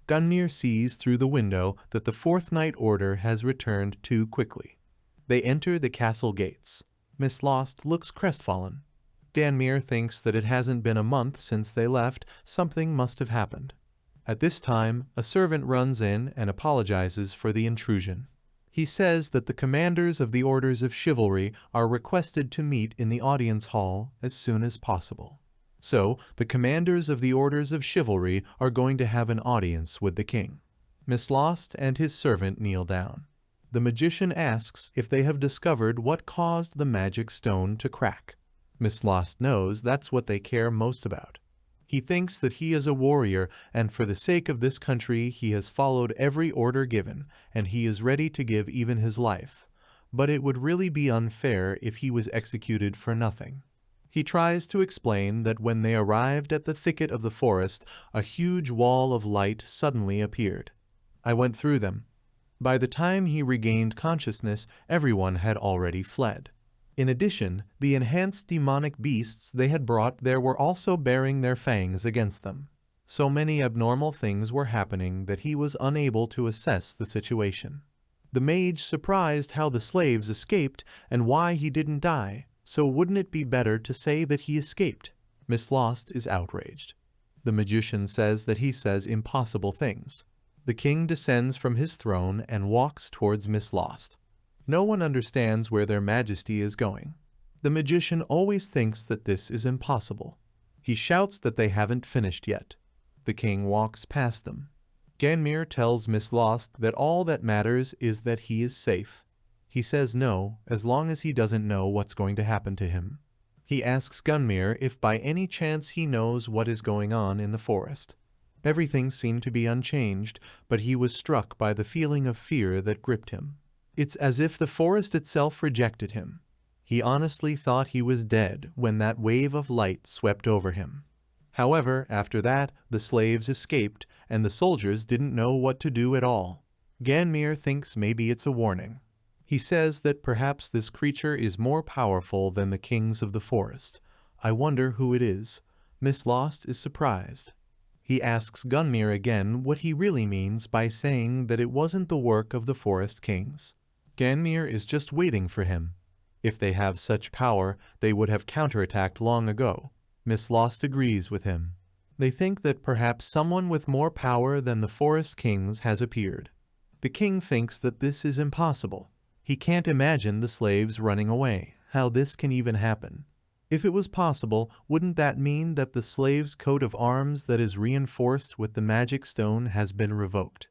Gungnir sees through the window that the Fourth Night Order has returned too quickly. They enter the castle gates. Miss Lost looks crestfallen. Danmir thinks that it hasn't been a month since they left, something must have happened. At this time, a servant runs in and apologizes for the intrusion. He says that the commanders of the Orders of Chivalry are requested to meet in the audience hall as soon as possible. So, the commanders of the Orders of Chivalry are going to have an audience with the king. Miss Lost and his servant kneel down. The magician asks if they have discovered what caused the magic stone to crack. Miss Lost knows that's what they care most about. He thinks that he is a warrior, and for the sake of this country he has followed every order given, and he is ready to give even his life. But it would really be unfair if he was executed for nothing. He tries to explain that when they arrived at the thicket of the forest, a huge wall of light suddenly appeared. I went through them. By the time he regained consciousness, everyone had already fled. In addition, the enhanced demonic beasts they had brought there were also baring their fangs against them. So many abnormal things were happening that he was unable to assess the situation. The mage surprised how the slaves escaped and why he didn't die, so wouldn't it be better to say that he escaped? Miss Lost is outraged. The magician says that he says impossible things. The king descends from his throne and walks towards Miss Lost. No one understands where their majesty is going. The magician always thinks that this is impossible. He shouts that they haven't finished yet. The king walks past them. Ganmir tells Miss Lost that all that matters is that he is safe. He says no, as long as he doesn't know what's going to happen to him. He asks Gunmir if by any chance he knows what is going on in the forest. Everything seemed to be unchanged, but he was struck by the feeling of fear that gripped him. It's as if the forest itself rejected him. He honestly thought he was dead when that wave of light swept over him. However, after that, the slaves escaped, and the soldiers didn't know what to do at all. Ganmir thinks maybe it's a warning. He says that perhaps this creature is more powerful than the kings of the forest. I wonder who it is. Miss Lost is surprised. He asks Gunmir again what he really means by saying that it wasn't the work of the forest kings. Ganmir is just waiting for him. If they have such power, they would have counterattacked long ago. Miss Lost agrees with him. They think that perhaps someone with more power than the forest kings has appeared. The king thinks that this is impossible. He can't imagine the slaves running away, how this can even happen. If it was possible, wouldn't that mean that the slave's coat of arms that is reinforced with the magic stone has been revoked?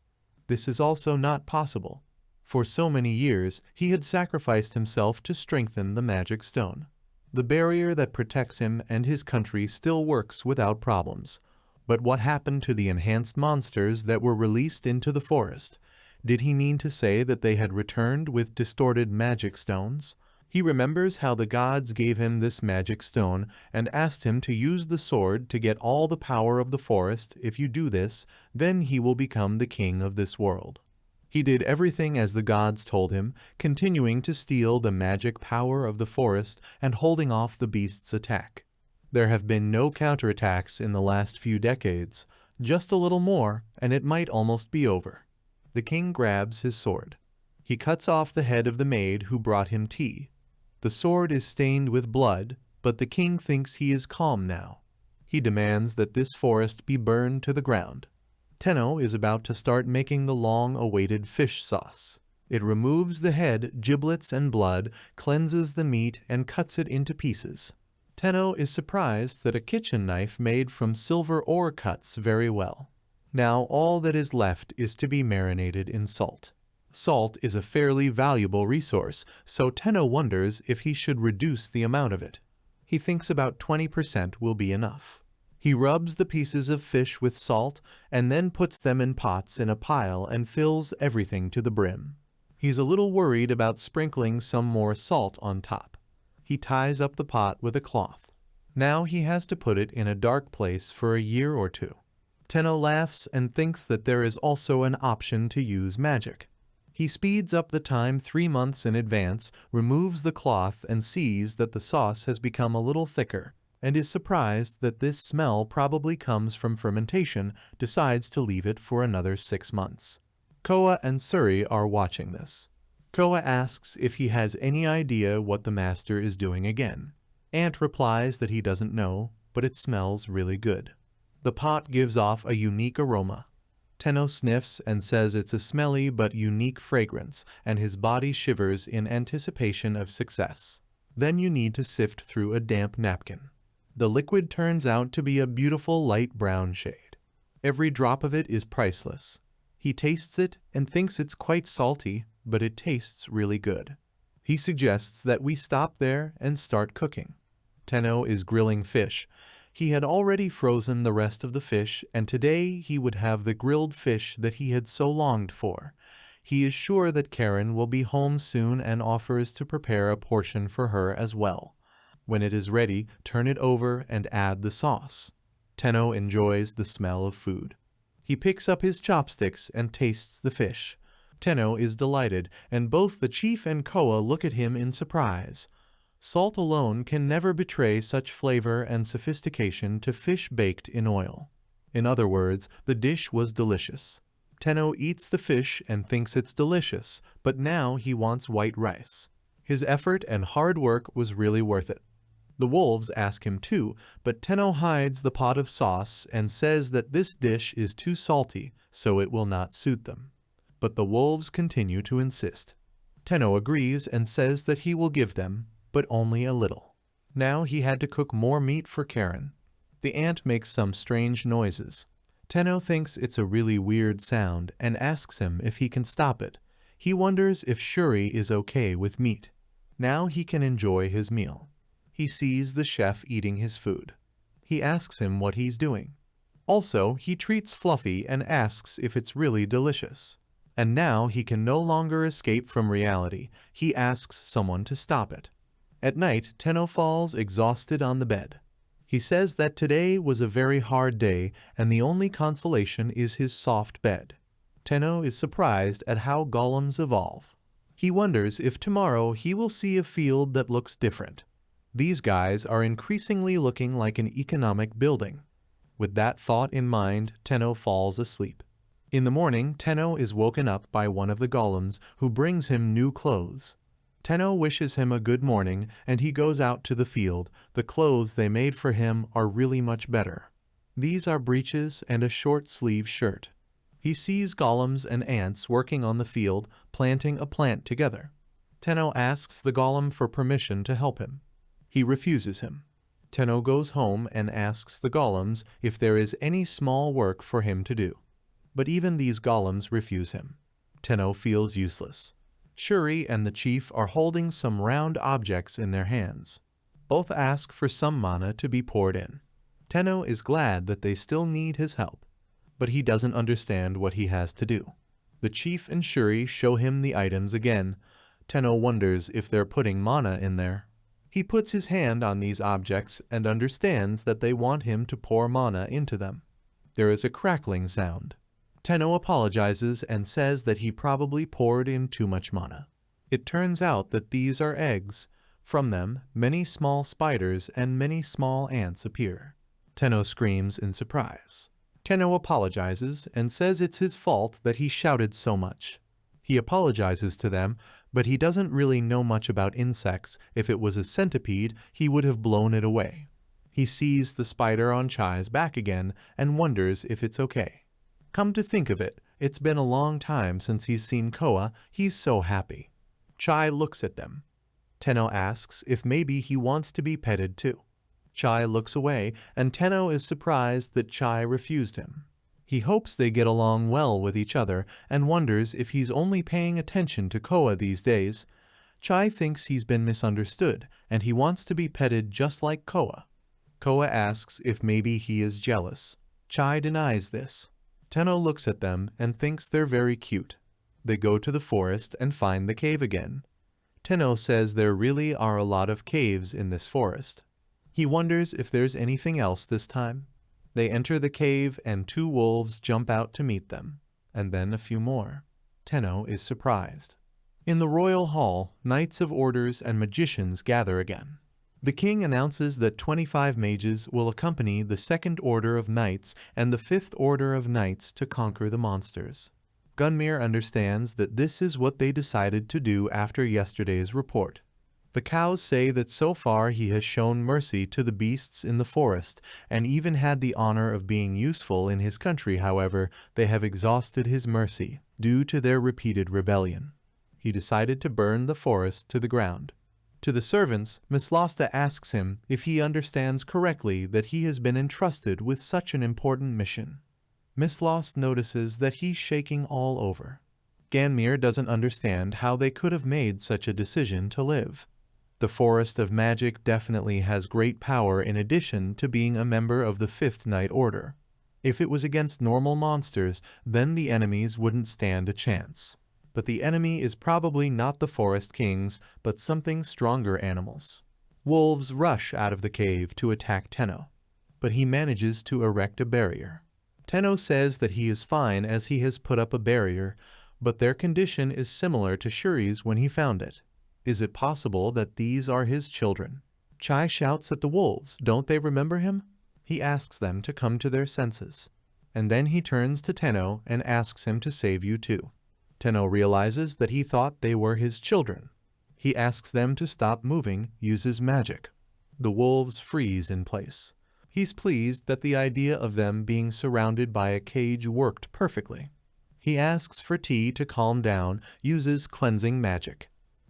This is also not possible. For so many years, he had sacrificed himself to strengthen the magic stone. The barrier that protects him and his country still works without problems. But what happened to the enhanced monsters that were released into the forest? Did he mean to say that they had returned with distorted magic stones? He remembers how the gods gave him this magic stone and asked him to use the sword to get all the power of the forest. If you do this, then he will become the king of this world. He did everything as the gods told him, continuing to steal the magic power of the forest and holding off the beast's attack. There have been no counterattacks in the last few decades. Just a little more, and it might almost be over. The king grabs his sword. He cuts off the head of the maid who brought him tea. The sword is stained with blood, but the king thinks he is calm now. He demands that this forest be burned to the ground. Tenno is about to start making the long-awaited fish sauce. It removes the head, giblets, and blood, cleanses the meat, and cuts it into pieces. Tenno is surprised that a kitchen knife made from silver ore cuts very well. Now all that is left is to be marinated in salt. Salt is a fairly valuable resource, so Tenno wonders if he should reduce the amount of it. He thinks about 20% will be enough. He rubs the pieces of fish with salt and then puts them in pots in a pile and fills everything to the brim. He's a little worried about sprinkling some more salt on top. He ties up the pot with a cloth. Now he has to put it in a dark place for a year or two. Tenno laughs and thinks that there is also an option to use magic. He speeds up the time 3 months in advance, removes the cloth, and sees that the sauce has become a little thicker, and is surprised that this smell probably comes from fermentation, decides to leave it for another 6 months. Koa and Suri are watching this. Koa asks if he has any idea what the master is doing again. Ant replies that he doesn't know, but it smells really good. The pot gives off a unique aroma. Tenno sniffs and says it's a smelly but unique fragrance, and his body shivers in anticipation of success. Then you need to sift through a damp napkin. The liquid turns out to be a beautiful light brown shade. Every drop of it is priceless. He tastes it and thinks it's quite salty, but it tastes really good. He suggests that we stop there and start cooking. Tenno is grilling fish. He had already frozen the rest of the fish, and today he would have the grilled fish that he had so longed for. He is sure that Karen will be home soon and offers to prepare a portion for her as well. When it is ready, turn it over and add the sauce. Tenno enjoys the smell of food. He picks up his chopsticks and tastes the fish. Tenno is delighted, and both the chief and Koa look at him in surprise. Salt alone can never betray such flavor and sophistication to fish baked in oil. In other words, the dish was delicious. Tenno eats the fish and thinks it's delicious, but now he wants white rice. His effort and hard work was really worth it. The wolves ask him too, but Tenno hides the pot of sauce and says that this dish is too salty, so it will not suit them. But the wolves continue to insist. Tenno agrees and says that he will give them, but only a little. Now he had to cook more meat for Karen. The ant makes some strange noises. Tenno thinks it's a really weird sound and asks him if he can stop it. He wonders if Shuri is okay with meat. Now he can enjoy his meal. He sees the chef eating his food. He asks him what he's doing. Also, he treats Fluffy and asks if it's really delicious. And now he can no longer escape from reality. He asks someone to stop it. At night, Tenno falls exhausted on the bed. He says that today was a very hard day and the only consolation is his soft bed. Tenno is surprised at how golems evolve. He wonders if tomorrow he will see a field that looks different. These guys are increasingly looking like an economic building. With that thought in mind, Tenno falls asleep. In the morning, Tenno is woken up by one of the golems who brings him new clothes. Tenno wishes him a good morning and he goes out to the field. The clothes they made for him are really much better. These are breeches and a short-sleeve shirt. He sees golems and ants working on the field, planting a plant together. Tenno asks the golem for permission to help him. He refuses him. Tenno goes home and asks the golems if there is any small work for him to do. But even these golems refuse him. Tenno feels useless. Shuri and the chief are holding some round objects in their hands. Both ask for some mana to be poured in. Tenno is glad that they still need his help, but he doesn't understand what he has to do. The chief and Shuri show him the items again. Tenno wonders if they're putting mana in there. He puts his hand on these objects and understands that they want him to pour mana into them. There is a crackling sound. Tenno apologizes and says that he probably poured in too much mana. It turns out that these are eggs. From them, many small spiders and many small ants appear. Tenno screams in surprise. Tenno apologizes and says it's his fault that he shouted so much. He apologizes to them, but he doesn't really know much about insects. If it was a centipede, he would have blown it away. He sees the spider on Chai's back again and wonders if it's okay. Come to think of it, it's been a long time since he's seen Koa. He's so happy. Chai looks at them. Tenno asks if maybe he wants to be petted too. Chai looks away, and Tenno is surprised that Chai refused him. He hopes they get along well with each other and wonders if he's only paying attention to Koa these days. Chai thinks he's been misunderstood, and he wants to be petted just like Koa. Koa asks if maybe he is jealous. Chai denies this. Tenno looks at them and thinks they're very cute. They go to the forest and find the cave again. Tenno says there really are a lot of caves in this forest. He wonders if there's anything else this time. They enter the cave and 2 wolves jump out to meet them, and then a few more. Tenno is surprised. In the royal hall, knights of orders and magicians gather again. The king announces that 25 mages will accompany the 2nd Order of Knights and the 5th Order of Knights to conquer the monsters. Gunmir understands that this is what they decided to do after yesterday's report. The cows say that so far he has shown mercy to the beasts in the forest and even had the honor of being useful in his country. However, they have exhausted his mercy due to their repeated rebellion. He decided to burn the forest to the ground. To the servants, Miss Losta asks him if he understands correctly that he has been entrusted with such an important mission. Miss Lost notices that he's shaking all over. Ganmir doesn't understand how they could have made such a decision to live. The Forest of Magic definitely has great power in addition to being a member of the Fifth Knight Order. If it was against normal monsters, then the enemies wouldn't stand a chance. But the enemy is probably not the Forest Kings, but something stronger animals. Wolves rush out of the cave to attack Tenno, but he manages to erect a barrier. Tenno says that he is fine as he has put up a barrier, but their condition is similar to Shuri's when he found it. Is it possible that these are his children? Chai shouts at the wolves, don't they remember him? He asks them to come to their senses. And then he turns to Tenno and asks him to save you too. Tenno realizes that he thought they were his children. He asks them to stop moving, uses magic. The wolves freeze in place. He's pleased that the idea of them being surrounded by a cage worked perfectly. He asks for tea to calm down, uses cleansing magic.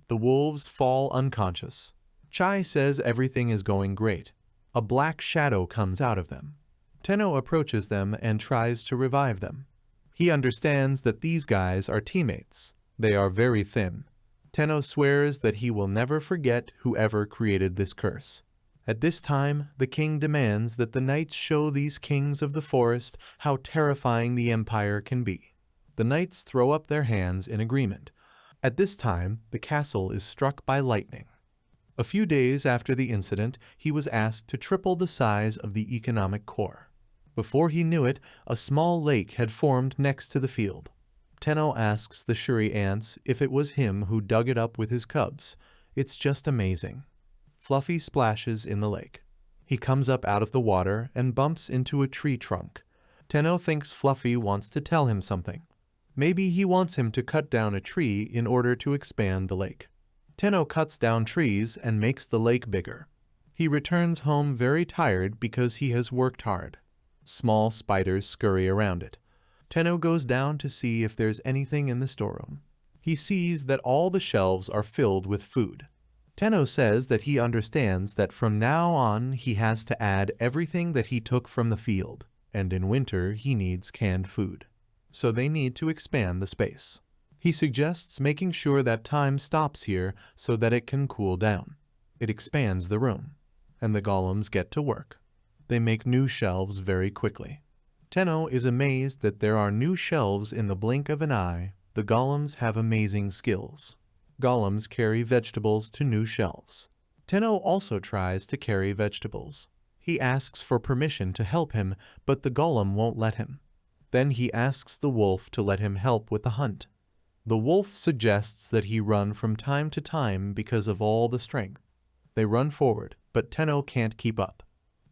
The wolves fall unconscious. Chai says everything is going great. A black shadow comes out of them. Tenno approaches them and tries to revive them. He understands that these guys are teammates. They are very thin. Tenno swears that he will never forget whoever created this curse. At this time, the king demands that the knights show these kings of the forest how terrifying the empire can be. The knights throw up their hands in agreement. At this time, the castle is struck by lightning. A few days after the incident, he was asked to triple the size of the economic core. Before he knew it, a small lake had formed next to the field. Tenno asks the Shuri ants if it was him who dug it up with his cubs. It's just amazing. Fluffy splashes in the lake. He comes up out of the water and bumps into a tree trunk. Tenno thinks Fluffy wants to tell him something. Maybe he wants him to cut down a tree in order to expand the lake. Tenno cuts down trees and makes the lake bigger. He returns home very tired because he has worked hard. Small spiders scurry around it. Tenno goes down to see if there's anything in the storeroom. He sees that all the shelves are filled with food. Tenno says that he understands that from now on he has to add everything that he took from the field, and in winter he needs canned food. So they need to expand the space. He suggests making sure that time stops here so that it can cool down. It expands the room, and the golems get to work. They make new shelves very quickly. Tenno is amazed that there are new shelves in the blink of an eye. The golems have amazing skills. Golems carry vegetables to new shelves. Tenno also tries to carry vegetables. He asks for permission to help him, but the golem won't let him. Then he asks the wolf to let him help with the hunt. The wolf suggests that he run from time to time because of all the strength. They run forward, but Tenno can't keep up.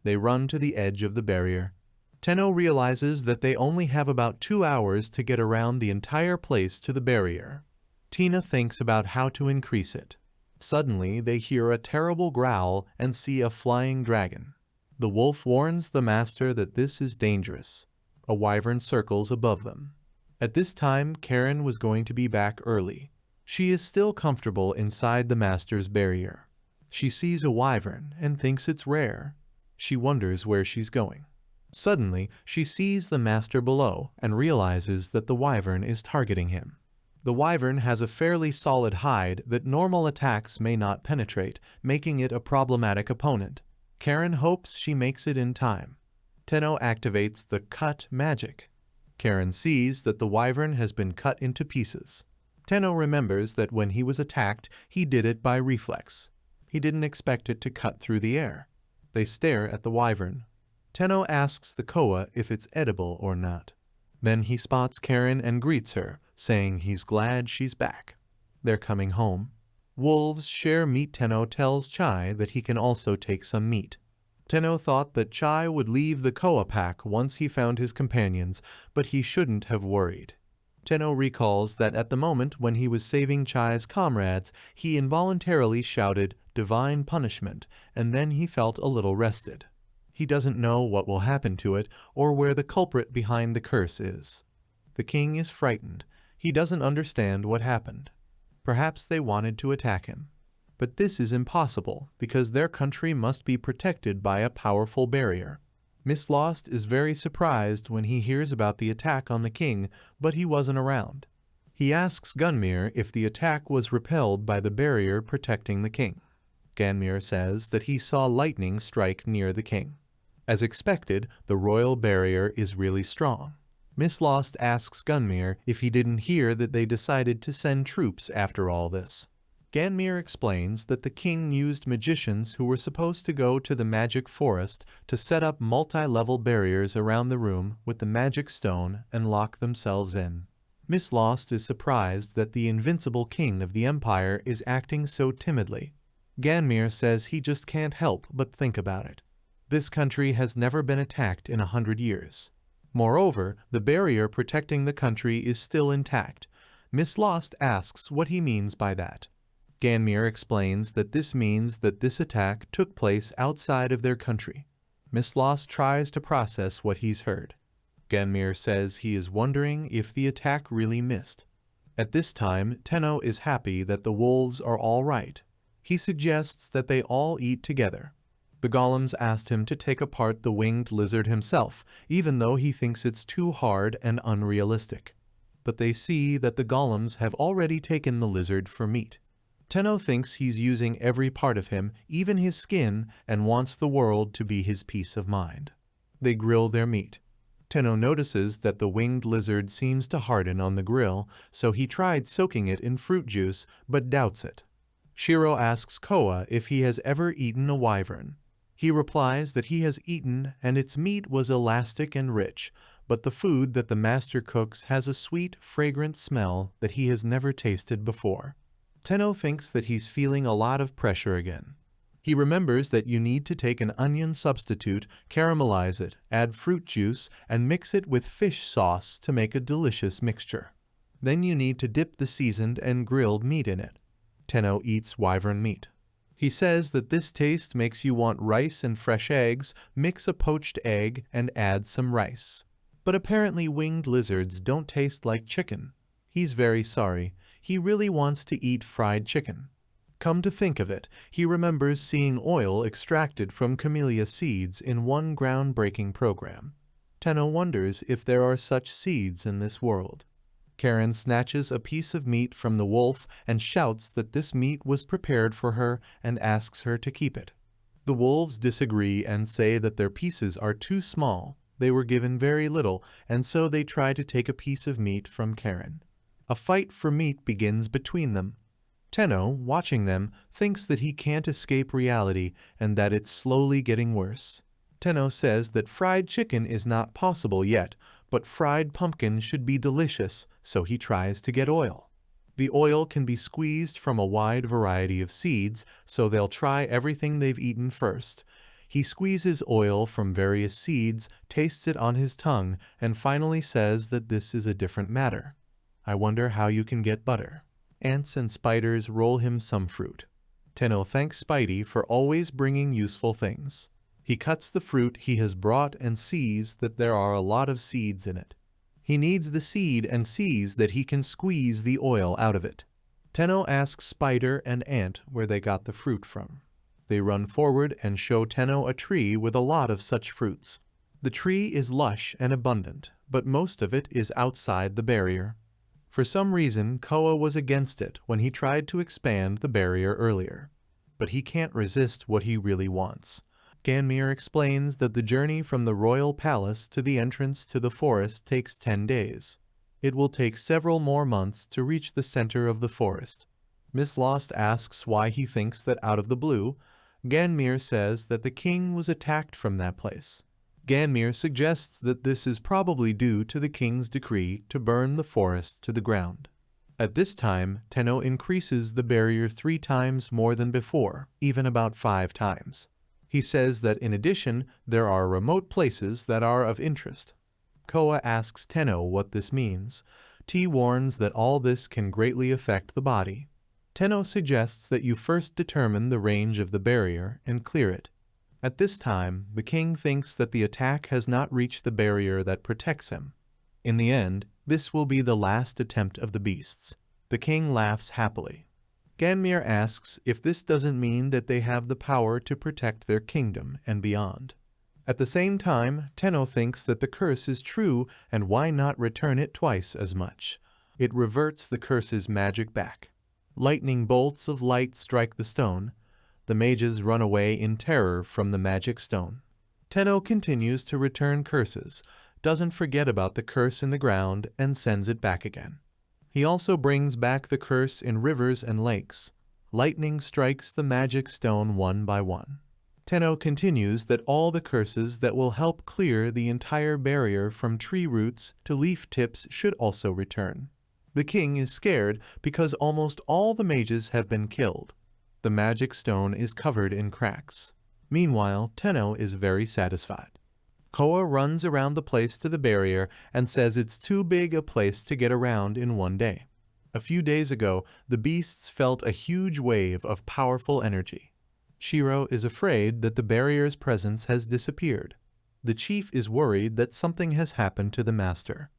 They run to the edge of the barrier. Tenno realizes that they only have about 2 hours to get around the entire place to the barrier. Tina thinks about how to increase it. Suddenly, they hear a terrible growl and see a flying dragon. The wolf warns the master that this is dangerous. A wyvern circles above them. At this time, Karen was going to be back early. She is still comfortable inside the master's barrier. She sees a wyvern and thinks it's rare. She wonders where she's going. Suddenly, she sees the master below and realizes that the wyvern is targeting him. The wyvern has a fairly solid hide that normal attacks may not penetrate, making it a problematic opponent. Karen hopes she makes it in time. Tenno activates the cut magic. Karen sees that the wyvern has been cut into pieces. Tenno remembers that when he was attacked, he did it by reflex. He didn't expect it to cut through the air. They stare at the wyvern. Tenno asks the koa if it's edible or not. Then he spots Karen and greets her, saying he's glad she's back. They're coming home. Wolves share meat. Tenno tells Chai that he can also take some meat. Tenno thought that Chai would leave the koa pack once he found his companions, but he shouldn't have worried. Tenno recalls that at the moment when he was saving Chai's comrades, he involuntarily shouted, "Divine punishment," and then he felt a little rested. He doesn't know what will happen to it or where the culprit behind the curse is. The king is frightened. He doesn't understand what happened. Perhaps they wanted to attack him. But this is impossible because their country must be protected by a powerful barrier. Miss Lost is very surprised when he hears about the attack on the king, but he wasn't around. He asks Gunmir if the attack was repelled by the barrier protecting the king. Ganmir says that he saw lightning strike near the king. As expected, the royal barrier is really strong. Miss Lost asks Ganmir if he didn't hear that they decided to send troops after all this. Ganmir explains that the king used magicians who were supposed to go to the magic forest to set up multi-level barriers around the room with the magic stone and lock themselves in. Miss Lost is surprised that the invincible king of the empire is acting so timidly. Ganmir says he just can't help but think about it. This country has never been attacked in 100 years. Moreover, the barrier protecting the country is still intact. Miss Lost asks what he means by that. Ganmir explains that this means that this attack took place outside of their country. Miss Lost tries to process what he's heard. Ganmir says he is wondering if the attack really missed. At this time, Tenno is happy that the wolves are all right. He suggests that they all eat together. The golems asked him to take apart the winged lizard himself, even though he thinks it's too hard and unrealistic. But they see that the golems have already taken the lizard for meat. Tenno thinks he's using every part of him, even his skin, and wants the world to be his peace of mind. They grill their meat. Tenno notices that the winged lizard seems to harden on the grill, so he tried soaking it in fruit juice, but doubts it. Shiro asks Koa if he has ever eaten a wyvern. He replies that he has eaten and its meat was elastic and rich, but the food that the master cooks has a sweet, fragrant smell that he has never tasted before. Tenno thinks that he's feeling a lot of pressure again. He remembers that you need to take an onion substitute, caramelize it, add fruit juice, and mix it with fish sauce to make a delicious mixture. Then you need to dip the seasoned and grilled meat in it. Tenno eats wyvern meat. He says that this taste makes you want rice and fresh eggs, mix a poached egg, and add some rice. But apparently winged lizards don't taste like chicken. He's very sorry. He really wants to eat fried chicken. Come to think of it, he remembers seeing oil extracted from camellia seeds in one groundbreaking program. Tenno wonders if there are such seeds in this world. Karen snatches a piece of meat from the wolf and shouts that this meat was prepared for her and asks her to keep it. The wolves disagree and say that their pieces are too small. They were given very little, and so they try to take a piece of meat from Karen. A fight for meat begins between them. Tenno, watching them, thinks that he can't escape reality and that it's slowly getting worse. Tenno says that fried chicken is not possible yet, but fried pumpkin should be delicious, so he tries to get oil. The oil can be squeezed from a wide variety of seeds, so they'll try everything they've eaten first. He squeezes oil from various seeds, tastes it on his tongue, and finally says that this is a different matter. I wonder how you can get butter. Ants and spiders roll him some fruit. Tenno thanks Spidey for always bringing useful things. He cuts the fruit he has brought and sees that there are a lot of seeds in it. He needs the seed and sees that he can squeeze the oil out of it. Tenno asks Spider and Ant where they got the fruit from. They run forward and show Tenno a tree with a lot of such fruits. The tree is lush and abundant, but most of it is outside the barrier. For some reason, Koa was against it when he tried to expand the barrier earlier. But he can't resist what he really wants. Ganmir explains that the journey from the royal palace to the entrance to the forest takes 10 days. It will take several more months to reach the center of the forest. Miss Lost asks why he thinks that out of the blue. Ganmir says that the king was attacked from that place. Ganmir suggests that this is probably due to the king's decree to burn the forest to the ground. At this time, Tenno increases the barrier 3 times more than before, even about 5 times. He says that in addition, there are remote places that are of interest. Koa asks Tenno what this means. T warns that all this can greatly affect the body. Tenno suggests that you first determine the range of the barrier and clear it. At this time, the king thinks that the attack has not reached the barrier that protects him. In the end, this will be the last attempt of the beasts. The king laughs happily. Ganmir asks if this doesn't mean that they have the power to protect their kingdom and beyond. At the same time, Tenno thinks that the curse is true and why not return it twice as much. It reverts the curse's magic back. Lightning bolts of light strike the stone. The mages run away in terror from the magic stone. Tenno continues to return curses, doesn't forget about the curse in the ground, and sends it back again. He also brings back the curse in rivers and lakes. Lightning strikes the magic stone one by one. Tenno continues that all the curses that will help clear the entire barrier from tree roots to leaf tips should also return. The king is scared because almost all the mages have been killed. The magic stone is covered in cracks. Meanwhile, Tenno is very satisfied. Koa runs around the place to the barrier and says it's too big a place to get around in one day. A few days ago, the beasts felt a huge wave of powerful energy. Shiro is afraid that the barrier's presence has disappeared. The chief is worried that something has happened to the master.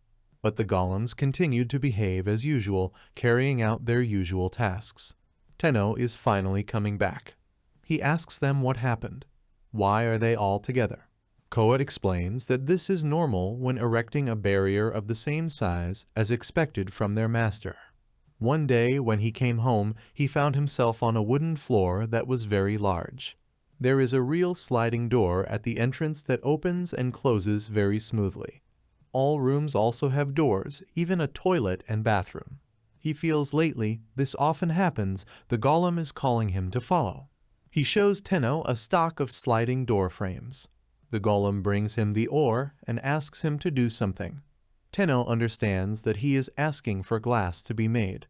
But the golems continued to behave as usual, carrying out their usual tasks. Tenno is finally coming back. He asks them what happened. Why are they all together? Koa explains that this is normal when erecting a barrier of the same size as expected from their master. One day when he came home, he found himself on a wooden floor that was very large. There is a real sliding door at the entrance that opens and closes very smoothly. All rooms also have doors, even a toilet and bathroom. He feels lately, this often happens, the golem is calling him to follow. He shows Tenno a stock of sliding door frames. The golem brings him the ore and asks him to do something. Tenno understands that he is asking for glass to be made.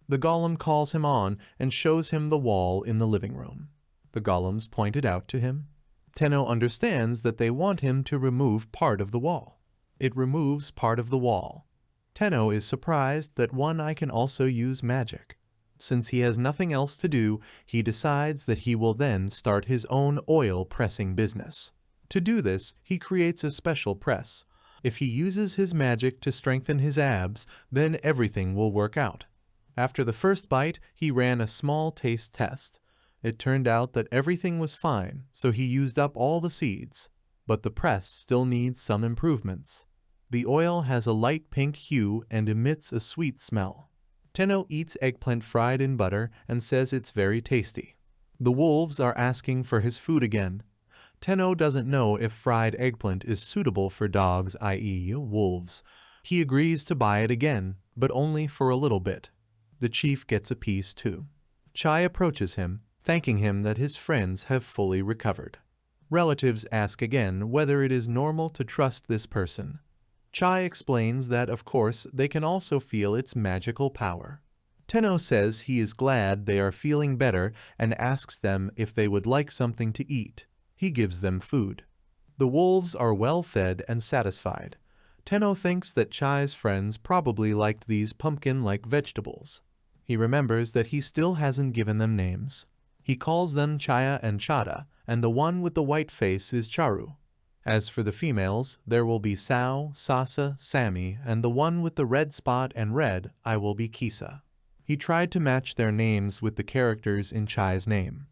The golem calls him on and shows him the wall in the living room. The golems point it out to him. Tenno understands that they want him to remove part of the wall. It removes part of the wall. Tenno is surprised that One Eye can also use magic. Since he has nothing else to do, he decides that he will then start his own oil pressing business. To do this, he creates a special press. If he uses his magic to strengthen his abs, then everything will work out. After the first bite, he ran a small taste test. It turned out that everything was fine, so he used up all the seeds. But the press still needs some improvements. The oil has a light pink hue and emits a sweet smell. Tenno eats eggplant fried in butter and says it's very tasty. The wolves are asking for his food again. Tenno doesn't know if fried eggplant is suitable for dogs, i.e. wolves. He agrees to buy it again, but only for a little bit. The chief gets a piece too. Chai approaches him, thanking him that his friends have fully recovered. Relatives ask again whether it is normal to trust this person. Chai explains that, of course, they can also feel its magical power. Tenno says he is glad they are feeling better and asks them if they would like something to eat. He gives them food. The wolves are well fed and satisfied. Tenno thinks that Chai's friends probably liked these pumpkin-like vegetables. He remembers that he still hasn't given them names. He calls them Chaya and Chada, and the one with the white face is Charu. As for the females, there will be Sao, Sasa, Sammy, and the one with the red spot and red, I will be Kisa. He tried to match their names with the characters in Chai's name.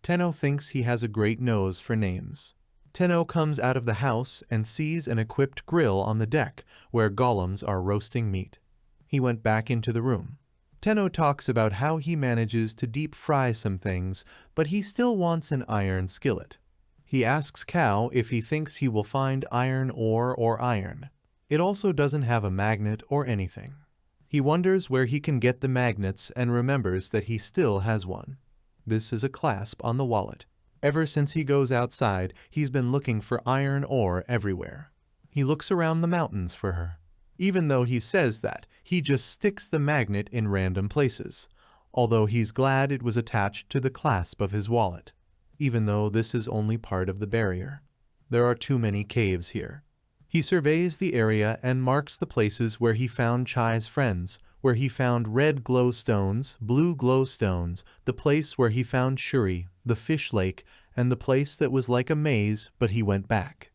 Tenno thinks he has a great nose for names. Tenno comes out of the house and sees an equipped grill on the deck where golems are roasting meat. He went back into the room. Tenno talks about how he manages to deep fry some things, but he still wants an iron skillet. He asks Cow if he thinks he will find iron ore or iron. It also doesn't have a magnet or anything. He wonders where he can get the magnets and remembers that he still has one. This is a clasp on the wallet. Ever since he goes outside, he's been looking for iron ore everywhere. He looks around the mountains for her. Even though he says that, he just sticks the magnet in random places, although he's glad it was attached to the clasp of his wallet, even though this is only part of the barrier. There are too many caves here. He surveys the area and marks the places where he found Chai's friends, where he found red glow stones, blue glow stones, the place where he found Shuri, the fish lake, and the place that was like a maze, but he went back.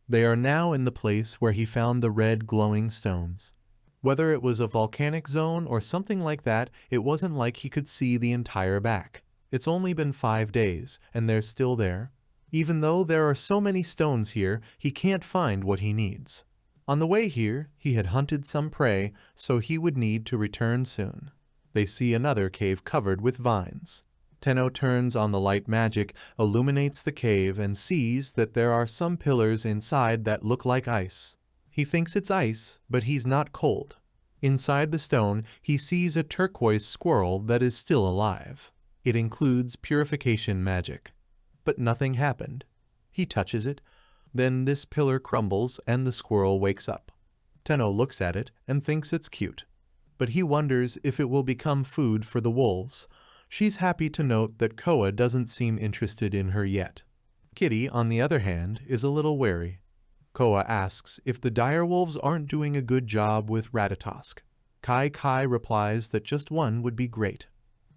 They are now in the place where he found the red glowing stones. Whether it was a volcanic zone or something like that, it wasn't like he could see the entire back. It's only been 5 days, and they're still there. Even though there are so many stones here, he can't find what he needs. On the way here, he had hunted some prey, so he would need to return soon. They see another cave covered with vines. Tenno turns on the light magic, illuminates the cave, and sees that there are some pillars inside that look like ice. He thinks it's ice, but he's not cold. Inside the stone, he sees a turquoise squirrel that is still alive. It includes purification magic. But nothing happened. He touches it. Then this pillar crumbles and the squirrel wakes up. Tenno looks at it and thinks it's cute. But he wonders if it will become food for the wolves. She's happy to note that Koa doesn't seem interested in her yet. Kitty, on the other hand, is a little wary. Koa asks if the direwolves aren't doing a good job with Ratatosk. Kai replies that just one would be great.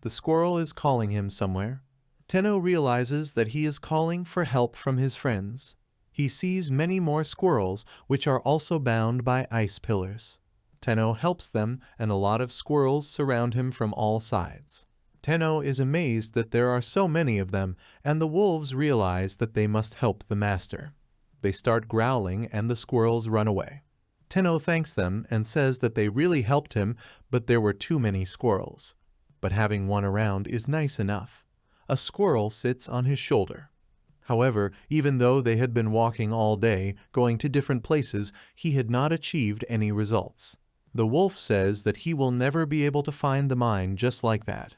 The squirrel is calling him somewhere. Tenno realizes that he is calling for help from his friends. He sees many more squirrels, which are also bound by ice pillars. Tenno helps them, and a lot of squirrels surround him from all sides. Tenno is amazed that there are so many of them, and the wolves realize that they must help the master. They start growling, and the squirrels run away. Tenno thanks them and says that they really helped him, but there were too many squirrels. But having one around is nice enough. A squirrel sits on his shoulder. However, even though they had been walking all day, going to different places, he had not achieved any results. The wolf says that he will never be able to find the mine just like that.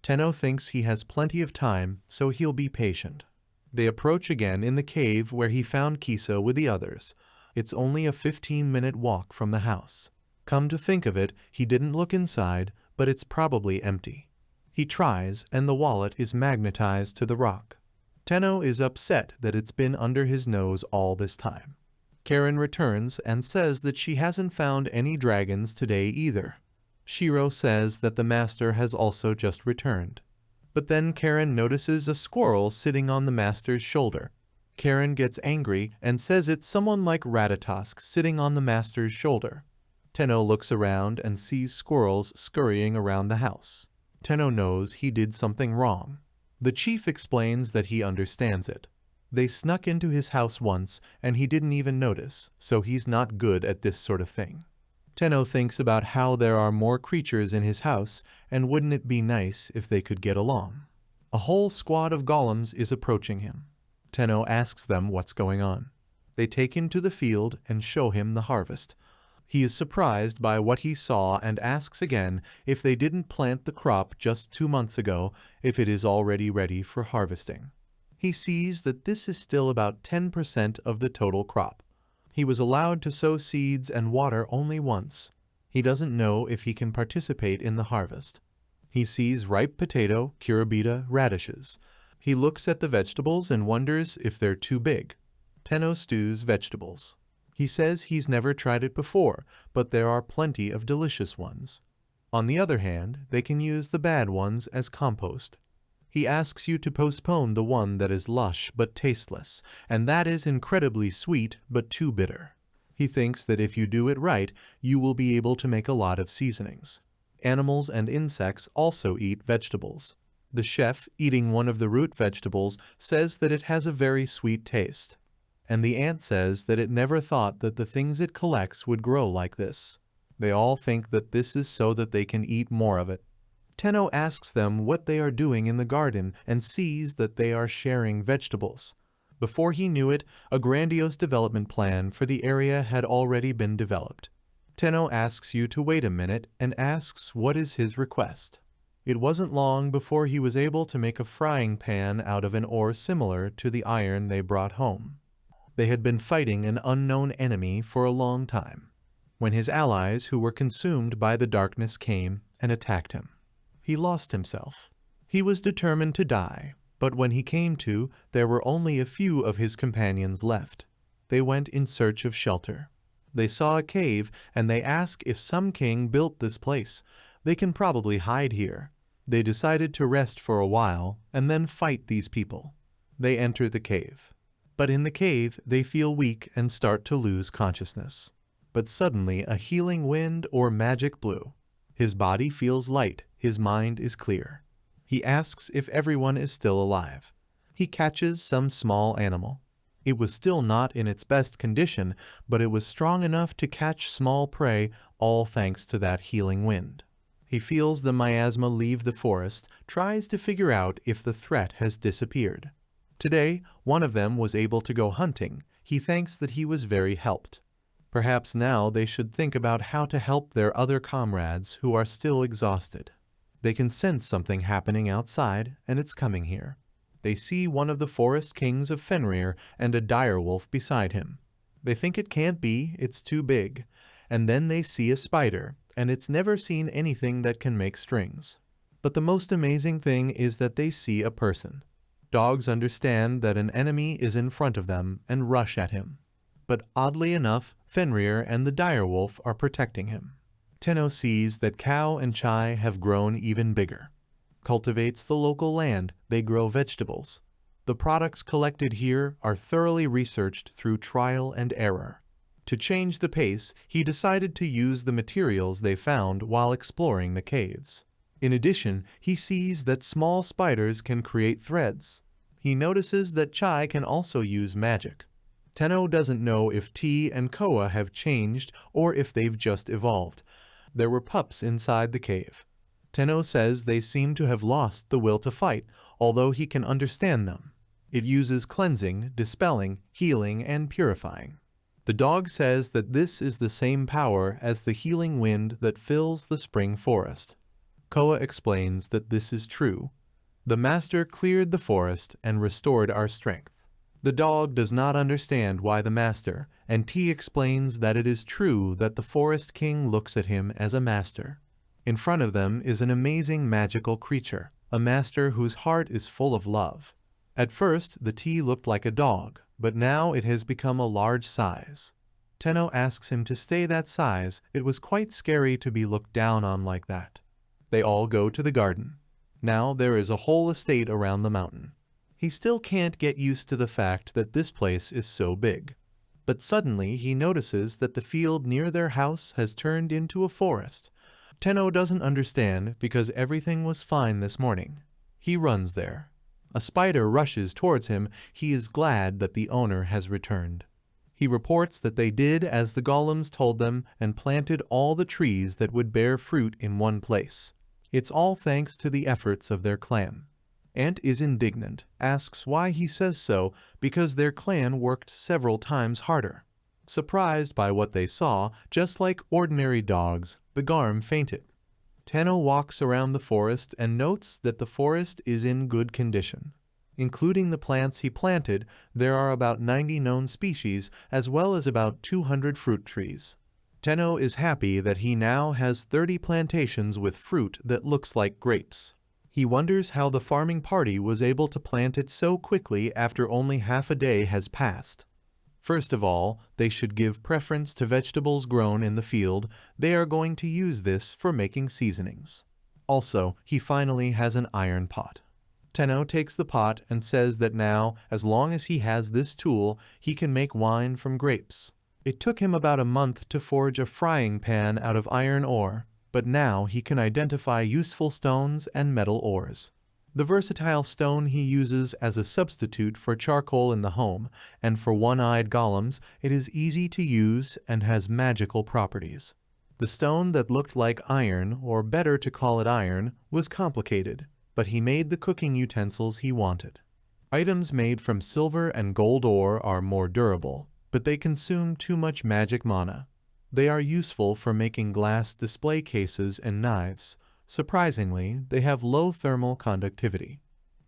Tenno thinks he has plenty of time, so he'll be patient. They approach again in the cave where he found Kisa with the others. It's only a 15-minute walk from the house. Come to think of it, he didn't look inside, but it's probably empty. He tries, and the wallet is magnetized to the rock. Tenno is upset that it's been under his nose all this time. Karen returns and says that she hasn't found any dragons today either. Shiro says that the master has also just returned. But then Karen notices a squirrel sitting on the master's shoulder. Karen gets angry and says it's someone like Ratatosk sitting on the master's shoulder. Tenno looks around and sees squirrels scurrying around the house. Tenno knows he did something wrong. The chief explains that he understands it. They snuck into his house once and he didn't even notice, so he's not good at this sort of thing. Tenno thinks about how there are more creatures in his house, and wouldn't it be nice if they could get along. A whole squad of golems is approaching him. Tenno asks them what's going on. They take him to the field and show him the harvest. He is surprised by what he saw and asks again if they didn't plant the crop just 2 months ago, if it is already ready for harvesting. He sees that this is still about 10% of the total crop. He was allowed to sow seeds and water only once. He doesn't know if he can participate in the harvest. He sees ripe potato, curabita, radishes. He looks at the vegetables and wonders if they're too big. Tenno stews vegetables. He says he's never tried it before, but there are plenty of delicious ones. On the other hand, they can use the bad ones as compost. He asks you to postpone the one that is lush but tasteless, and that is incredibly sweet but too bitter. He thinks that if you do it right, you will be able to make a lot of seasonings. Animals and insects also eat vegetables. The chef, eating one of the root vegetables, says that it has a very sweet taste. And the ant says that it never thought that the things it collects would grow like this. They all think that this is so that they can eat more of it. Tenno asks them what they are doing in the garden and sees that they are sharing vegetables. Before he knew it, a grandiose development plan for the area had already been developed. Tenno asks you to wait a minute and asks what is his request. It wasn't long before he was able to make a frying pan out of an ore similar to the iron they brought home. They had been fighting an unknown enemy for a long time, when his allies who were consumed by the darkness came and attacked him. He lost himself. He was determined to die, but when he came to, there were only a few of his companions left. They went in search of shelter. They saw a cave, and they asked if some king built this place. They can probably hide here. They decided to rest for a while, and then fight these people. They enter the cave. But in the cave, they feel weak and start to lose consciousness. But suddenly, a healing wind or magic blew. His body feels light. His mind is clear. He asks if everyone is still alive. He catches some small animal. It was still not in its best condition, but it was strong enough to catch small prey, all thanks to that healing wind. He feels the miasma leave the forest, tries to figure out if the threat has disappeared. Today, one of them was able to go hunting. He thinks that he was very helped. Perhaps now they should think about how to help their other comrades who are still exhausted. They can sense something happening outside, and it's coming here. They see one of the forest kings of Fenrir and a direwolf beside him. They think it can't be, it's too big. And then they see a spider, and it's never seen anything that can make strings. But the most amazing thing is that they see a person. Dogs understand that an enemy is in front of them and rush at him. But oddly enough, Fenrir and the direwolf are protecting him. Tenno sees that Cow and Chai have grown even bigger. Cultivates the local land, they grow vegetables. The products collected here are thoroughly researched through trial and error. To change the pace, he decided to use the materials they found while exploring the caves. In addition, he sees that small spiders can create threads. He notices that Chai can also use magic. Tenno doesn't know if T and Koa have changed or if they've just evolved. There were pups inside the cave. Tenno says they seem to have lost the will to fight, although he can understand them. It uses cleansing, dispelling, healing, and purifying. The dog says that this is the same power as the healing wind that fills the spring forest. Koa explains that this is true. The master cleared the forest and restored our strength. The dog does not understand why the master, and T explains that it is true that the forest king looks at him as a master. In front of them is an amazing magical creature, a master whose heart is full of love. At first, the T looked like a dog, but now it has become a large size. Tenno asks him to stay that size. It was quite scary to be looked down on like that. They all go to the garden. Now there is a whole estate around the mountain. He still can't get used to the fact that this place is so big. But suddenly he notices that the field near their house has turned into a forest. Tenno doesn't understand because everything was fine this morning. He runs there. A spider rushes towards him. He is glad that the owner has returned. He reports that they did as the golems told them and planted all the trees that would bear fruit in one place. It's all thanks to the efforts of their clan. Ant is indignant, asks why he says so because their clan worked several times harder. Surprised by what they saw, just like ordinary dogs, the Garm fainted. Tenno walks around the forest and notes that the forest is in good condition. Including the plants he planted, there are about 90 known species as well as about 200 fruit trees. Tenno is happy that he now has 30 plantations with fruit that looks like grapes. He wonders how the farming party was able to plant it so quickly after only half a day has passed. First of all, they should give preference to vegetables grown in the field. They are going to use this for making seasonings. Also, he finally has an iron pot. Tenno takes the pot and says that now, as long as he has this tool, he can make wine from grapes. It took him about a month to forge a frying pan out of iron ore, but now he can identify useful stones and metal ores. The versatile stone he uses as a substitute for charcoal in the home, and for one-eyed golems, it is easy to use and has magical properties. The stone that looked like iron, or better to call it iron, was complicated, but he made the cooking utensils he wanted. Items made from silver and gold ore are more durable, but they consume too much magic mana. They are useful for making glass display cases and knives. Surprisingly, they have low thermal conductivity.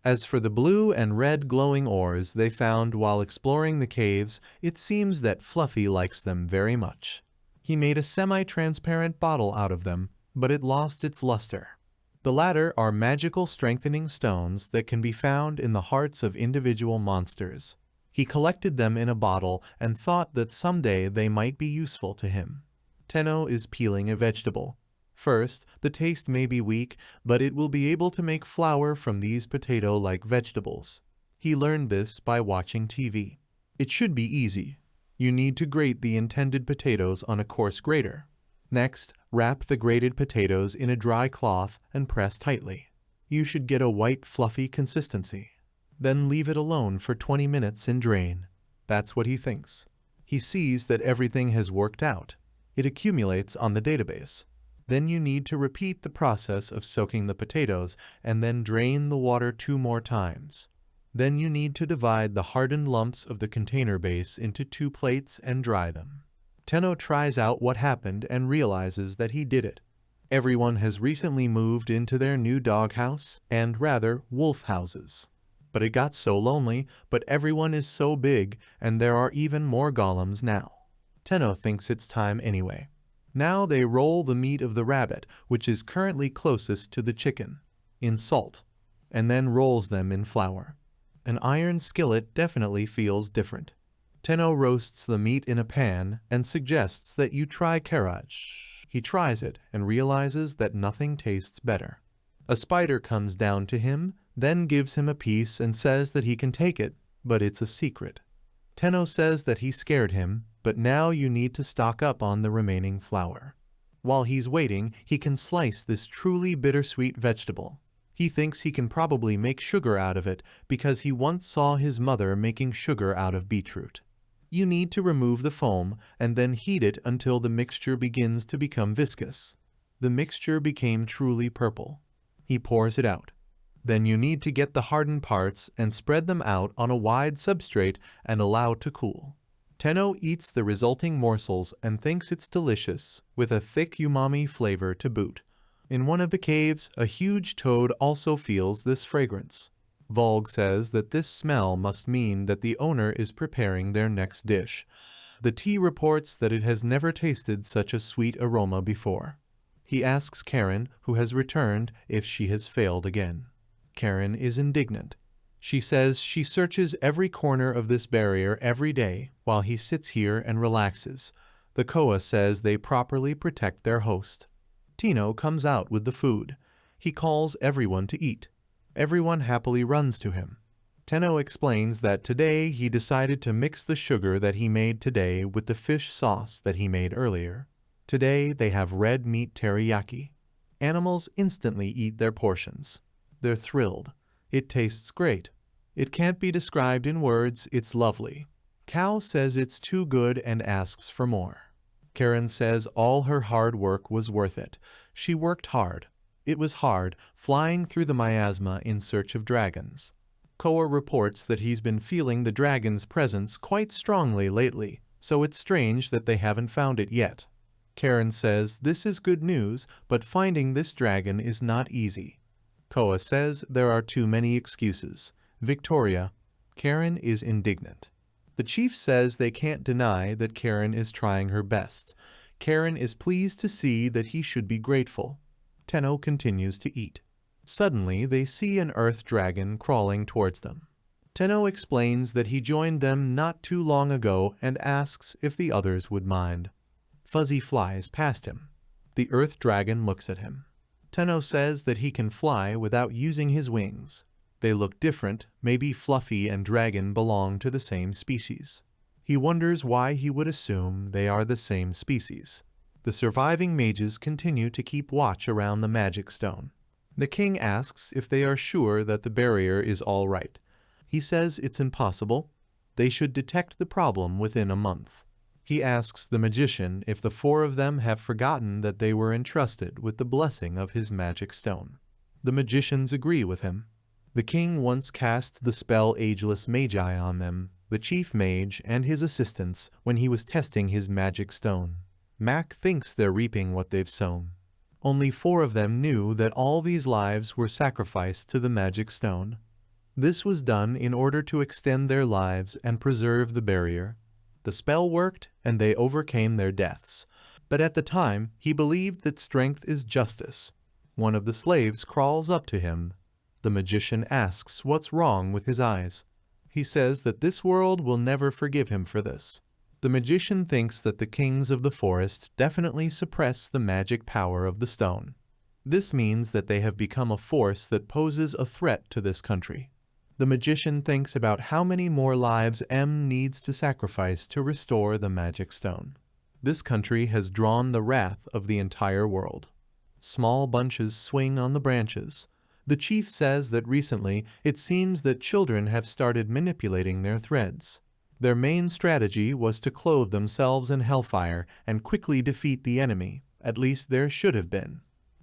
As for the blue and red glowing ores they found while exploring the caves, it seems that Fluffy likes them very much. He made a semi-transparent bottle out of them, but it lost its luster. The latter are magical strengthening stones that can be found in the hearts of individual monsters. He collected them in a bottle and thought that someday they might be useful to him. Tenno is peeling a vegetable. First, the taste may be weak, but it will be able to make flour from these potato-like vegetables. He learned this by watching TV. It should be easy. You need to grate the intended potatoes on a coarse grater. Next, wrap the grated potatoes in a dry cloth and press tightly. You should get a white, fluffy consistency. Then leave it alone for 20 minutes and drain. That's what he thinks. He sees that everything has worked out. It accumulates on the database. Then you need to repeat the process of soaking the potatoes and then drain the water 2 more times. Then you need to divide the hardened lumps of the container base into 2 plates and dry them. Tenno tries out what happened and realizes that he did it. Everyone has recently moved into their new doghouse, and rather, wolf houses. But it got so lonely, but everyone is so big, and there are even more golems now. Tenno thinks it's time anyway. Now they roll the meat of the rabbit, which is currently closest to the chicken, in salt, and then rolls them in flour. An iron skillet definitely feels different. Tenno roasts the meat in a pan and suggests that you try carrot. He tries it and realizes that nothing tastes better. A spider comes down to him, then gives him a piece and says that he can take it, but it's a secret. Tenno says that he scared him, but now you need to stock up on the remaining flour. While he's waiting, he can slice this truly bittersweet vegetable. He thinks he can probably make sugar out of it because he once saw his mother making sugar out of beetroot. You need to remove the foam and then heat it until the mixture begins to become viscous. The mixture became truly purple. He pours it out. Then you need to get the hardened parts and spread them out on a wide substrate and allow to cool. Tenno eats the resulting morsels and thinks it's delicious, with a thick umami flavor to boot. In one of the caves, a huge toad also feels this fragrance. Volg says that this smell must mean that the owner is preparing their next dish. The tea reports that it has never tasted such a sweet aroma before. He asks Karen, who has returned, if she has failed again. Karen is indignant. She says she searches every corner of this barrier every day while he sits here and relaxes. The Koa says they properly protect their host. Tino comes out with the food. He calls everyone to eat. Everyone happily runs to him. Tenno explains that today he decided to mix the sugar that he made today with the fish sauce that he made earlier. Today they have red meat teriyaki. Animals instantly eat their portions. They're thrilled. It tastes great. It can't be described in words, it's lovely. Cow says it's too good and asks for more. Karen says all her hard work was worth it. She worked hard. It was hard, flying through the miasma in search of dragons. Koa reports that he's been feeling the dragon's presence quite strongly lately, so it's strange that they haven't found it yet. Karen says this is good news, but finding this dragon is not easy. Koa says there are too many excuses. Victoria, Karen is indignant. The chief says they can't deny that Karen is trying her best. Karen is pleased to see that he should be grateful. Tenno continues to eat. Suddenly, they see an earth dragon crawling towards them. Tenno explains that he joined them not too long ago and asks if the others would mind. Fuzzy flies past him. The earth dragon looks at him. Tenno says that he can fly without using his wings. They look different, maybe Fluffy and Dragon belong to the same species. He wonders why he would assume they are the same species. The surviving mages continue to keep watch around the magic stone. The king asks if they are sure that the barrier is all right. He says it's impossible. They should detect the problem within a month. He asks the magician if the 4 of them have forgotten that they were entrusted with the blessing of his magic stone. The magicians agree with him. The king once cast the spell Ageless Magi on them, the chief mage and his assistants, when he was testing his magic stone. Mac thinks they're reaping what they've sown. Only 4 of them knew that all these lives were sacrificed to the magic stone. This was done in order to extend their lives and preserve the barrier. The spell worked, and they overcame their deaths. But at the time, he believed that strength is justice. One of the slaves crawls up to him. The magician asks what's wrong with his eyes. He says that this world will never forgive him for this. The magician thinks that the kings of the forest definitely suppress the magic power of the stone. This means that they have become a force that poses a threat to this country. The magician thinks about how many more lives M needs to sacrifice to restore the magic stone. This country has drawn the wrath of the entire world. Small bunches swing on the branches. The chief says that recently it seems that children have started manipulating their threads. Their main strategy was to clothe themselves in hellfire and quickly defeat the enemy, At least there should have been.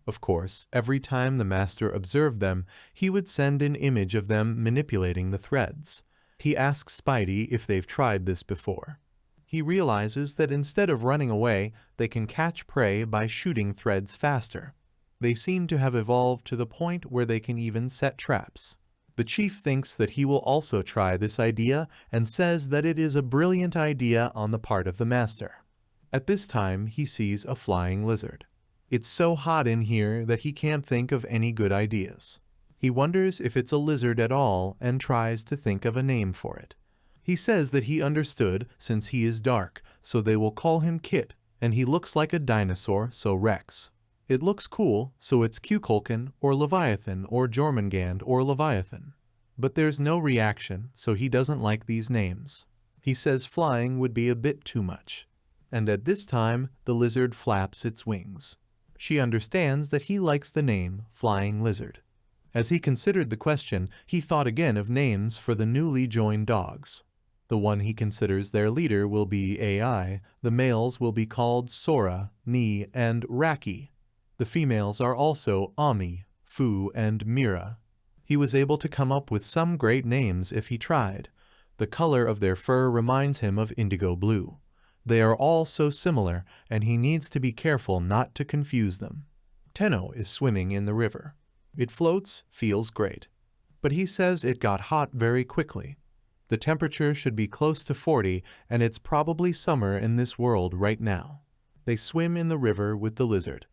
Of course, every time the master observed them, he would send an image of them manipulating the threads. He asks Spidey if they've tried this before. He realizes that instead of running away, they can catch prey by shooting threads faster. They seem to have evolved to the point where they can even set traps. The chief thinks that he will also try this idea and says that it is a brilliant idea on the part of the master. At this time, he sees a flying lizard. It's so hot in here that he can't think of any good ideas. He wonders if it's a lizard at all and tries to think of a name for it. He says that he understood since he is dark, so they will call him Kit, and he looks like a dinosaur, so Rex. It looks cool, so it's Kukulkan or Leviathan or Jormungand or Leviathan. But there's no reaction, so he doesn't like these names. He says flying would be a bit too much. And at this time, the lizard flaps its wings. She understands that he likes the name Flying Lizard. As he considered the question, he thought again of names for the newly joined dogs. The one he considers their leader will be AI, the males will be called Sora, Ni, and Raki. The females are also Ami, Fu, and Mira. He was able to come up with some great names if he tried. The color of their fur reminds him of indigo blue. They are all so similar, and he needs to be careful not to confuse them. Tenno is swimming in the river. It floats, feels great. But he says it got hot very quickly. The temperature should be close to 40, and it's probably summer in this world right now. They swim in the river with the lizard.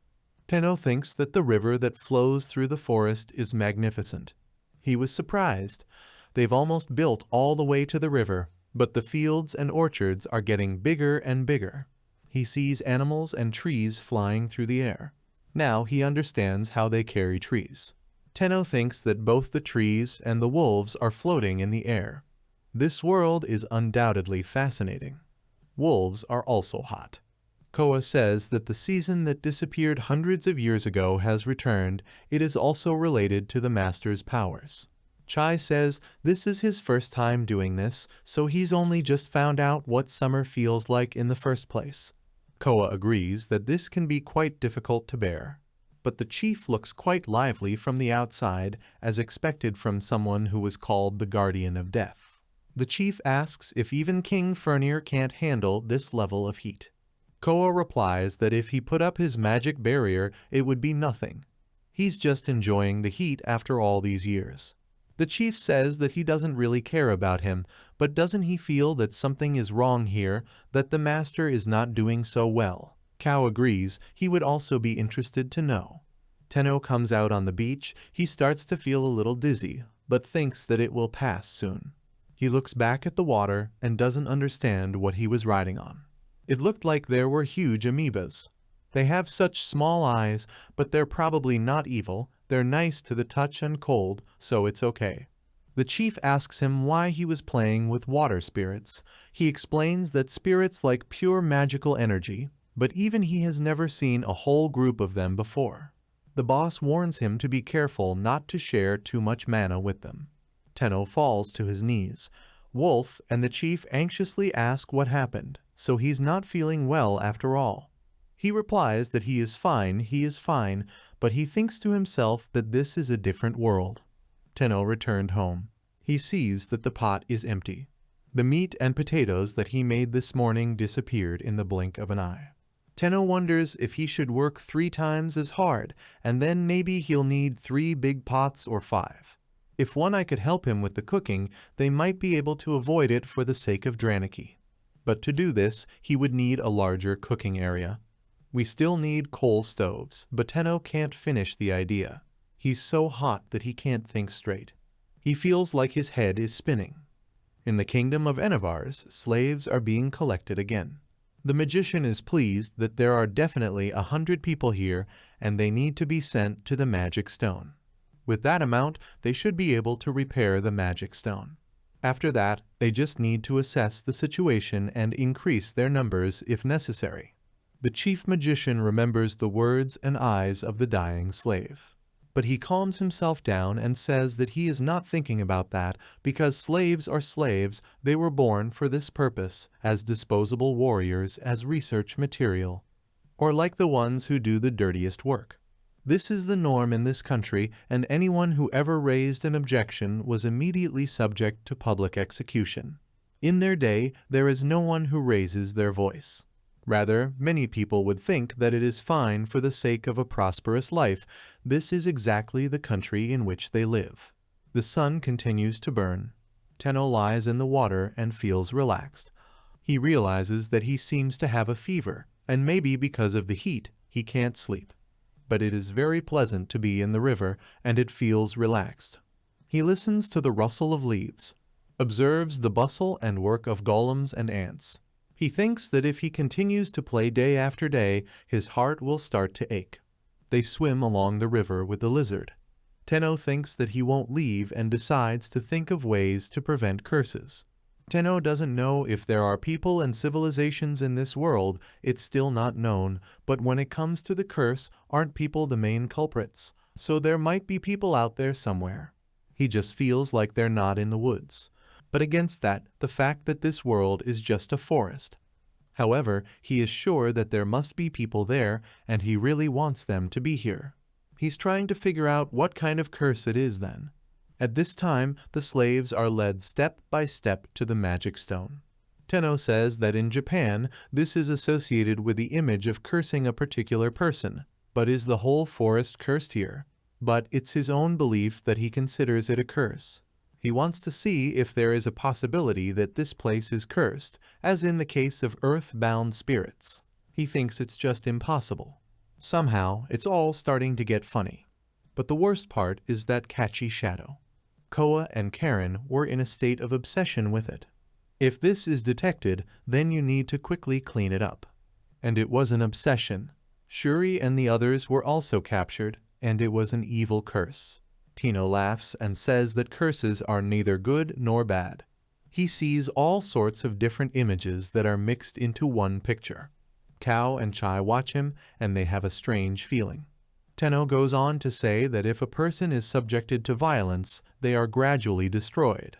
Tenno thinks that the river that flows through the forest is magnificent. He was surprised. They've almost built all the way to the river, but the fields and orchards are getting bigger and bigger. He sees animals and trees flying through the air. Now he understands how they carry trees. Tenno thinks that both the trees and the wolves are floating in the air. This world is undoubtedly fascinating. Wolves are also hot. Koa says that the season that disappeared hundreds of years ago has returned. It is also related to the master's powers. Chai says this is his first time doing this, so he's only just found out what summer feels like in the first place. Koa agrees that this can be quite difficult to bear. But the chief looks quite lively from the outside, as expected from someone who was called the Guardian of Death. The chief asks if even King Fenir can't handle this level of heat. Koa replies that if he put up his magic barrier, it would be nothing. He's just enjoying the heat after all these years. The chief says that he doesn't really care about him, but doesn't he feel that something is wrong here, that the master is not doing so well? Kao agrees. He would also be interested to know. Tenno comes out on the beach. He starts to feel a little dizzy, but thinks that it will pass soon. He looks back at the water and doesn't understand what he was riding on. It looked like there were huge amoebas. They have such small eyes, but they're probably not evil. They're nice to the touch and cold, so it's okay. The chief asks him why he was playing with water spirits. He explains that spirits like pure magical energy, but even he has never seen a whole group of them before. The boss warns him to be careful not to share too much mana with them. Tenno falls to his knees. Wolf and the chief anxiously ask what happened, so he's not feeling well after all. He replies that he is fine, but he thinks to himself that this is a different world. Tenno returned home. He sees that the pot is empty. The meat and potatoes that he made this morning disappeared in the blink of an eye. Tenno wonders if he should work 3 times as hard, and then maybe he'll need 3 big pots or 5. If one eye could help him with the cooking, they might be able to avoid it for the sake of Draniki. But to do this, he would need a larger cooking area. We still need coal stoves, but Tenno can't finish the idea. He's so hot that he can't think straight. He feels like his head is spinning. In the kingdom of Enivars, slaves are being collected again. The magician is pleased that there are definitely 100 people here, and they need to be sent to the magic stone. With that amount, they should be able to repair the magic stone. After that, they just need to assess the situation and increase their numbers if necessary. The chief magician remembers the words and eyes of the dying slave. But he calms himself down and says that he is not thinking about that because slaves are slaves. They were born for this purpose, as disposable warriors, as research material. or like the ones who do the dirtiest work. This is the norm in this country, and anyone who ever raised an objection was immediately subject to public execution. In their day, there is no one who raises their voice. Rather, many people would think that it is fine for the sake of a prosperous life. This is exactly the country in which they live. The sun continues to burn. Tenno lies in the water and feels relaxed. He realizes that he seems to have a fever, and maybe because of the heat, he can't sleep. But it is very pleasant to be in the river, and it feels relaxed. He listens to the rustle of leaves, observes the bustle and work of golems and ants. He thinks that if he continues to play day after day, his heart will start to ache. They swim along the river with the lizard. Tenno thinks that he won't leave and decides to think of ways to prevent curses. Tenno doesn't know if there are people and civilizations in this world, it's still not known, but when it comes to the curse, aren't people the main culprits? So there might be people out there somewhere. He just feels like they're not in the woods. But against that, the fact that this world is just a forest. However, he is sure that there must be people there, and he really wants them to be here. He's trying to figure out what kind of curse it is then. At this time, the slaves are led step by step to the magic stone. Tenno says that in Japan, this is associated with the image of cursing a particular person. But is the whole forest cursed here? But it's his own belief that he considers it a curse. He wants to see if there is a possibility that this place is cursed, as in the case of earth-bound spirits. He thinks it's just impossible. Somehow, it's all starting to get funny. But the worst part is that catchy shadow. Koa and Karen were in a state of obsession with it. If this is detected, then you need to quickly clean it up. And it was an obsession. Shuri and the others were also captured, and it was an evil curse. Tino laughs and says that curses are neither good nor bad. He sees all sorts of different images that are mixed into one picture. Kao and Chai watch him, and they have a strange feeling. Tenno goes on to say that if a person is subjected to violence, they are gradually destroyed.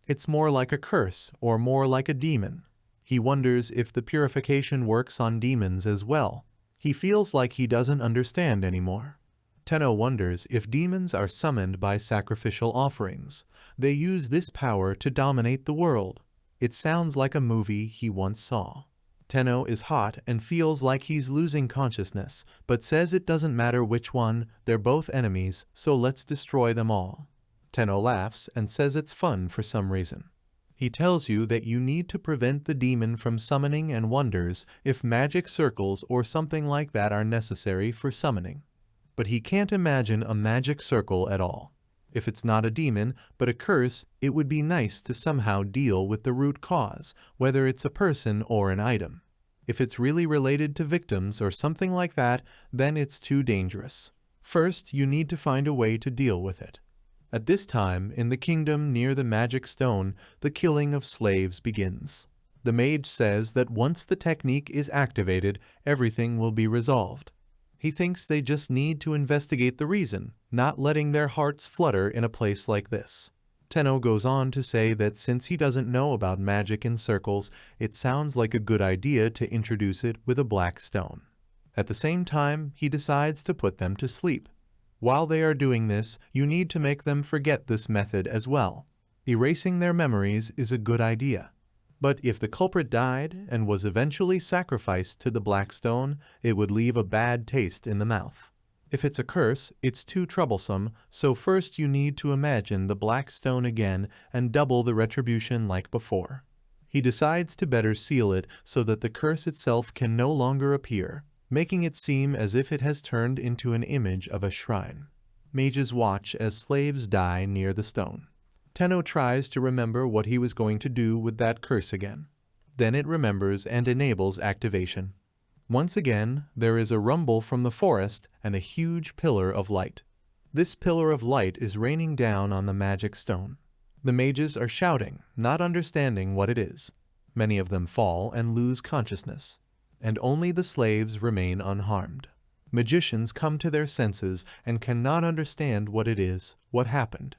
It's more like a curse, or more like a demon. He wonders if the purification works on demons as well. He feels like he doesn't understand anymore. Tenno wonders if demons are summoned by sacrificial offerings. They use this power to dominate the world. It sounds like a movie he once saw. Tenno is hot and feels like he's losing consciousness, but says it doesn't matter which one, they're both enemies, so let's destroy them all. Tenno laughs and says it's fun for some reason. He tells you that you need to prevent the demon from summoning and wonders if magic circles or something like that are necessary for summoning. But he can't imagine a magic circle at all. If it's not a demon, but a curse, it would be nice to somehow deal with the root cause, whether it's a person or an item. If it's really related to victims or something like that, then it's too dangerous. First, you need to find a way to deal with it. At this time, in the kingdom near the magic stone, the killing of slaves begins. The mage says that once the technique is activated, everything will be resolved. He thinks they just need to investigate the reason, not letting their hearts flutter in a place like this. Tenno goes on to say that since he doesn't know about magic in circles, it sounds like a good idea to introduce it with a black stone. At the same time, he decides to put them to sleep. While they are doing this, you need to make them forget this method as well. Erasing their memories is a good idea. But if the culprit died and was eventually sacrificed to the black stone, it would leave a bad taste in the mouth. If it's a curse, it's too troublesome, so first you need to imagine the black stone again and double the retribution like before. He decides to better seal it so that the curse itself can no longer appear, making it seem as if it has turned into an image of a shrine. Mages watch as slaves die near the stone. Tenno tries to remember what he was going to do with that curse again. Then it remembers and enables activation. Once again, there is a rumble from the forest and a huge pillar of light. This pillar of light is raining down on the magic stone. The mages are shouting, not understanding what it is. Many of them fall and lose consciousness, and only the slaves remain unharmed. Magicians come to their senses and cannot understand what it is, what happened.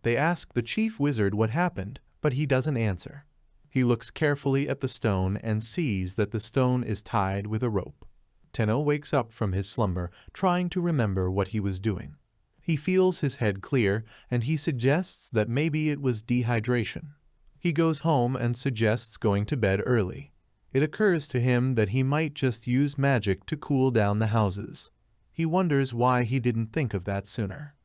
They ask the chief wizard what happened, but he doesn't answer. He looks carefully at the stone and sees that the stone is tied with a rope. Tenno wakes up from his slumber, trying to remember what he was doing. He feels his head clear, and he suggests that maybe it was dehydration. He goes home and suggests going to bed early. It occurs to him that he might just use magic to cool down the houses. He wonders why he didn't think of that sooner.